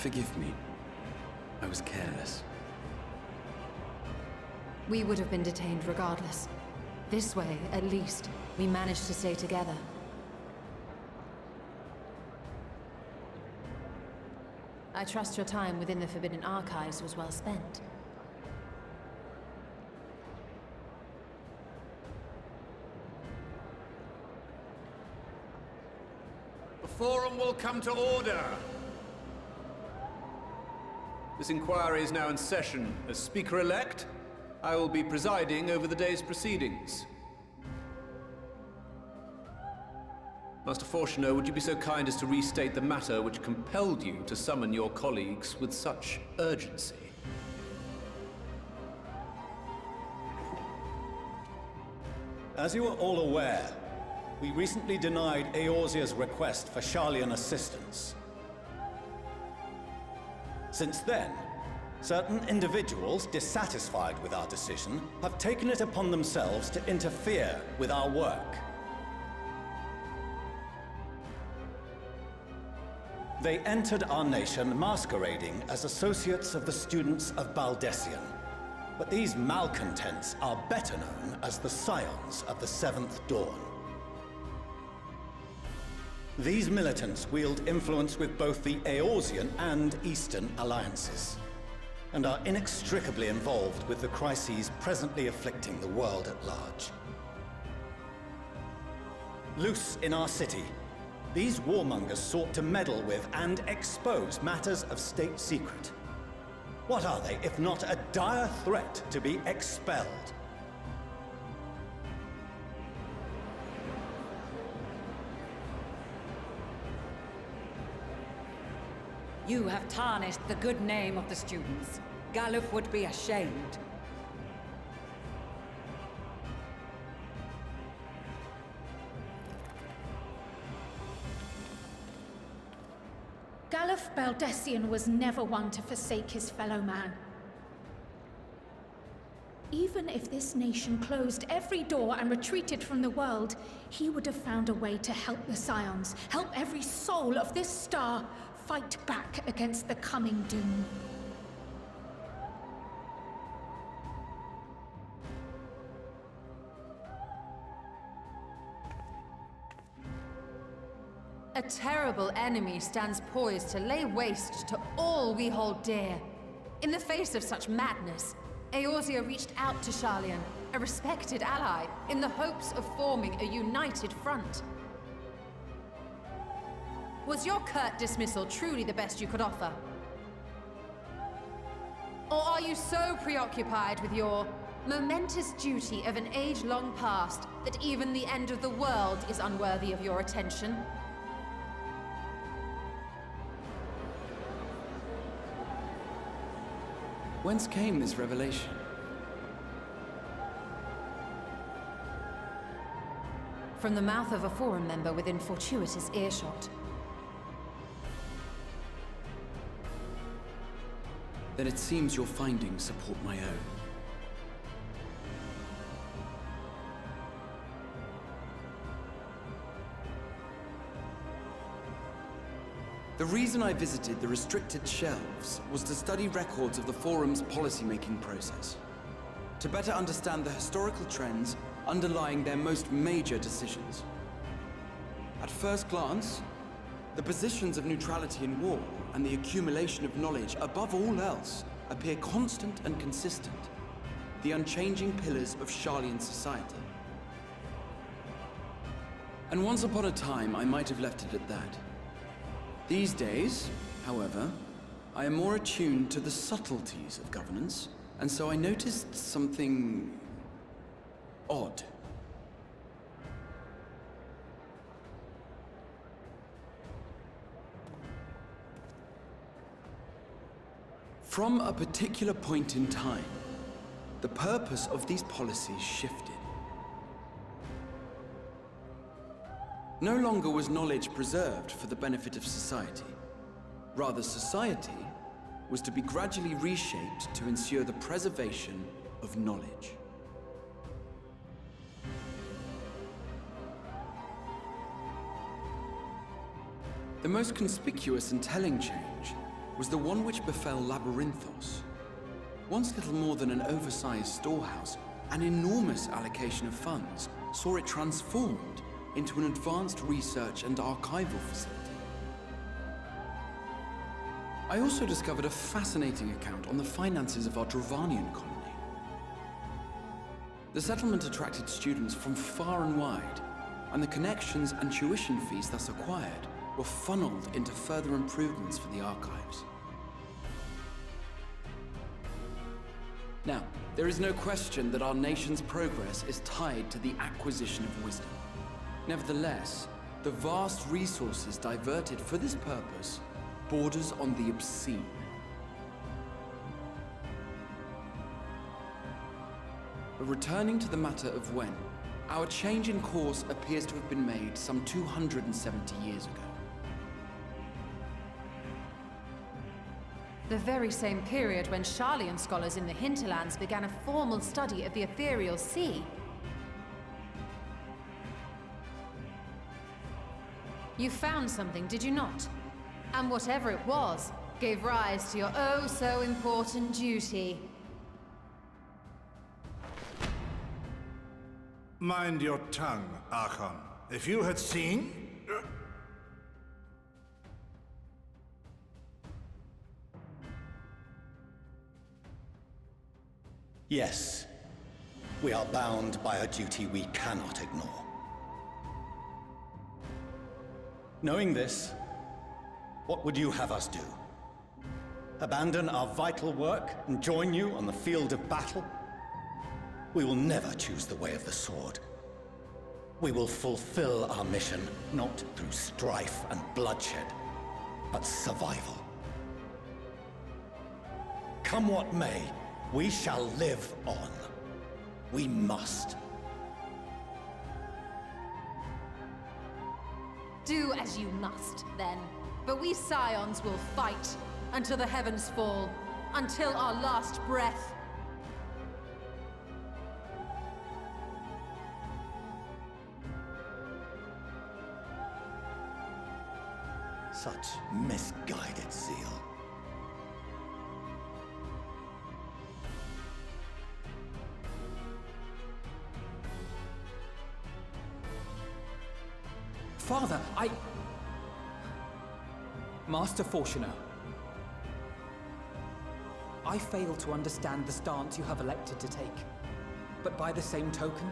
Forgive me. I was careless. We would have been detained regardless. This way, at least, we managed to stay together. I trust your time within the Forbidden Archives was well spent. The Forum will come to order! This inquiry is now in session. As Speaker-elect, I will be presiding over the day's proceedings. Master Fortuner, would you be so kind as to restate the matter which compelled you to summon your colleagues with such urgency? As you are all aware, we recently denied Eorzea's request for Sharlayan assistance. Since then, certain individuals dissatisfied with our decision have taken it upon themselves to interfere with our work. They entered our nation masquerading as associates of the students of Baldessian. But these malcontents are better known as the Scions of the Seventh Dawn. These militants wield influence with both the Eorzean and Eastern alliances, and are inextricably involved with the crises presently afflicting the world at large. Loose in our city, these warmongers sought to meddle with and expose matters of state secret. What are they, if not a dire threat to be expelled? You have tarnished the good name of the students. Galuf would be ashamed. Galuf Baldessian was never one to forsake his fellow man. Even if this nation closed every door and retreated from the world, he would have found a way to help the Scions, help every soul of this star fight back against the coming doom. A terrible enemy stands poised to lay waste to all we hold dear. In the face of such madness, Eorzea reached out to Sharlayan, a respected ally, in the hopes of forming a united front. Was your curt dismissal truly the best you could offer? Or are you so preoccupied with your momentous duty of an age-long past that even the end of the world is unworthy of your attention? Whence came this revelation? From the mouth of a forum member within fortuitous earshot. Then it seems your findings support my own. The reason I visited the restricted shelves was to study records of the Forum's policymaking process, to better understand the historical trends underlying their most major decisions. At first glance, the positions of neutrality in war and the accumulation of knowledge above all else appear constant and consistent, the unchanging pillars of Sharlayan society. And once upon a time, I might have left it at that. These days, however, I am more attuned to the subtleties of governance, and so I noticed something odd. From a particular point in time, the purpose of these policies shifted. No longer was knowledge preserved for the benefit of society. Rather, society was to be gradually reshaped to ensure the preservation of knowledge. The most conspicuous and telling change was the one which befell Labyrinthos. Once little more than an oversized storehouse, an enormous allocation of funds saw it transformed into an advanced research and archival facility. I also discovered a fascinating account on the finances of our Dravanian colony. The settlement attracted students from far and wide, and the connections and tuition fees thus acquired were funneled into further improvements for the archives. Now, there is no question that our nation's progress is tied to the acquisition of wisdom. Nevertheless, the vast resources diverted for this purpose borders on the obscene. But returning to the matter of when, our change in course appears to have been made some 270 years ago. The very same period when Sharlayan scholars in the hinterlands began a formal study of the ethereal sea. You found something, did you not? And whatever it was, gave rise to your oh-so-important duty. Mind your tongue, Archon. If you had seen... Yes. We are bound by a duty we cannot ignore. Knowing this, what would you have us do? Abandon our vital work and join you on the field of battle? We will never choose the way of the sword. We will fulfill our mission not through strife and bloodshed, but survival. Come what may, we shall live on. We must. Do as you must, then. But we Scions will fight until the heavens fall, until our last breath. Such misguided zeal. Father, Master Fortuno, I fail to understand the stance you have elected to take. But by the same token,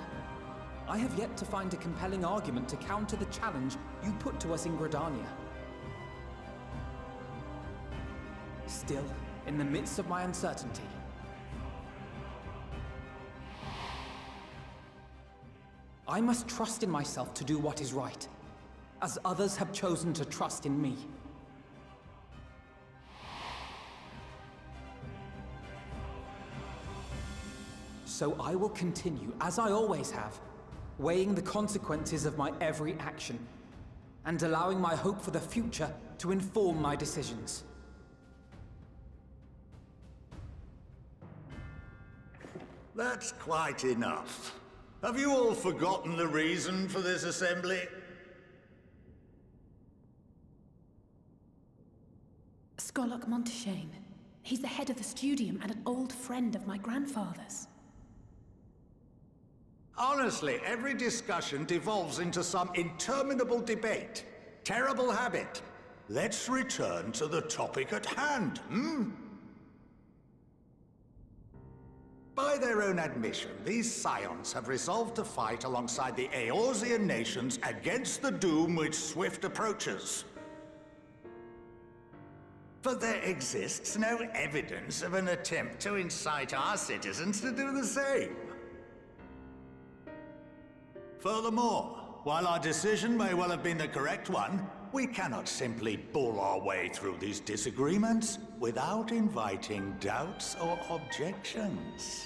I have yet to find a compelling argument to counter the challenge you put to us in Gridania. Still, in the midst of my uncertainty, I must trust in myself to do what is right, as others have chosen to trust in me. So I will continue, as I always have, weighing the consequences of my every action, and allowing my hope for the future to inform my decisions. That's quite enough. Have you all forgotten the reason for this assembly? Skolok Monteshane. He's the head of the studium and an old friend of my grandfather's. Honestly, every discussion devolves into some interminable debate. Terrible habit. Let's return to the topic at hand, By their own admission, these Scions have resolved to fight alongside the Eorzean nations against the doom which swift approaches. But there exists no evidence of an attempt to incite our citizens to do the same. Furthermore, while our decision may well have been the correct one, we cannot simply bull our way through these disagreements without inviting doubts or objections.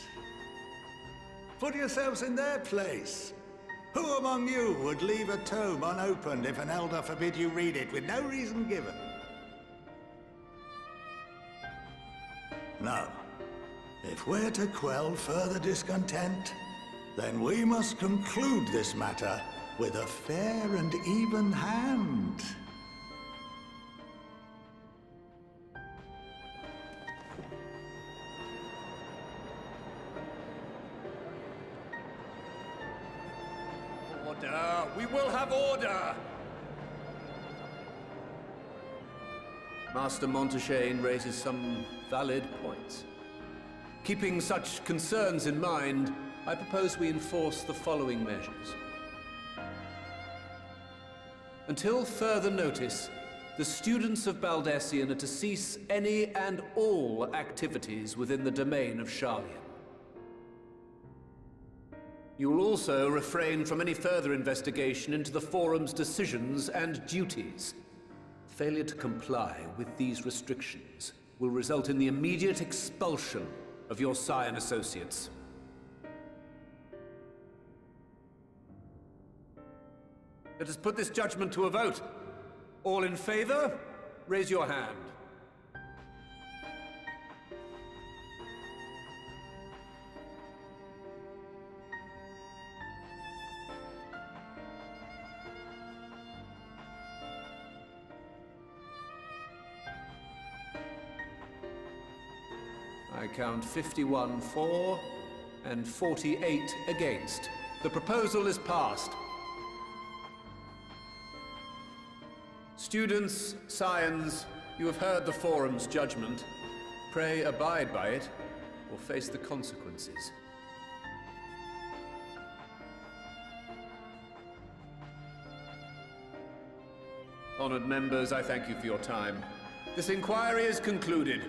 Put yourselves in their place. Who among you would leave a tome unopened if an elder forbid you read it with no reason given? No. If we're to quell further discontent, then we must conclude this matter with a fair and even hand. Order! We will have order! Master Monteshane raises some valid points. Keeping such concerns in mind, I propose we enforce the following measures. Until further notice, the students of Baldesion are to cease any and all activities within the domain of Sharlian. You will also refrain from any further investigation into the Forum's decisions and duties. Failure to comply with these restrictions will result in the immediate expulsion of your Scion associates. Let us put this judgment to a vote. All in favor, raise your hand. I count 51 for and 48 against. The proposal is passed. Students, Scions, you have heard the Forum's judgment. Pray abide by it, or face the consequences. Honored members, I thank you for your time. This inquiry is concluded.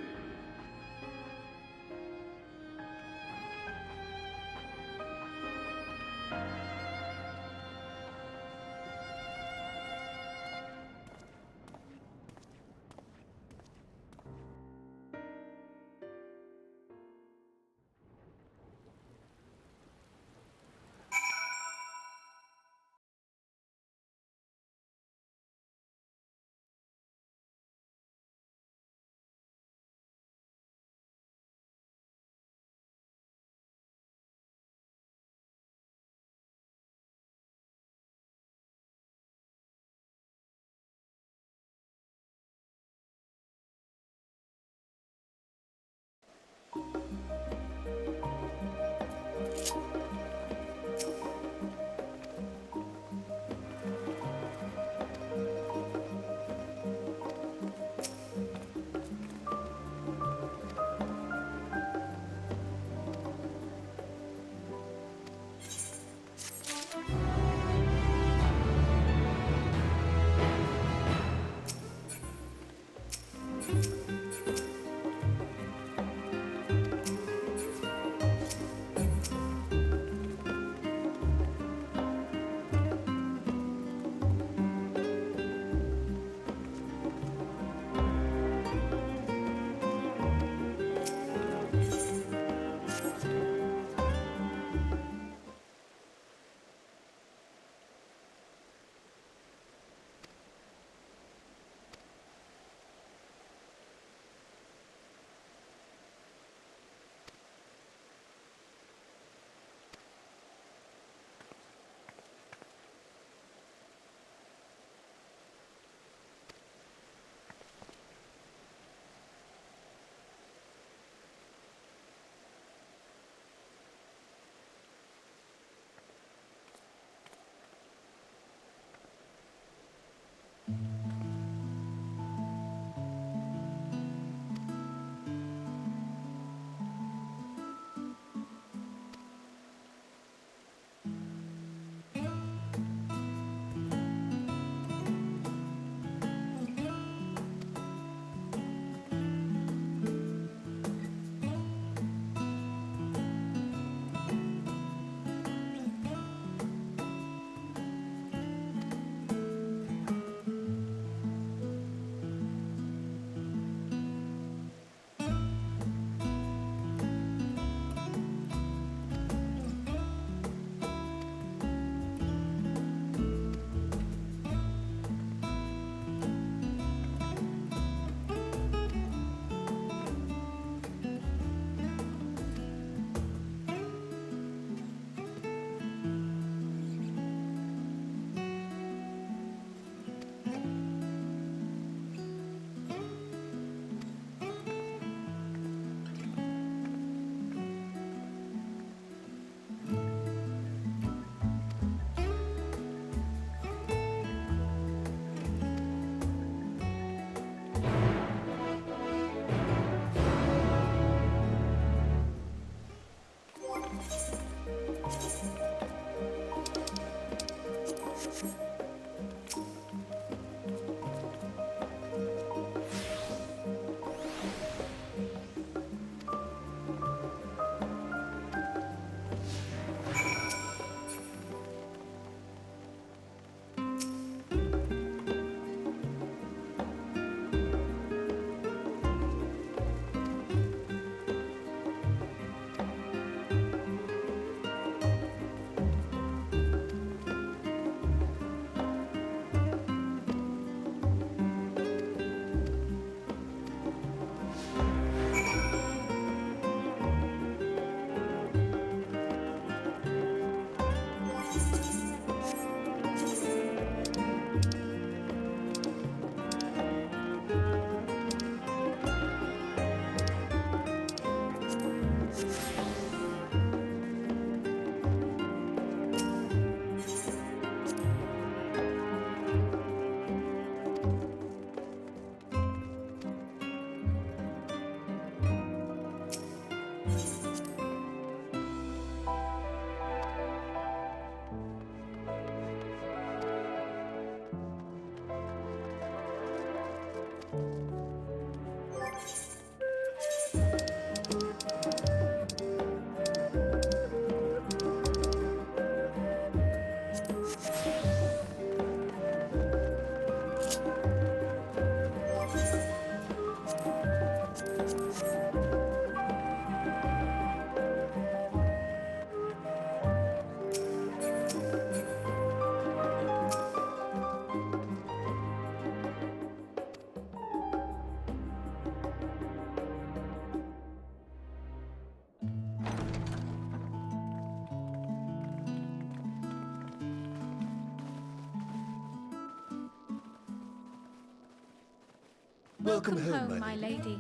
Welcome home, my lady.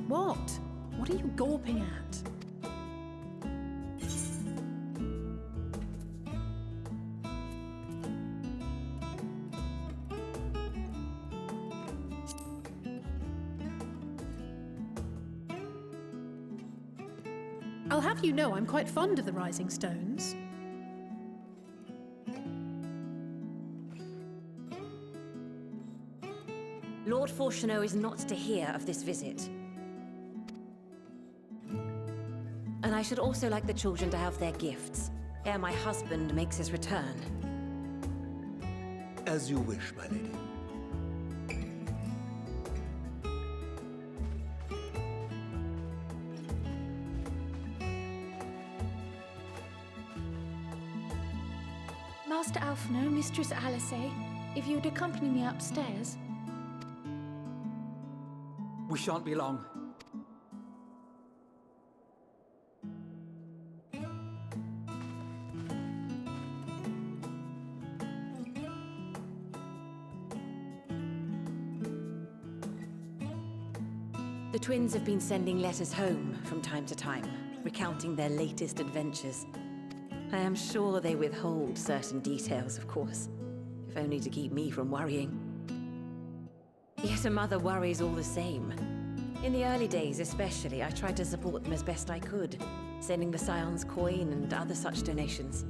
What? What are you gawping at? I'll have you know I'm quite fond of the Rising Stones. Lord Fortuneau is not to hear of this visit. And I should also like the children to have their gifts, ere my husband makes his return. As you wish, my lady. Master Alphino, Mistress Alice, if you'd accompany me upstairs. We shan't be long. The twins have been sending letters home from time to time, recounting their latest adventures. I am sure they withhold certain details, of course, if only to keep me from worrying. Yet a mother worries all the same. In the early days especially, I tried to support them as best I could, sending the Scions coin and other such donations.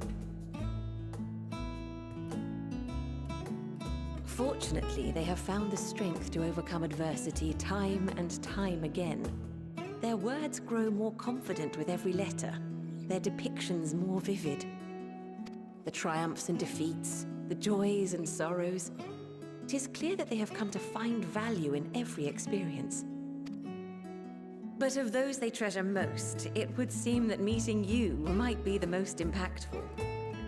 Fortunately, they have found the strength to overcome adversity time and time again. Their words grow more confident with every letter, their depictions more vivid. The triumphs and defeats, the joys and sorrows. It is clear that they have come to find value in every experience. But of those they treasure most, it would seem that meeting you might be the most impactful.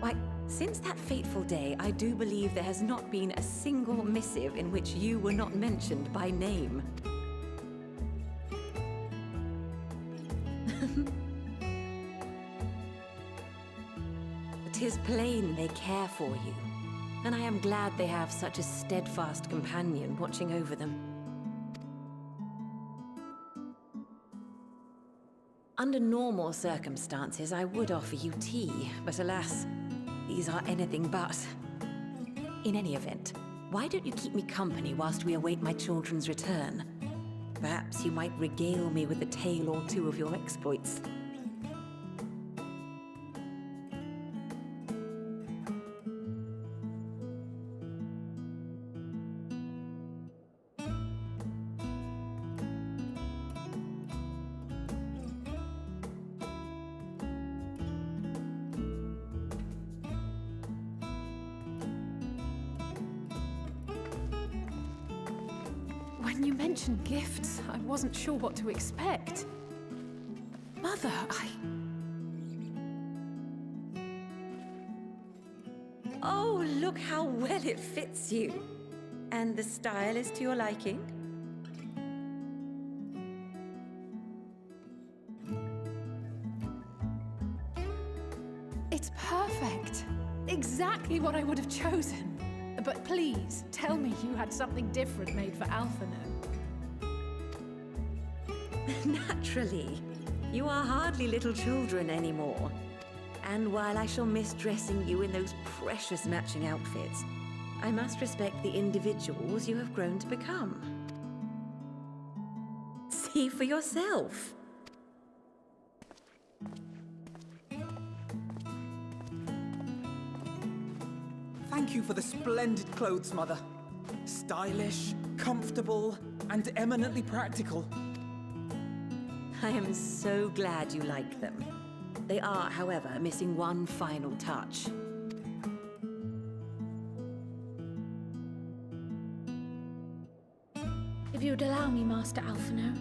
Why, since that fateful day, I do believe there has not been a single missive in which you were not mentioned by name. It is plain they care for you, and I am glad they have such a steadfast companion watching over them. Under normal circumstances, I would offer you tea, but alas, these are anything but. In any event, why don't you keep me company whilst we await my children's return? Perhaps you might regale me with a tale or two of your exploits. When you mentioned gifts, I wasn't sure what to expect. Mother, Oh, look how well it fits you. And the style is to your liking? It's perfect. Exactly what I would have chosen. But please, tell me you had something different made for Alphino. Naturally. You are hardly little children anymore. And while I shall miss dressing you in those precious matching outfits, I must respect the individuals you have grown to become. See for yourself. Thank you for the splendid clothes, Mother. Stylish, comfortable, and eminently practical. I am so glad you like them. They are, however, missing one final touch. If you'd allow me, Master Alphino.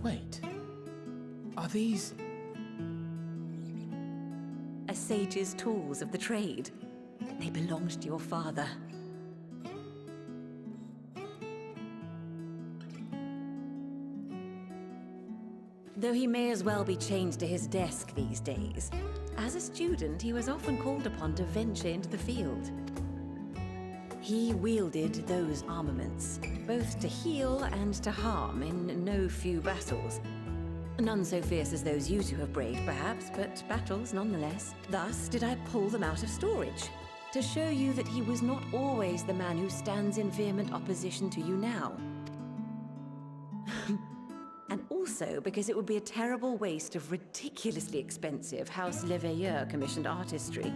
Wait. Are these... A sage's tools of the trade. They belonged to your father. Though he may as well be chained to his desk these days, as a student he was often called upon to venture into the field. He wielded those armaments, both to heal and to harm in no few battles. None so fierce as those you two have braved, perhaps, but battles nonetheless. Thus did I pull them out of storage, to show you that he was not always the man who stands in vehement opposition to you now. And also because it would be a terrible waste of ridiculously expensive House Leveilleur commissioned artistry.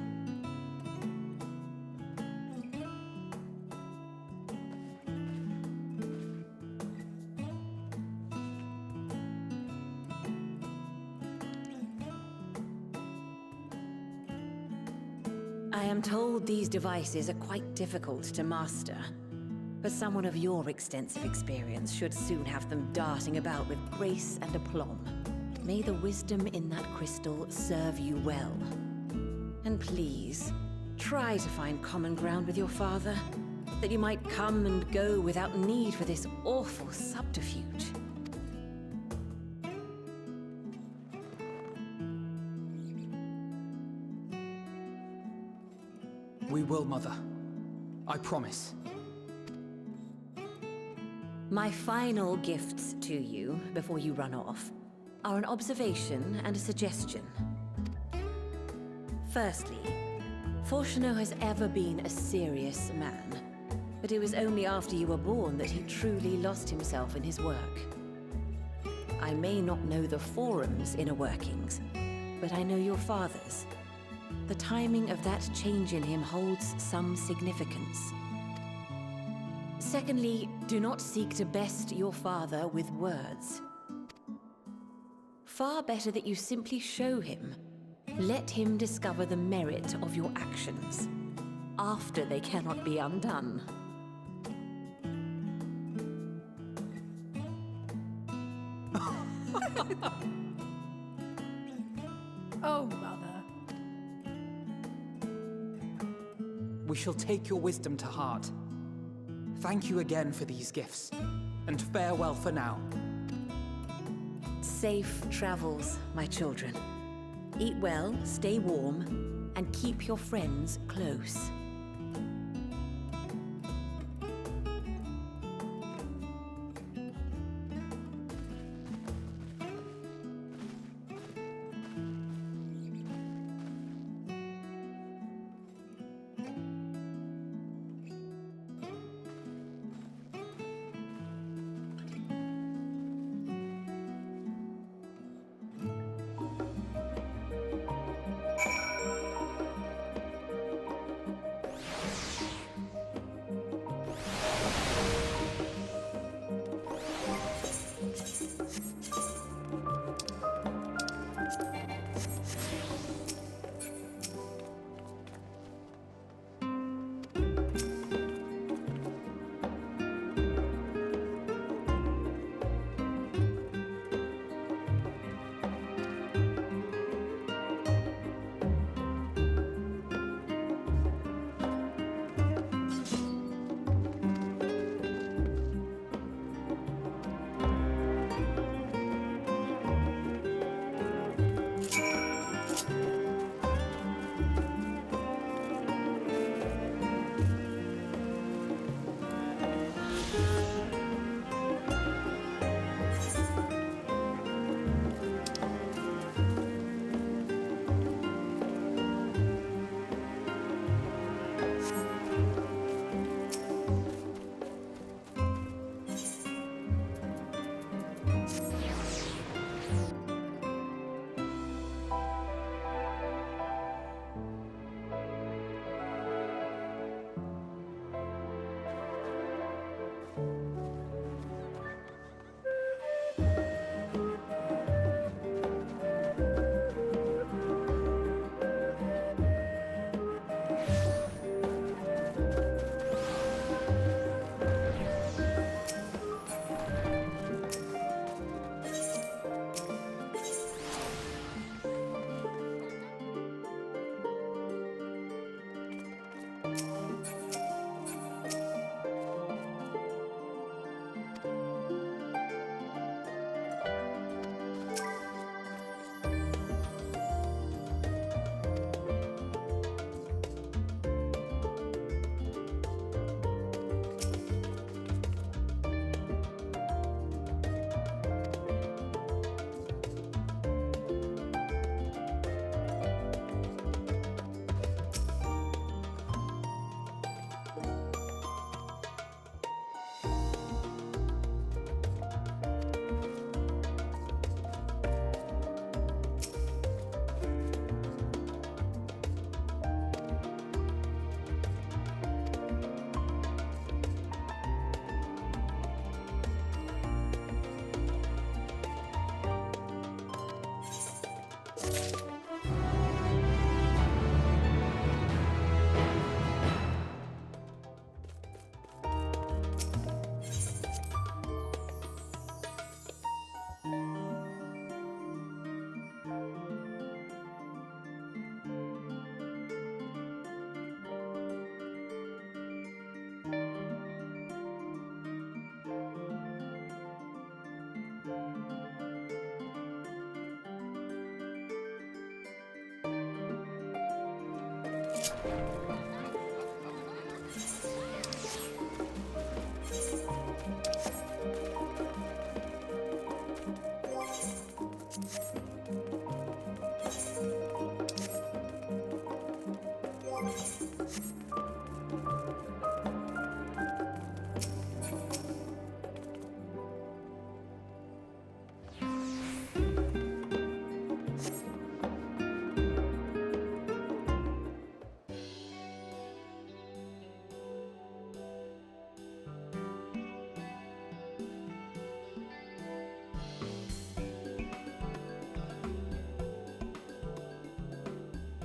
I am told these devices are quite difficult to master, but someone of your extensive experience should soon have them darting about with grace and aplomb. May the wisdom in that crystal serve you well. And please, try to find common ground with your father, that you might come and go without need for this awful subterfuge. We will, Mother. I promise. My final gifts to you, before you run off, are an observation and a suggestion. Firstly, Fortunato has ever been a serious man, but it was only after you were born that he truly lost himself in his work. I may not know the Forum's inner workings, but I know your father's. The timing of that change in him holds some significance. Secondly, do not seek to best your father with words. Far better that you simply show him. Let him discover the merit of your actions, after they cannot be undone. Oh, Mother. We shall take your wisdom to heart. Thank you again for these gifts, and farewell for now. Safe travels, my children. Eat well, stay warm, and keep your friends close.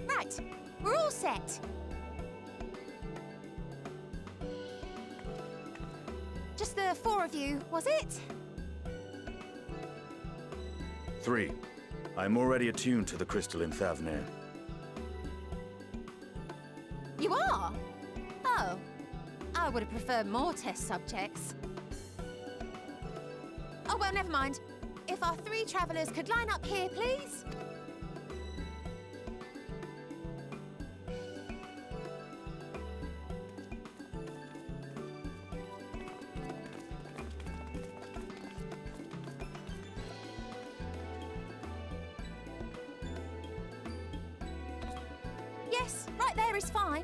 Right, we're all set. Just the 4 of you, was it? 3. I'm already attuned to the crystal in Thavnir. You are? Oh, I would have preferred more test subjects. Oh, well, never mind. If our 3 travelers could line up here, please. Yes, right there is fine.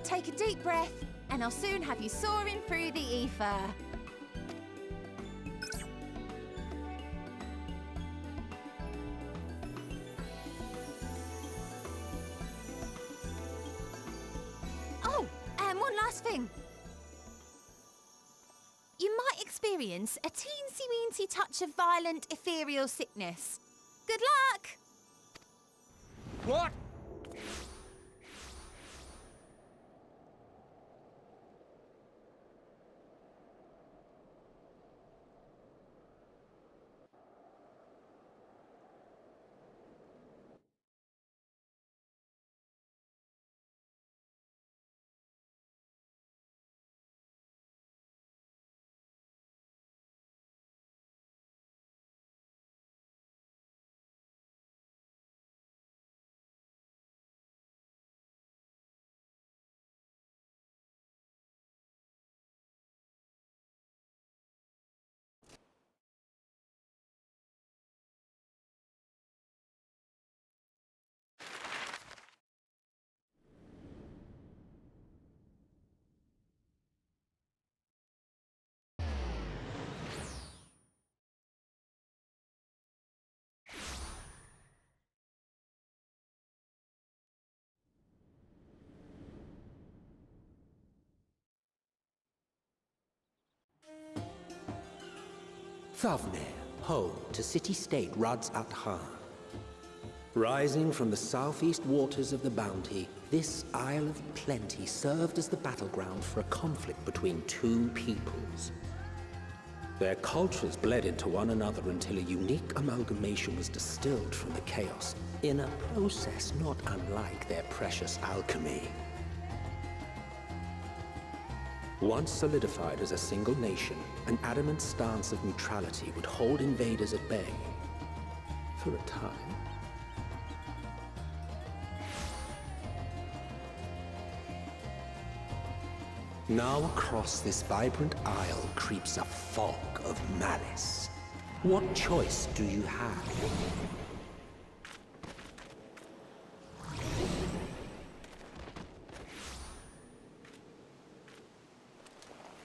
Take a deep breath, and I'll soon have you soaring through the ether. Oh, and one last thing. You might experience a teensy-weensy touch of violent ethereal sickness. Good luck! What? Thavnir, home to city-state Rads at Han. Rising from the southeast waters of the Bounty, this Isle of Plenty served as the battleground for a conflict between 2 peoples. Their cultures bled into one another until a unique amalgamation was distilled from the chaos, in a process not unlike their precious alchemy. Once solidified as a single nation, an adamant stance of neutrality would hold invaders at bay. For a time. Now across this vibrant isle creeps a fog of malice. What choice do you have?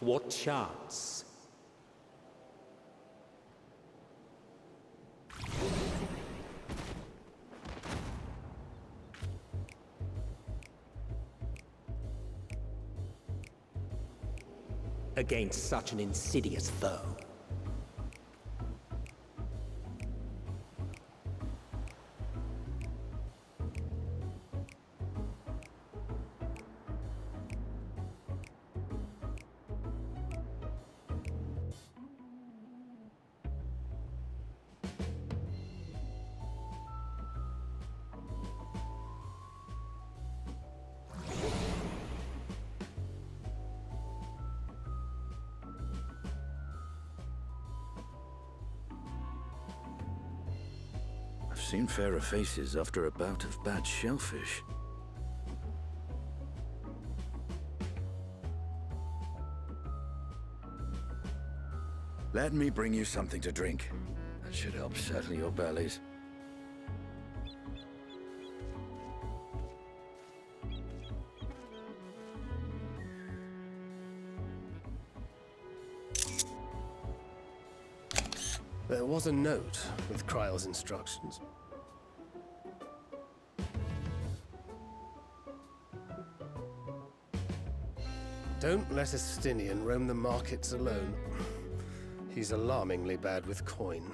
What chance? Against such an insidious foe. I've seen fairer faces after a bout of bad shellfish. Let me bring you something to drink. That should help settle your bellies. There was a note with Kryle's instructions. Don't let Estinian roam the markets alone. He's alarmingly bad with coin.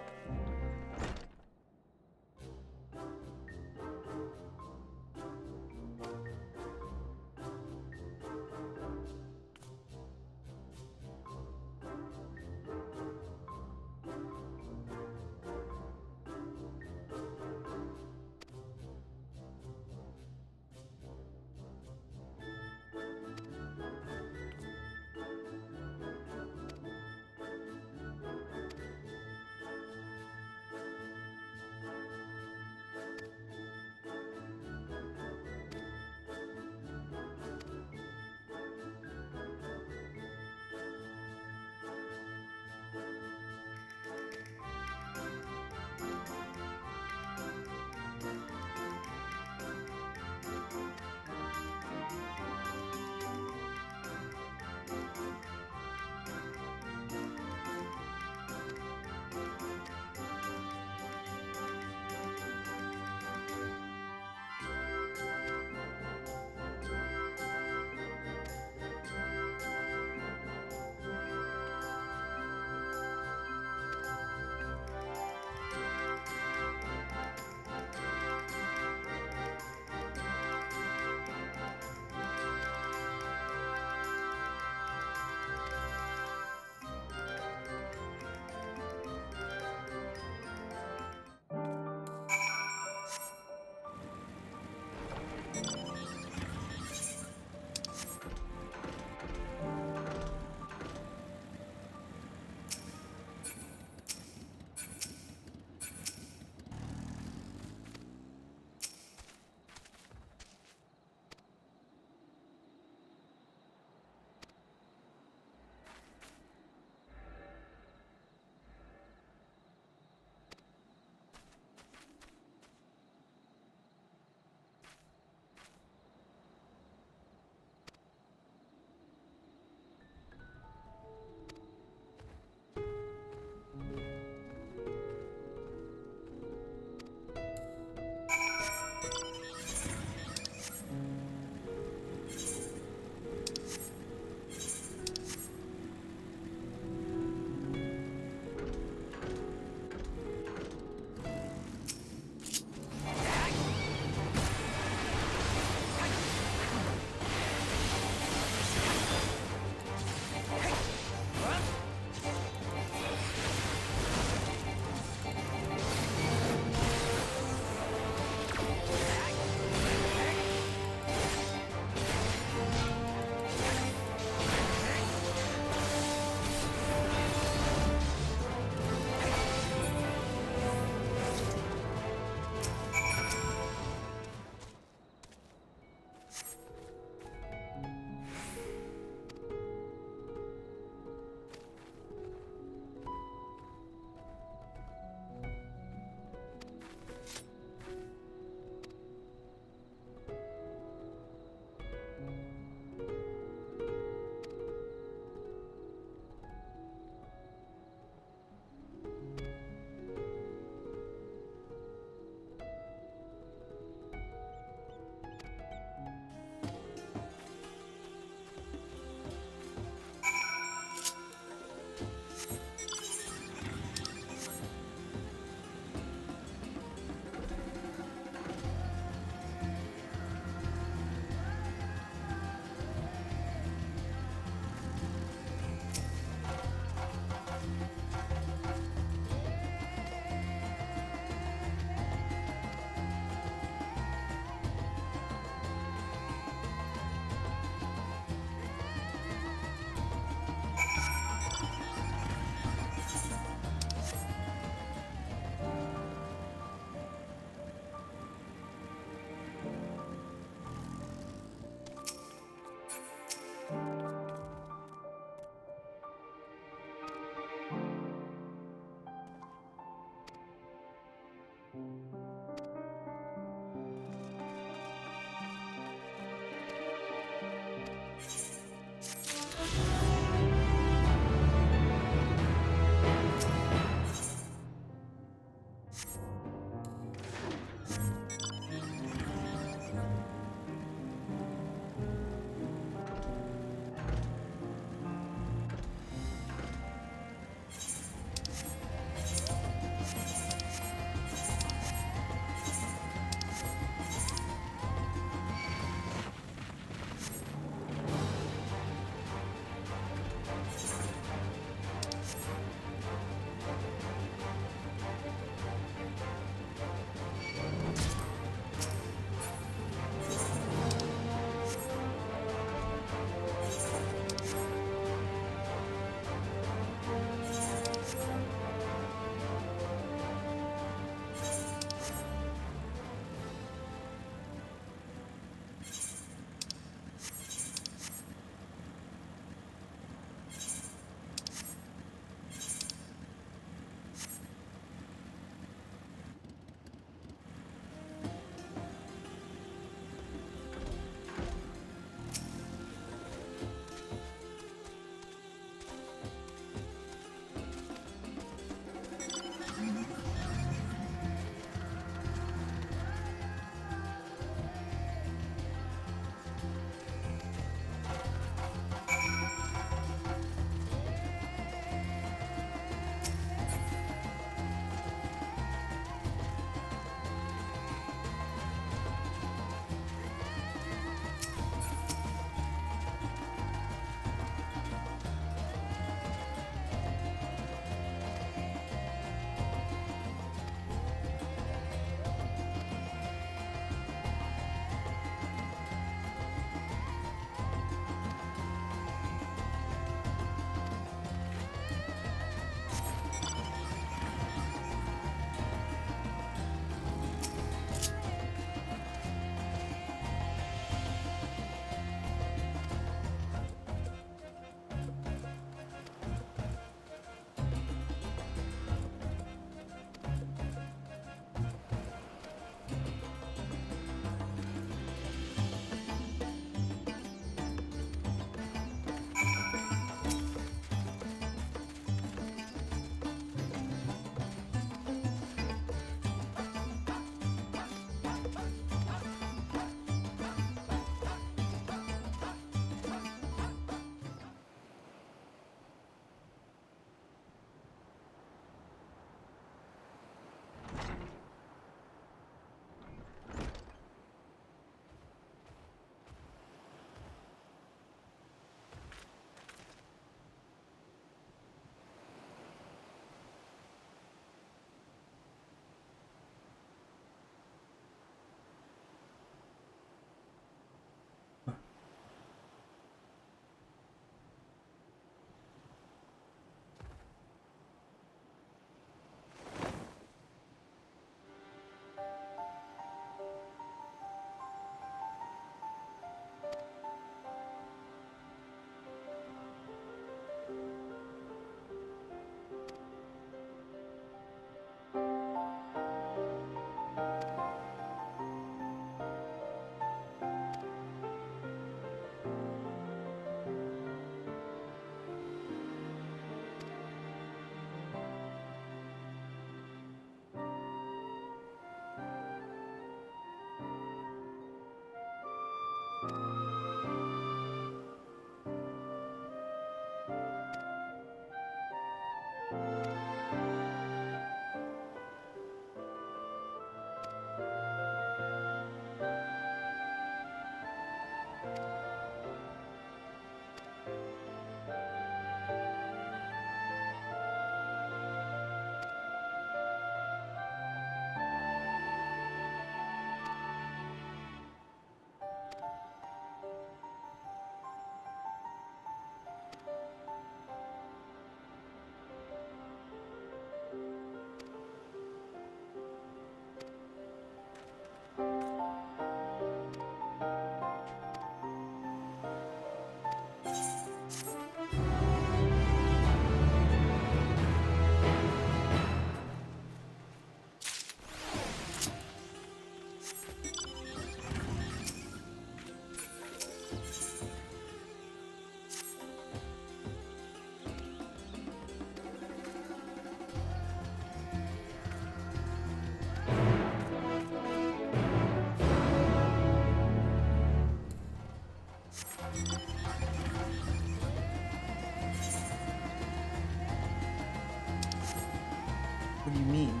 What do you mean?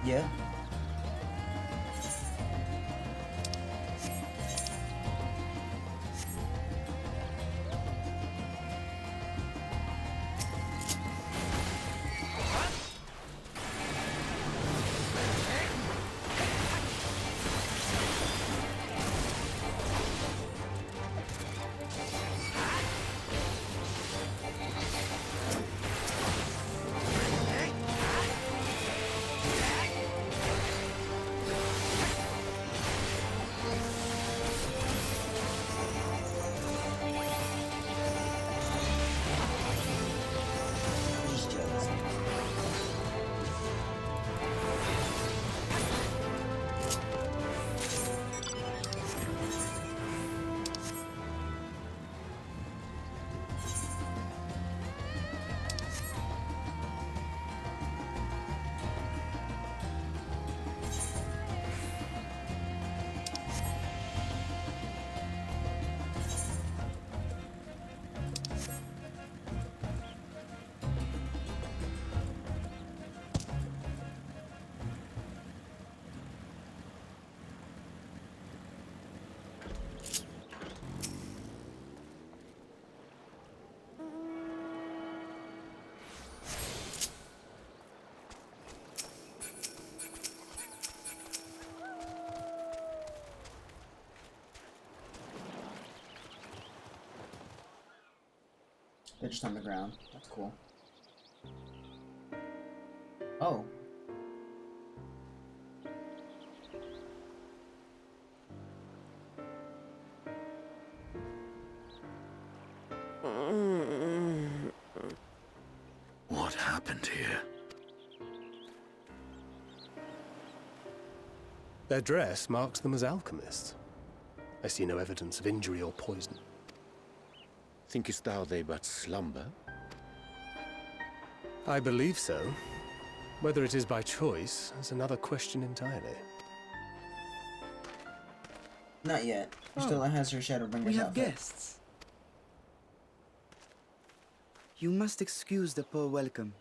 Yeah. They're just on the ground. That's cool. Oh. What happened here? Their dress marks them as alchemists. I see no evidence of injury or poison. Thinkest thou they but slumber? I believe so. Whether it is by choice is another question entirely. Not yet. Still has her Shadowbringer's We have outfit. guests. You must excuse the poor welcome.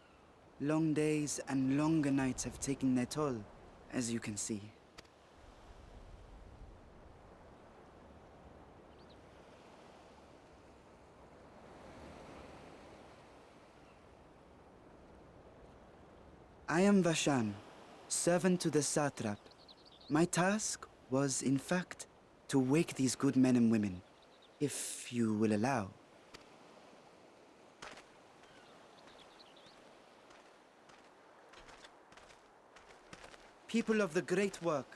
Long days and longer nights have taken their toll, as you can see. I am Vashan, servant to the satrap. My task was, in fact, to wake these good men and women, if you will allow. People of the great work,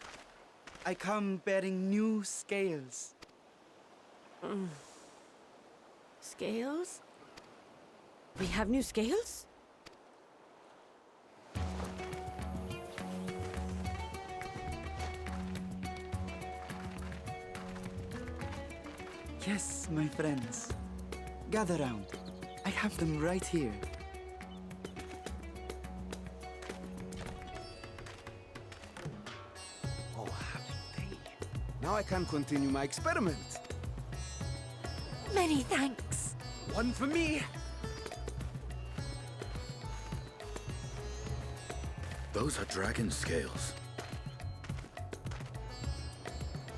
I come bearing new scales. Scales? We have new scales? Yes, my friends. Gather round. I have them right here. Oh, happy day. Now I can continue my experiment. Many thanks. One for me. Those are dragon scales.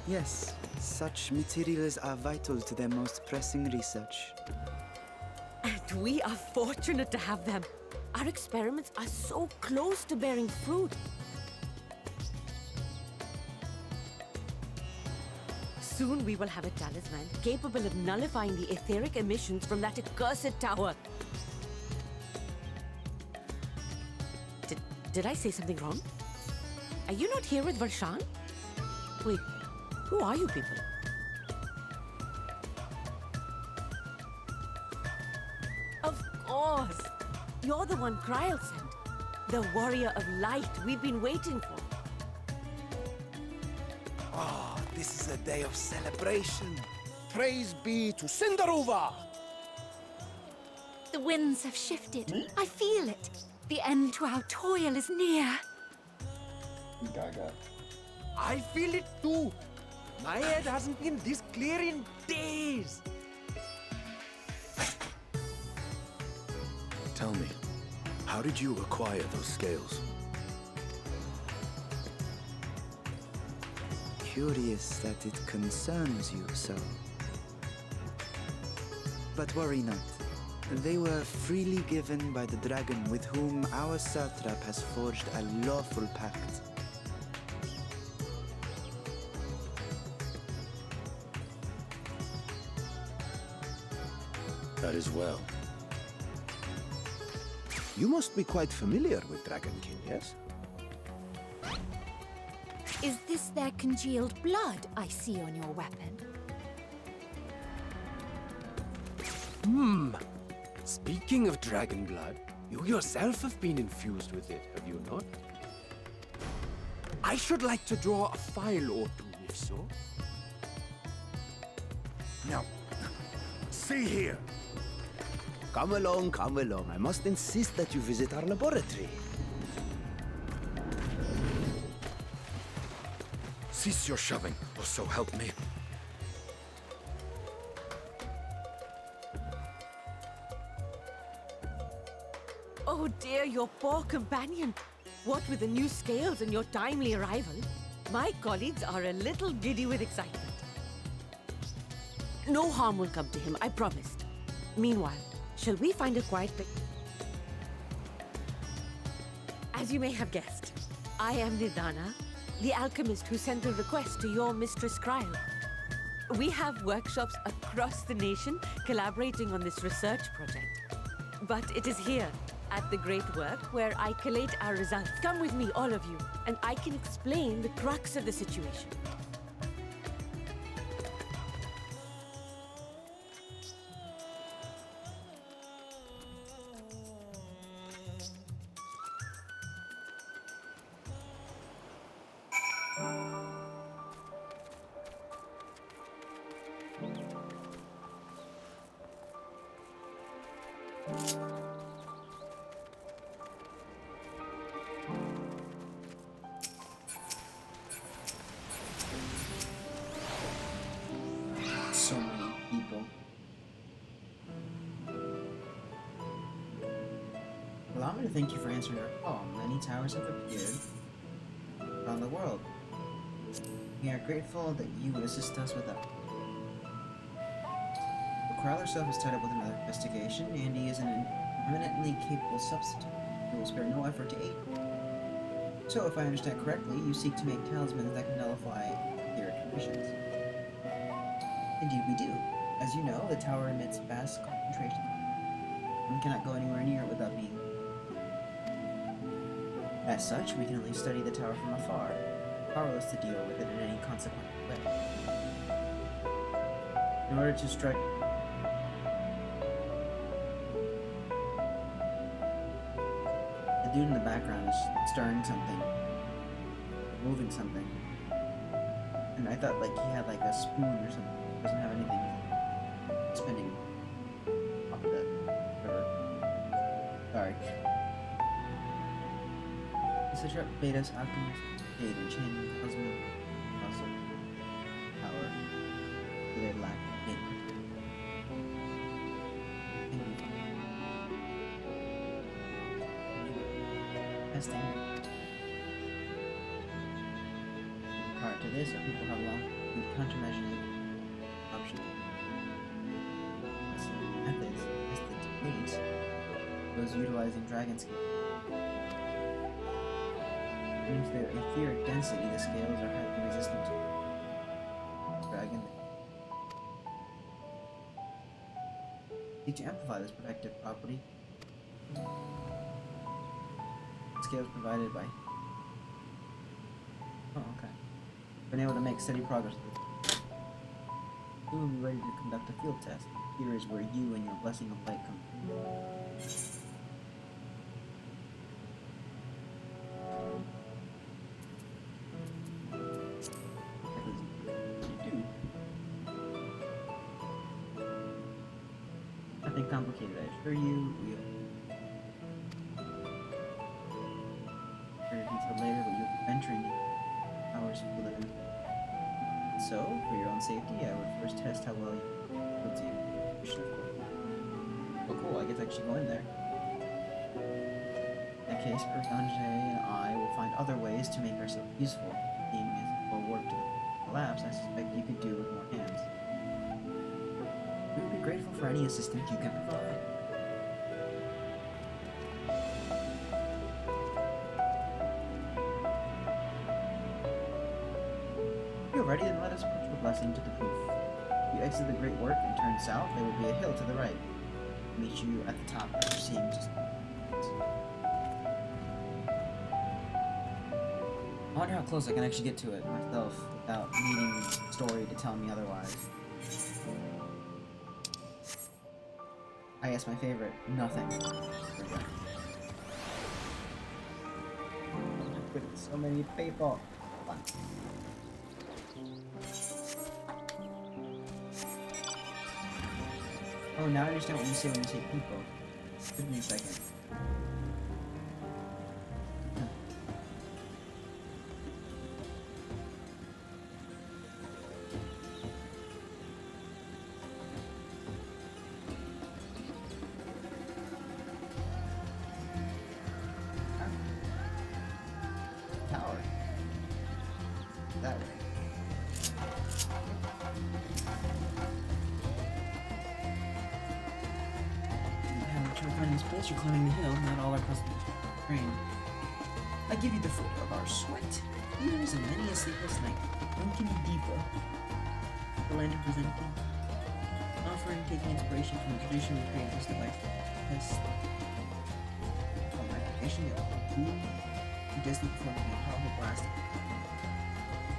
Yes, such materials are vital to their most pressing research. And we are fortunate to have them. Our experiments are so close to bearing fruit. Soon we will have a talisman capable of nullifying the etheric emissions from that accursed tower. Did I say something wrong? Are you not here with Varshan? Wait, who are you people? Of course! You're the one Kryl sent. The warrior of light we've been waiting for. Oh, this is a day of celebration. Praise be to Cinderova! The winds have shifted. I feel it. The end to our toil is near. Gaga. I feel it too. My head hasn't been this clear in days. Tell me, how did you acquire those scales? Curious that it concerns you so. But worry not. They were freely given by the dragon with whom our satrap has forged a lawful pact. That is well. You must be quite familiar with Dragonkin, yes? Is this their congealed blood I see on your weapon? Speaking of dragon blood, you yourself have been infused with it, have you not? I should like to draw a file or two, if so. Now, see here. Come along, come along. I must insist that you visit our laboratory. Cease your shoving, or so help me. Oh dear, your poor companion. What with the new scales and your timely arrival, my colleagues are a little giddy with excitement. No harm will come to him, I promised. Meanwhile, shall we find a quiet place? As you may have guessed, I am Nidana, the alchemist who sent a request to your Mistress Kryl. We have workshops across the nation collaborating on this research project. But it is here, at the Great Work, where I collate our results. Come with me, all of you, and I can explain the crux of the situation. So many people. Allow me to thank you for answering our call. Many towers have appeared around the world. We are grateful that you would assist us with that. Kryl herself is tied up with another investigation, and he is an eminently capable substitute who will spare no effort to aid. So, if I understand correctly, you seek to make talismans that can nullify their conditions. Indeed we do. As you know, the tower emits vast concentration. We cannot go anywhere near it without being. As such, we can only study the tower from afar, powerless to deal with it in any consequent way. In order to strike... The dude in the background is stirring something. Moving something. And I thought like he had like a spoon or something. He doesn't have anything. Spinning off of that river. Sorry. Such a Betas alchemist, David, Chain, Husband, Russell, Power, they lack testing. Prior to this, people have long with countermeasures option. Methods, techniques, those utilizing dragon scale. Due to their etheric density, the scales are highly resistant to dragon. Seek to amplify this protective property. Scales provided by. Oh, okay. Been able to make steady progress with this. We will be ready to conduct a field test. Here is where you and your blessing of light come. Nothing complicated, I assure you. We'll further detail later, but you'll be venturing hours of living. So, for your own safety, I would first test how well you will do. Mission, of course. Oh, cool! I get to actually go in there. that case, Urganje and I will find other ways to make ourselves useful. Being as more work to collapse, I suspect you could do with more hands. We would be grateful for any assistance you can provide. If you're ready, then let us put your blessing to the proof. If you exit the great work and turn south, there will be a hill to the right. I'll meet you at the top after seeing just. I wonder how close I can actually get to it myself without needing the story to tell me otherwise. I guess my favorite, nothing. So many people. Fun. Oh, now I understand what you say when you say people. Give me a second. Tower. That way. Finding this place, you're climbing the hill, not all our customers train. I give you the fruit of our sweat. Years and many a sleepless night. Duncan Deepa. The land of presenting. Offering, taking inspiration from the tradition we create this device. Test. From my application, it will you just performing a powerful blast.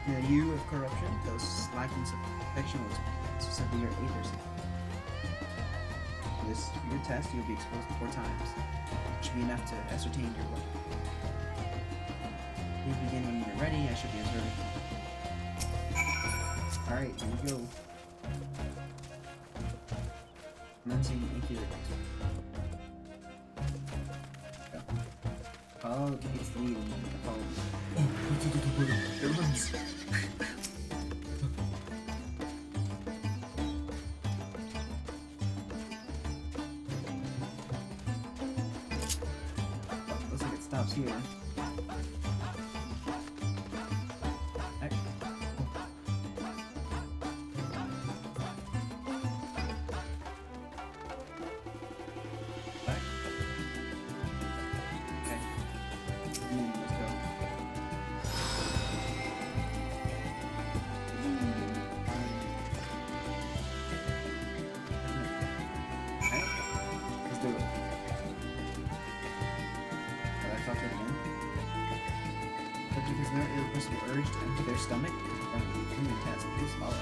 The year of corruption, those slackings of perfection will sever your aethers. For your test, you'll be exposed 4 times. It should be enough to ascertain your look. You begin when you're ready. I should be observing. Alright, here we go. Commencing aether. Follow the gate's lead and follow. Oh, it runs. Stops here. Right. Back. Okay. Let's go. Okay. Let's do it. Because no irrepressible urge to empty their stomach from your task, please follow.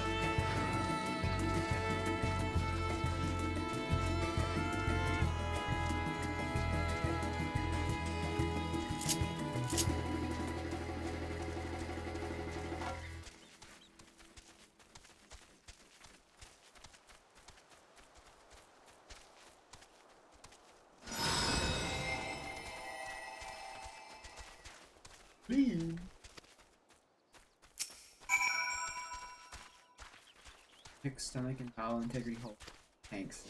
Please. Fix stomach and bowel integrity hold. Thanks.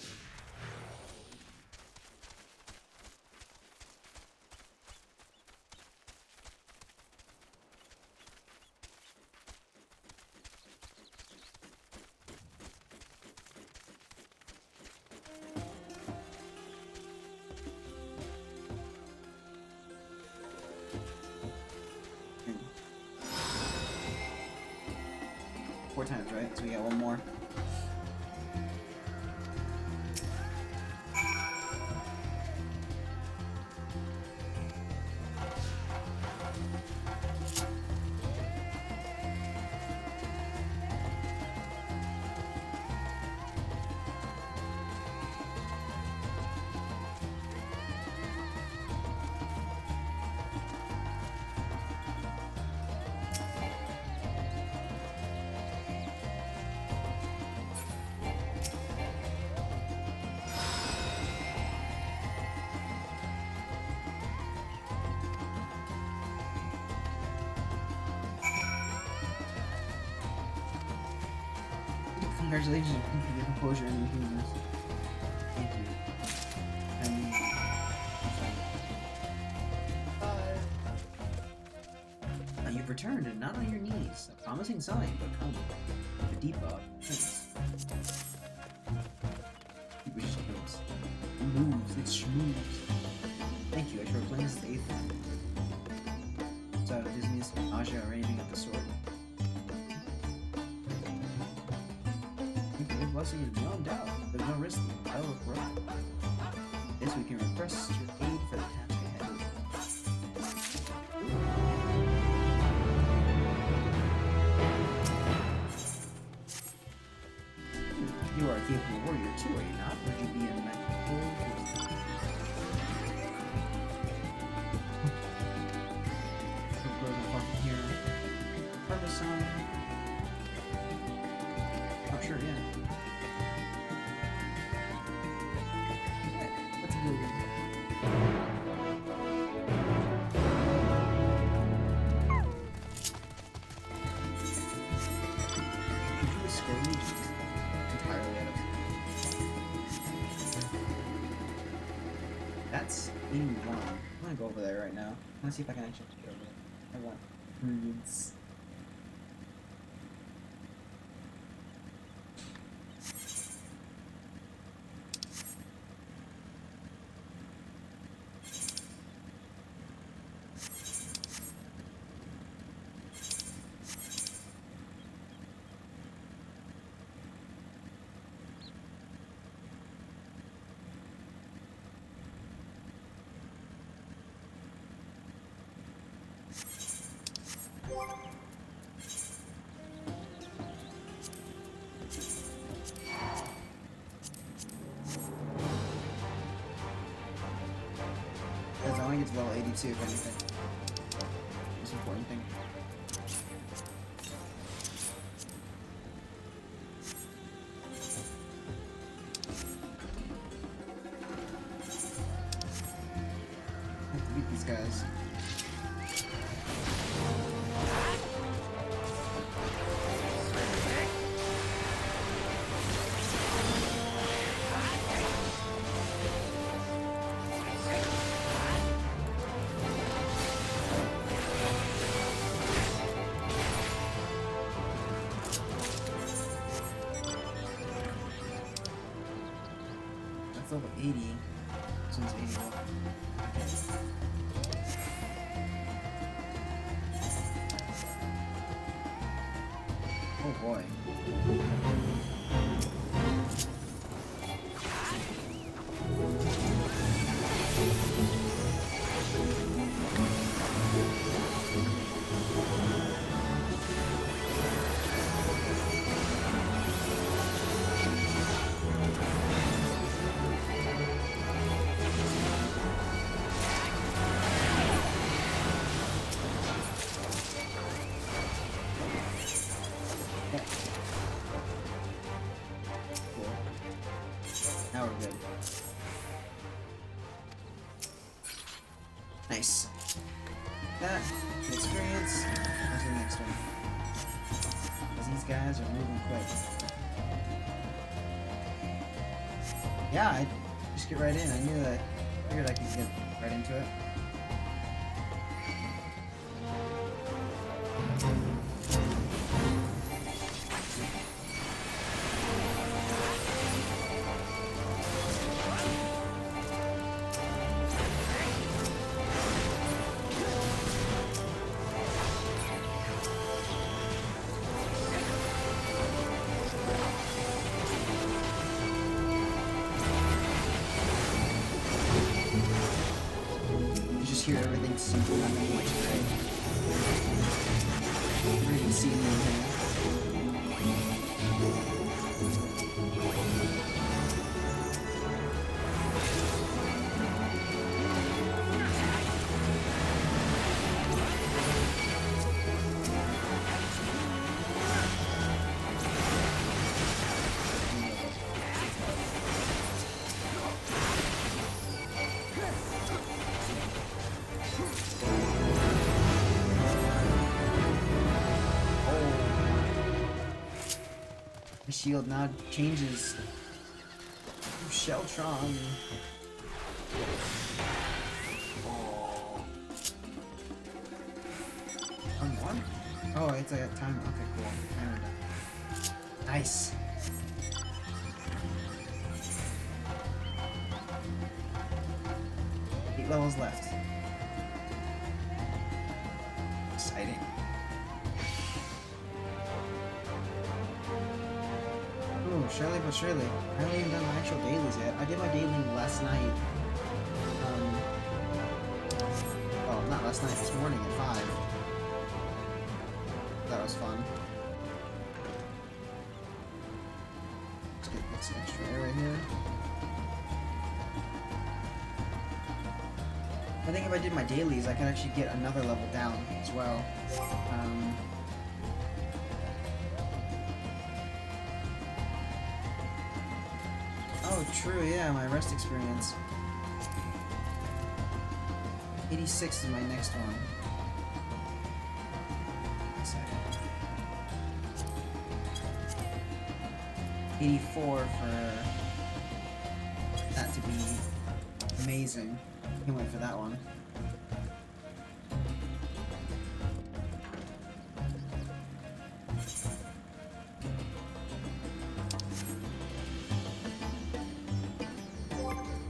Four times, right? So we got one more. Congratulations on your composure and your humanness. Thank you. returned and not on your knees. A promising sign, but come. A debuff. Thanks. He wishes to moves. Moves, it's schmooves. Thank you, I shall reclaim this eighth one. So, Disney's Aja are aiming at the sword. Okay, blessing is beyond doubt. There's no risk in the pile of rock. Yes, we can request your aid for the task ahead. You are a capable warrior too, are you not? Would you be in my here? Purpose sign. Oh, sure, yeah. Let's go. That's 81. I'm gonna go over there right now. I wanna see if I can actually get over there. I want runes. Because I want to get to level 82 if anything. Most important thing. I have to beat these guys. Level 80 since 81. Oh boy. Now we're good. Nice. That experience. Where's the next one? Because these guys are moving quick. Yeah, I just get right in. I knew that. I figured I could get right into it. Hear everything simple and like great. You can see anything. The shield now changes to Sheltron. Oh. Unwanted. Oh, it's a time. Okay, cool. Timer done. Nice. Eight levels left. Exciting. Ooh, surely but surely. I haven't even done my actual dailies yet. I did my daily last night. Oh, not last night, this morning at 5. That was fun. Let's get this extra area here. I think if I did my dailies, I could actually get another level down as well. Oh, true, yeah, my rest experience. 86 is my next one. 84 for that to be amazing. Can't wait for that one.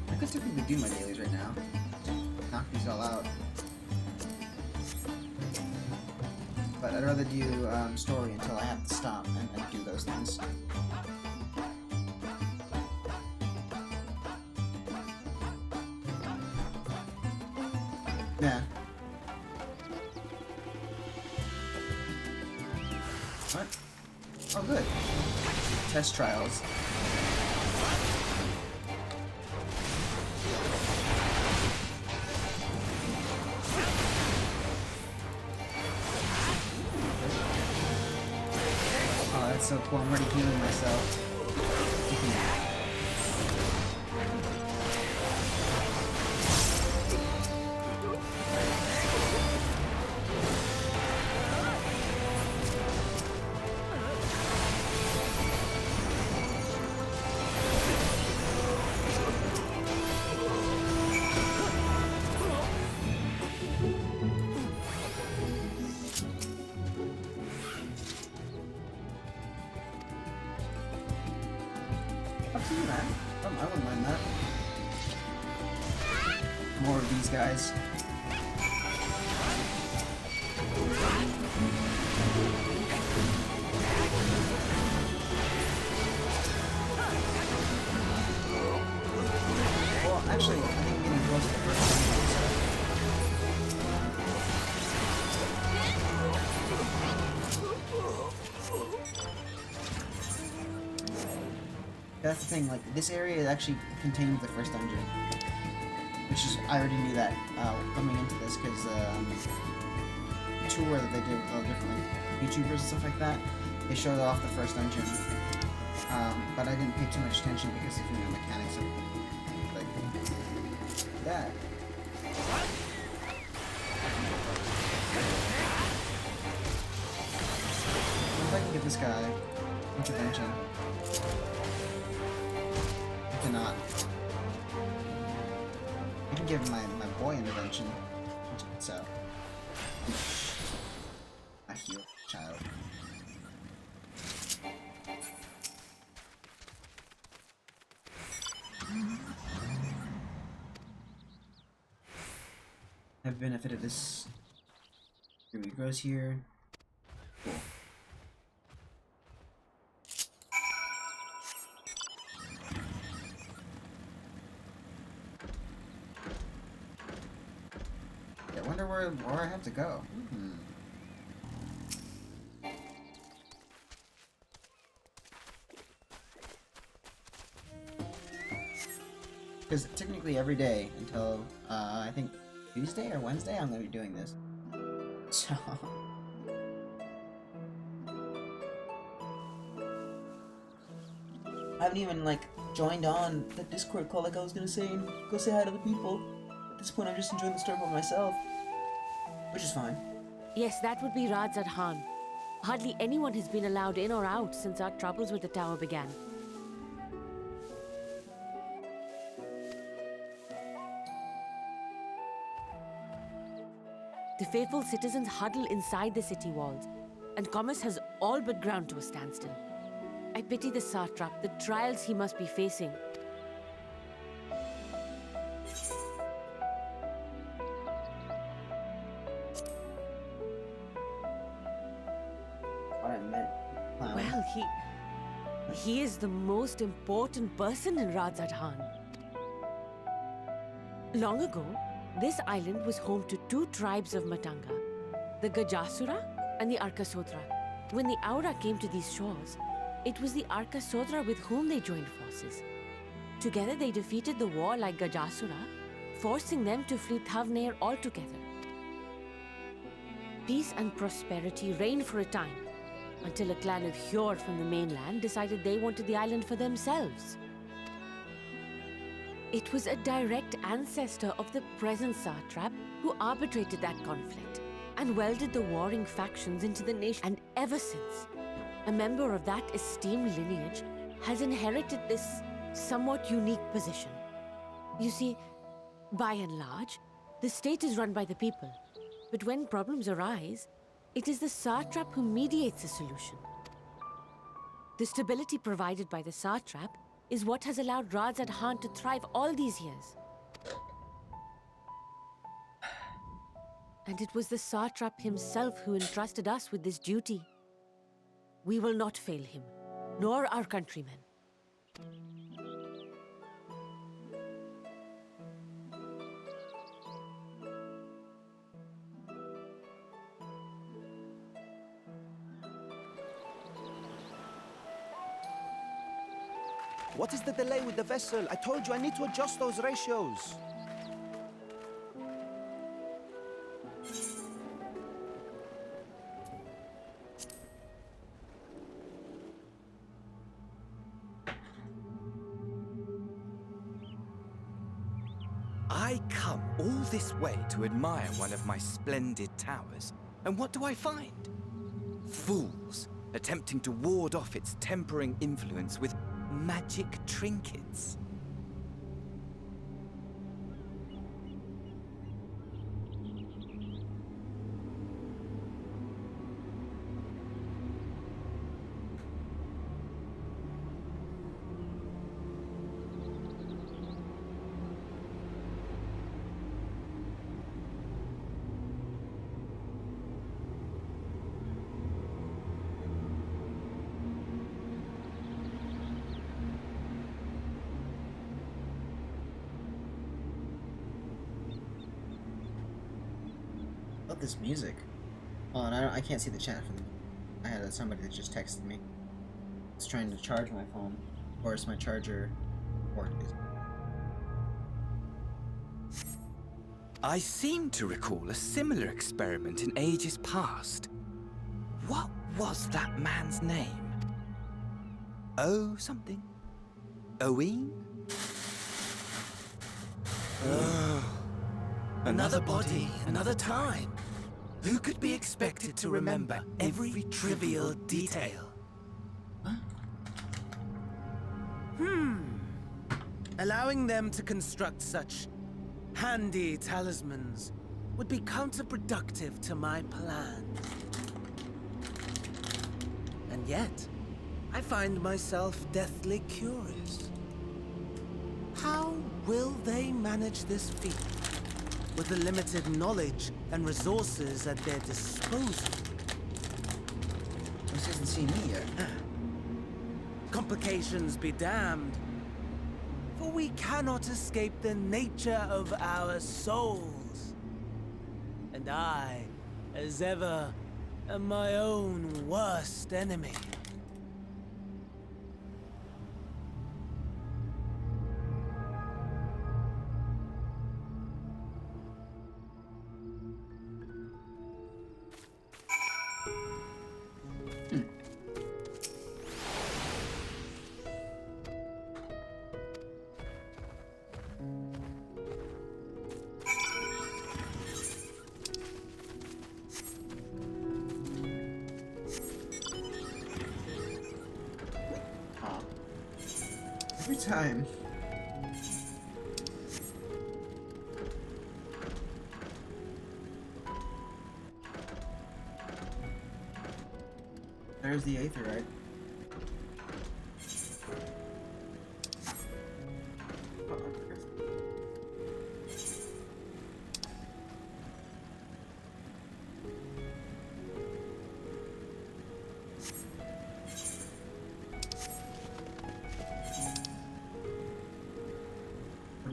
I could technically do my dailies right now. Knock these all out. But I'd rather do story until I have to stop and do those things. Yeah. What? Oh, good. Test trials. Oh, that's so cool. I'm already healing myself. Up to you, man. I wouldn't mind that. More of these guys. Well, actually, I think I'm getting close to the first one. That's the thing, like, this area actually contains the first dungeon. Which is, I already knew that coming into this, because the tour that they did with all different like, YouTubers and stuff like that, they showed off the first dungeon. But I didn't pay too much attention because of, mechanics of, like, that. If I can get this guy intervention. I cannot. I can give my boy intervention. So. I heal, child. I've benefited this. Here he goes here. Cool. I wonder where I have to go. Because technically every day until I think Tuesday or Wednesday I'm going to be doing this. So I haven't even like joined on the Discord call like I was going to say and go say hi to the people. At this point I'm just enjoying the story by myself. Which is fine. Yes, that would be Radzad Khan. Hardly anyone has been allowed in or out since our troubles with the tower began. The faithful citizens huddle inside the city walls, and commerce has all but ground to a standstill. I pity the satrap, the trials he must be facing. What I meant. Clown. Well, he is the most important person in Rajadhan. Long ago, this island was home to two tribes of Matanga, the Gajasura and the Arkasodra. When the Aura came to these shores, it was the Arkasodra with whom they joined forces. Together they defeated the warlike Gajasura, forcing them to flee Thavnair altogether. Peace and prosperity reigned for a time, until a clan of Hjord from the mainland decided they wanted the island for themselves. It was a direct ancestor of the present satrap who arbitrated that conflict and welded the warring factions into the nation. And ever since, a member of that esteemed lineage has inherited this somewhat unique position. You see, by and large, the state is run by the people. But when problems arise, it is the satrap who mediates a solution. The stability provided by the satrap is what has allowed Rajadhan to thrive all these years. And it was the satrap himself who entrusted us with this duty. We will not fail him, nor our countrymen. What is the delay with the vessel? I told you I need to adjust those ratios. I come all this way to admire one of my splendid towers, and what do I find? Fools attempting to ward off its tempering influence with magic trinkets. This music. Oh, and I can't see the chat for them. I had somebody that just texted me. It's trying to charge my phone. Of course, my charger port is. I seem to recall a similar experiment in ages past. What was that man's name? Oh, something. Owen? Another body, another time. Who could be expected to remember every trivial detail? Allowing them to construct such handy talismans would be counterproductive to my plan. And yet, I find myself deathly curious. How will they manage this feat with the limited knowledge and resources at their disposal? This doesn't see me yet. Complications be damned, for we cannot escape the nature of our souls. And I, as ever, am my own worst enemy. Every time. There's the Aether, right?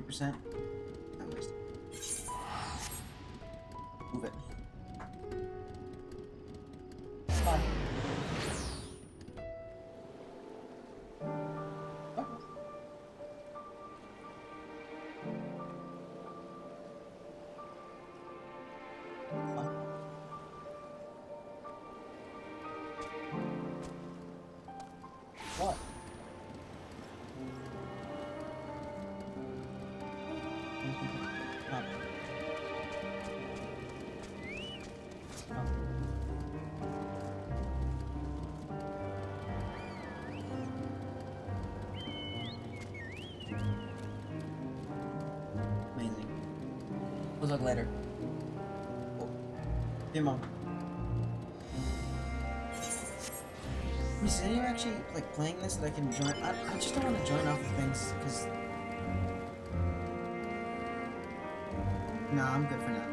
%. Move it. Fine. What? Amazing. We'll talk later. Hey, Mom. Is anyone actually like playing this that I can join? I just don't want to join off of things because. Nah, I'm good for now.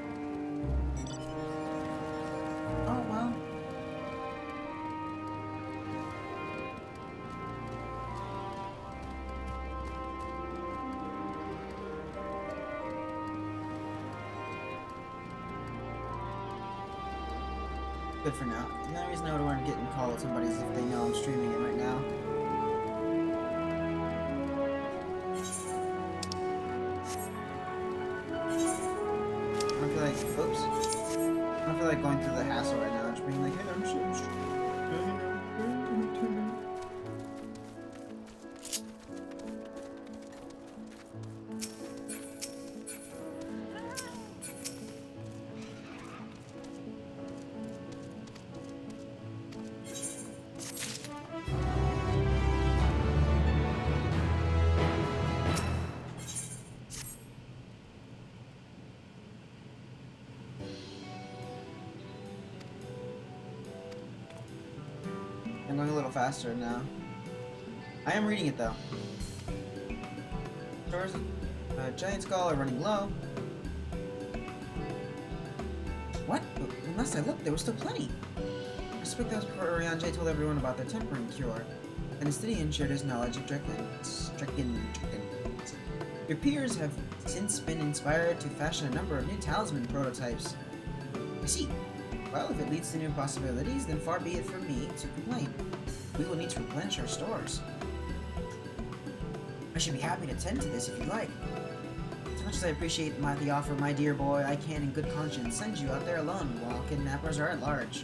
Oh well. Good for now. The only reason I would want to get in call with somebody is if they know I'm streaming it right now. I don't feel like, oops. I don't feel like going through the hassle right now. Just being like, hey, I'm streaming. I'm going a little faster now. I am reading it though. Stores, giant skull are running low. What? But last I looked, there was still plenty. I suspect that was before Orianjay told everyone about their tempering cure, and Astidian shared his knowledge of Drekins. Your peers have since been inspired to fashion a number of new talisman prototypes. I see. Well, if it leads to new possibilities, then far be it from me to complain. We will need to replenish our stores. I should be happy to tend to this if you'd like. As much as I appreciate the offer, my dear boy, I can in good conscience send you out there alone while kidnappers are at large.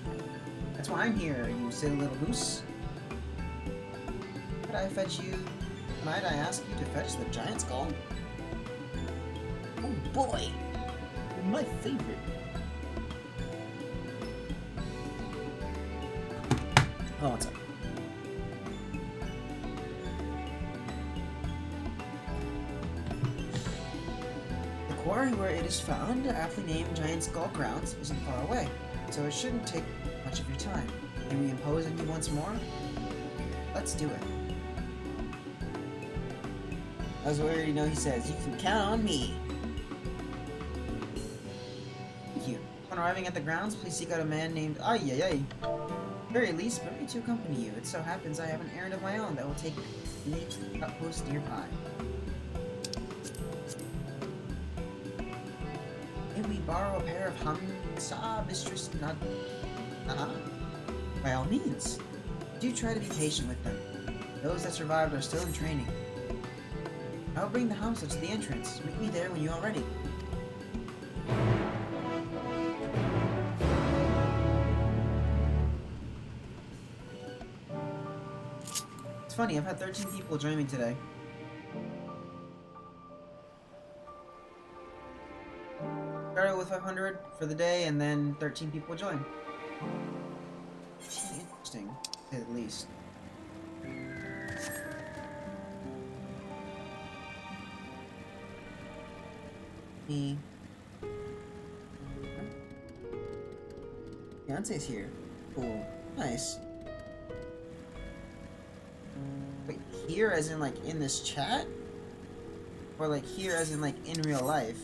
That's why I'm here, you silly little goose. Might I ask you to fetch the giant skull? Oh boy! My favorite. Oh, what's up? The quarry where it is found, aptly named Giant Skull Grounds, isn't far away, so it shouldn't take much of your time. Can we impose on you once more? Let's do it. As we already know, he says, you can count on me. Thank you. When arriving at the grounds, please seek out a man named Ay. Very least, permit me to accompany you. It so happens I have an errand of my own that will take me to the outpost nearby. May we borrow a pair of Hamsa Mistress Nad... By all means. Do try to be patient with them. Those that survived are still in training. I will bring the Hamsa to the entrance. Meet me there when you are ready. It's funny, I've had 13 people join me today. Started with 500 for the day, and then 13 people joined. Interesting, to say the least. Me. Beyonce's here. Cool. Nice. here as in like in this chat? Or like here as in like in real life?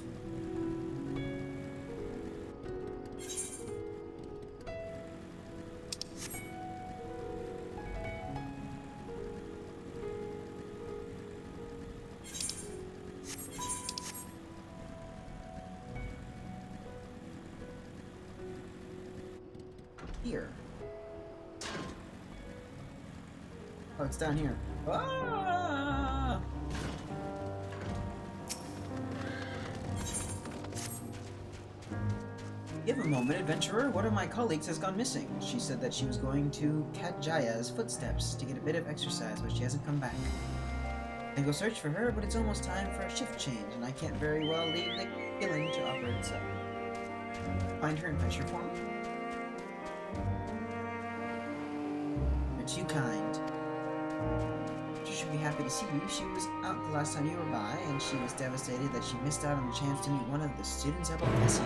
Here. Oh, it's down here. Ah! Give a moment, adventurer. One of my colleagues has gone missing. She said that she was going to Kat Jaya's footsteps to get a bit of exercise, but she hasn't come back. I go search for her, but it's almost time for a shift change, and I can't very well leave the killing to operate so. Find her and fetch her for me. You're too kind. She should be happy to see you. She was out the last time you were by, and she was devastated that she missed out on the chance to meet one of the students at Balthasian.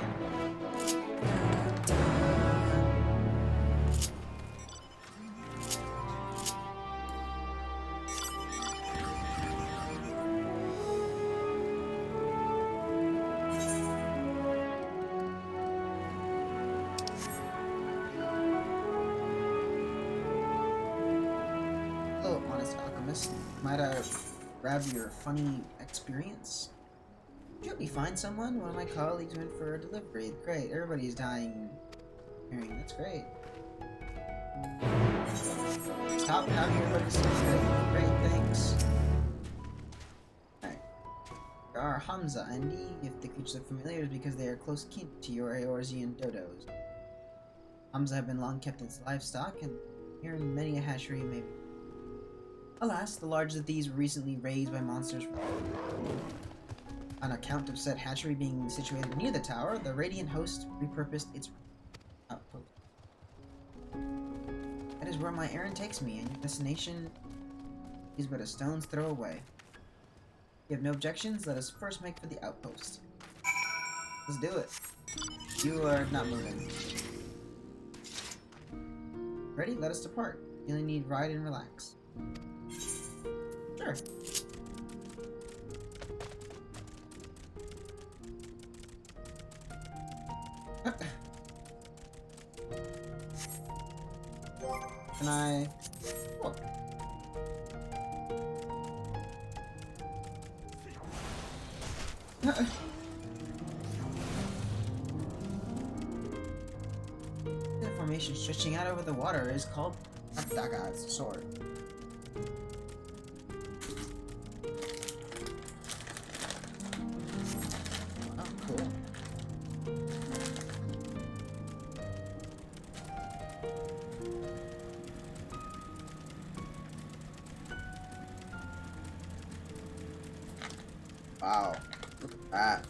Hello, honest alchemist. Might I grab your funny experience? Could you help me find someone? One of my colleagues went for a delivery. Great, everybody's dying. Hearing, that's great. Stop having everybody say great, thanks. Alright. There are Hamza and Dee. If the creatures look familiar, it's because they are close kin to your Eorzean dodos. Hamza have been long kept as livestock, and here in many a hatchery maybe. Alas, the largest of these were recently raised by monsters. On account of said hatchery being situated near the tower, the Radiant Host repurposed its outpost. That is where my errand takes me, and your destination is but a stone's throw away. If you have no objections, let us first make for the outpost. Let's do it. You are not moving. Ready? Let us depart. You only need ride and relax. Sure. Can I... Oh. The formation stretching out over the water is called Daga's sword. Oh, cool. Wow, look at that.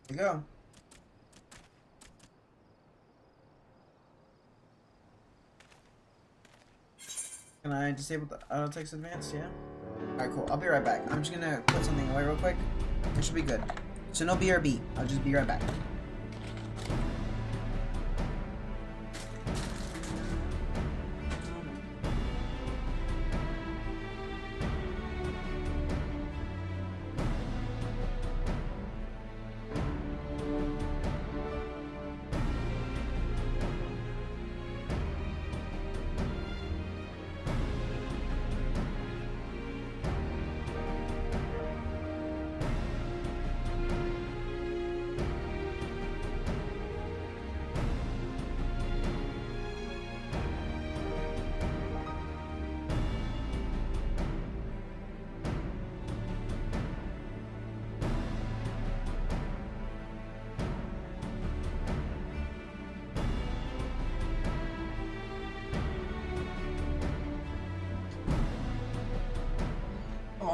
There you go. Can I disable the auto text advanced? Yeah. Alright, cool. I'll be right back. I'm just gonna put something away real quick. It should be good. So no BRB. I'll just be right back.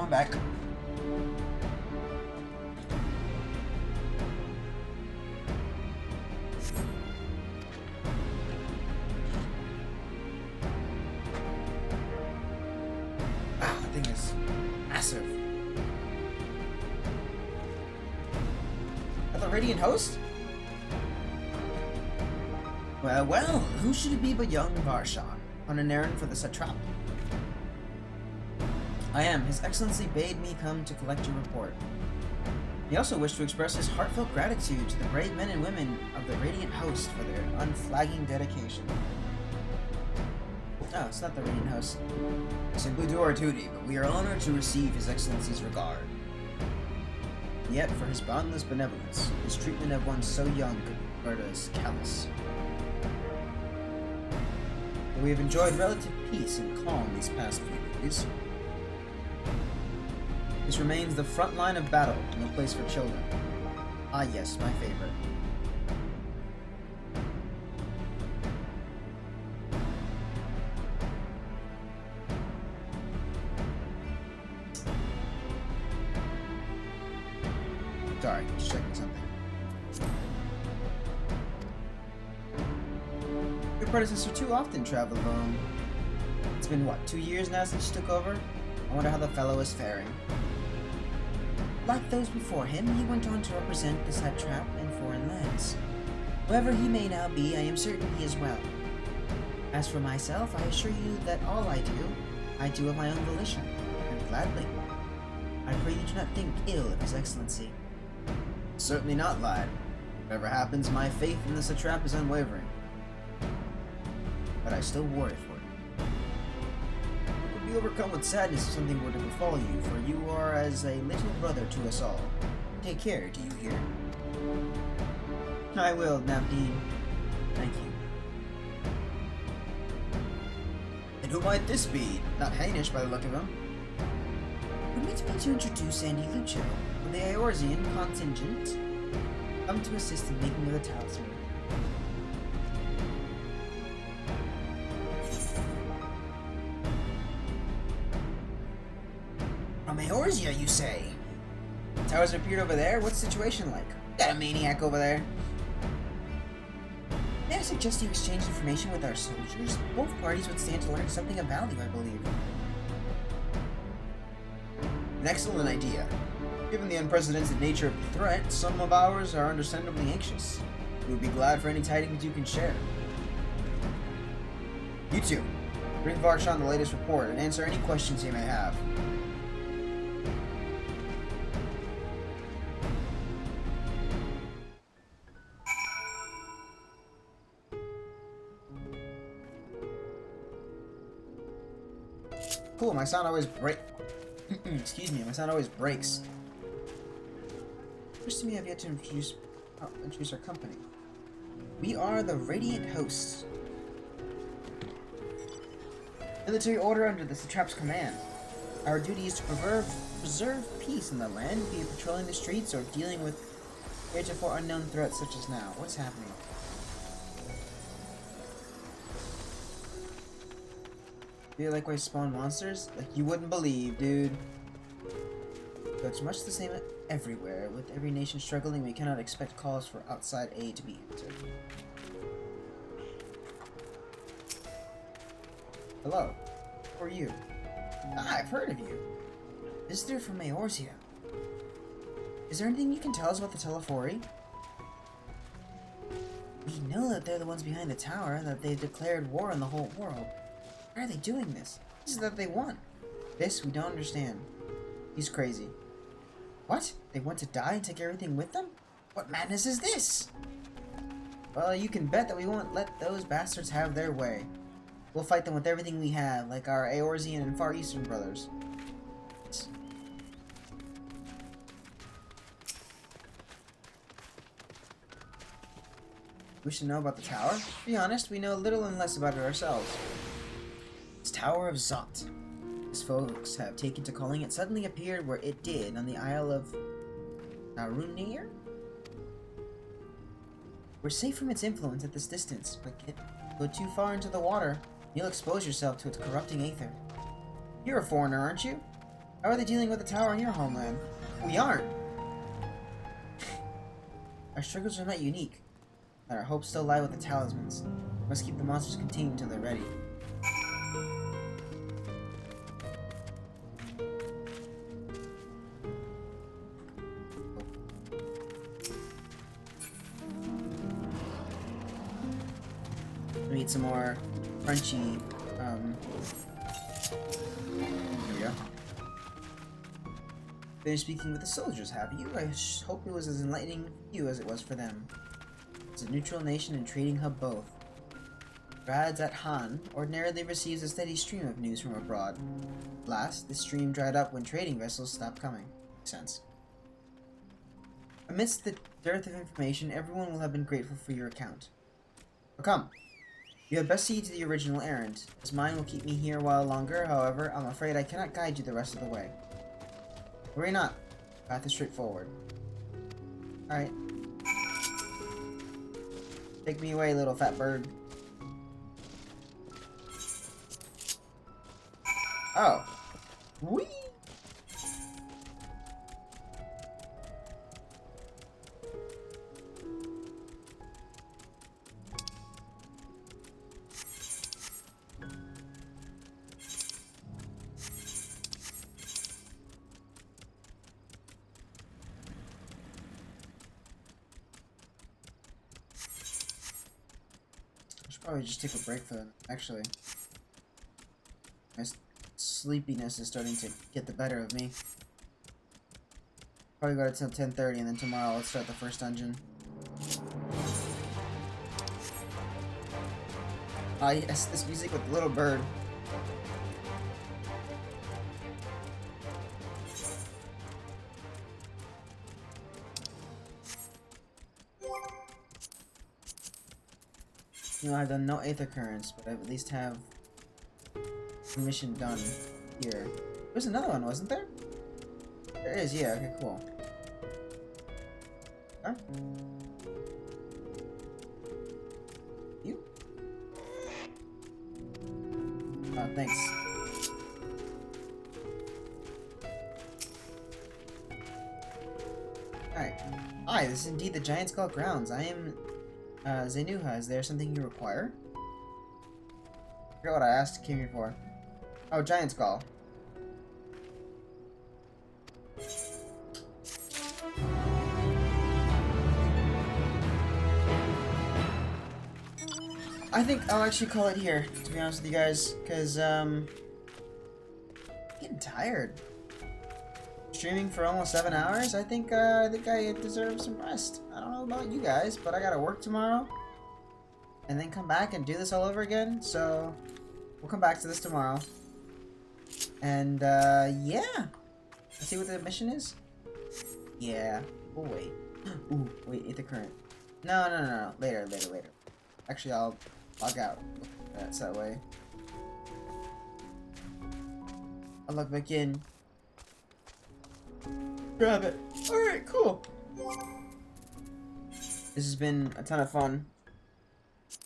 going back. Wow, that thing is massive. At the Radiant Host? Well, well, who should it be but young Varshan, on an errand for the satrap? I am. His Excellency bade me come to collect your report. He also wished to express his heartfelt gratitude to the brave men and women of the Radiant Host for their unflagging dedication. Oh, it's not the Radiant Host. We simply do our duty, but we are honored to receive His Excellency's regard. Yet, for his boundless benevolence, his treatment of one so young could be regarded as callous. But we have enjoyed relative peace and calm these past few days. This remains the front line of battle, no place for children. Ah yes, my favorite. Sorry, just checking something. Your predecessor too often traveled alone. It's been what, 2 years now since you took over? I wonder how the fellow is faring. Like those before him, he went on to represent the satrap in foreign lands. Whoever he may now be, I am certain he is well. As for myself, I assure you that all I do of my own volition, and gladly. I pray you do not think ill of His Excellency. Certainly not, lad. Whatever happens, my faith in the satrap is unwavering. But I still worry for you. You will be overcome with sadness if something were to befall you, for you are as a little brother to us all. Take care, do you hear? I will, Navdeen. Thank you. And who might this be? Not Hainish by the look of him. Permit me to introduce Andy Lucho, of the Eorzean contingent, come to assist in making of the talisman. From Eorzea, you say? Towers appeared over there? What's the situation like? Got a maniac over there? May I suggest you exchange information with our soldiers? Both parties would stand to learn something of value, I believe. An excellent idea. Given the unprecedented nature of the threat, some of ours are understandably anxious. We would be glad for any tidings you can share. You two, bring Varshan the latest report and answer any questions he may have. Cool, my sound always excuse me, my sound always breaks. First to me, I've yet to introduce our company. We are the Radiant Hosts. Military order under the satrap's command. Our duty is to preserve peace in the land, be it patrolling the streets or dealing with heretofore unknown threats such as now. What's happening? Feel like we spawn monsters? Like you wouldn't believe, dude. So it's much the same everywhere. With every nation struggling, we cannot expect calls for outside aid to be answered. Hello. Who are you? Ah, I've heard of you. Visitor from Eorzea. Is there anything you can tell us about the Telephori? We know that they're the ones behind the tower, that they've declared war on the whole world. Why are they doing this? This is that they want. This we don't understand. He's crazy. What? They want to die and take everything with them? What madness is this? Well, you can bet that we won't let those bastards have their way. We'll fight them with everything we have, like our Eorzean and Far Eastern brothers. Wish to know about the tower? To be honest, we know little and less about it ourselves. It's Tower of Zot. As folks have taken to calling it, suddenly appeared where it did on the Isle of Narunir? We're safe from its influence at this distance, but go too far into the water, you'll expose yourself to its corrupting aether. You're a foreigner, aren't you? How are they dealing with the tower in your homeland? We aren't. Our struggles are not unique, but our hopes still lie with the talismans. We must keep the monsters contained until they're ready. We need some more crunchy, here we go. Finished speaking with the soldiers, have you? I hope it was as enlightening for you as it was for them. It's a neutral nation and trading hub both. Rads at Han ordinarily receives a steady stream of news from abroad. Last, this stream dried up when trading vessels stopped coming. Makes sense. Amidst the dearth of information, everyone will have been grateful for your account. But come. You had best see to the original errand, as mine will keep me here a while longer. However, I'm afraid I cannot guide you the rest of the way. Worry not. Path is straightforward. Alright. Take me away, little fat bird. Oh. Whee! Probably just take a break for them, actually. My sleepiness is starting to get the better of me. Probably go till 10:30 and then tomorrow let's start the first dungeon. Ah yes, this music with the little bird. You know, I've done no Aether Currents, but I at least have a mission done here. There's another one, wasn't there? There is, yeah, okay, cool. Huh? You? Oh, thanks. Alright. Hi, this is indeed the Giant Skull Grounds. I am Zenuha, is there something you require? I forgot what I came here for. Oh, Giant Skull. I think I'll actually call it here, to be honest with you guys, because, I'm getting tired. Streaming for almost 7 hours? I think I deserve some rest. I don't know about you guys, but I gotta work tomorrow. And then come back and do this all over again, so we'll come back to this tomorrow. And, yeah. Let's see what the mission is. Yeah. Oh, wait. Ooh, wait, Aether Current. No. Later. Actually, I'll log out. That's that way. I'll log back in. Grab it. Alright, cool. This has been a ton of fun.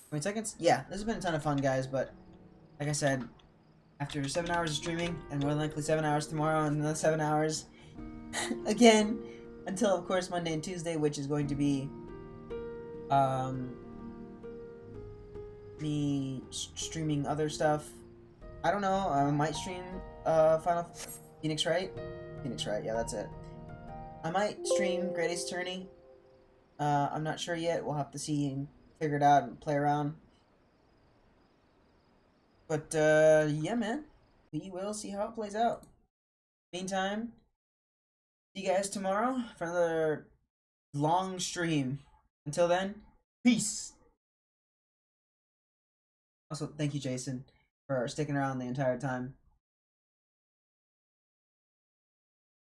20 seconds? Yeah, this has been a ton of fun, guys, but like I said, after 7 hours of streaming, and more than likely 7 hours tomorrow, and another 7 hours again, until, of course, Monday and Tuesday, which is going to be, me streaming other stuff. I don't know, I might stream, Phoenix Wright, yeah, that's it. I might stream Great Ace Attorney. I'm not sure yet. We'll have to see and figure it out and play around. But, yeah, man. We will see how it plays out. Meantime, see you guys tomorrow for another long stream. Until then, peace! Also, thank you, Jason, for sticking around the entire time.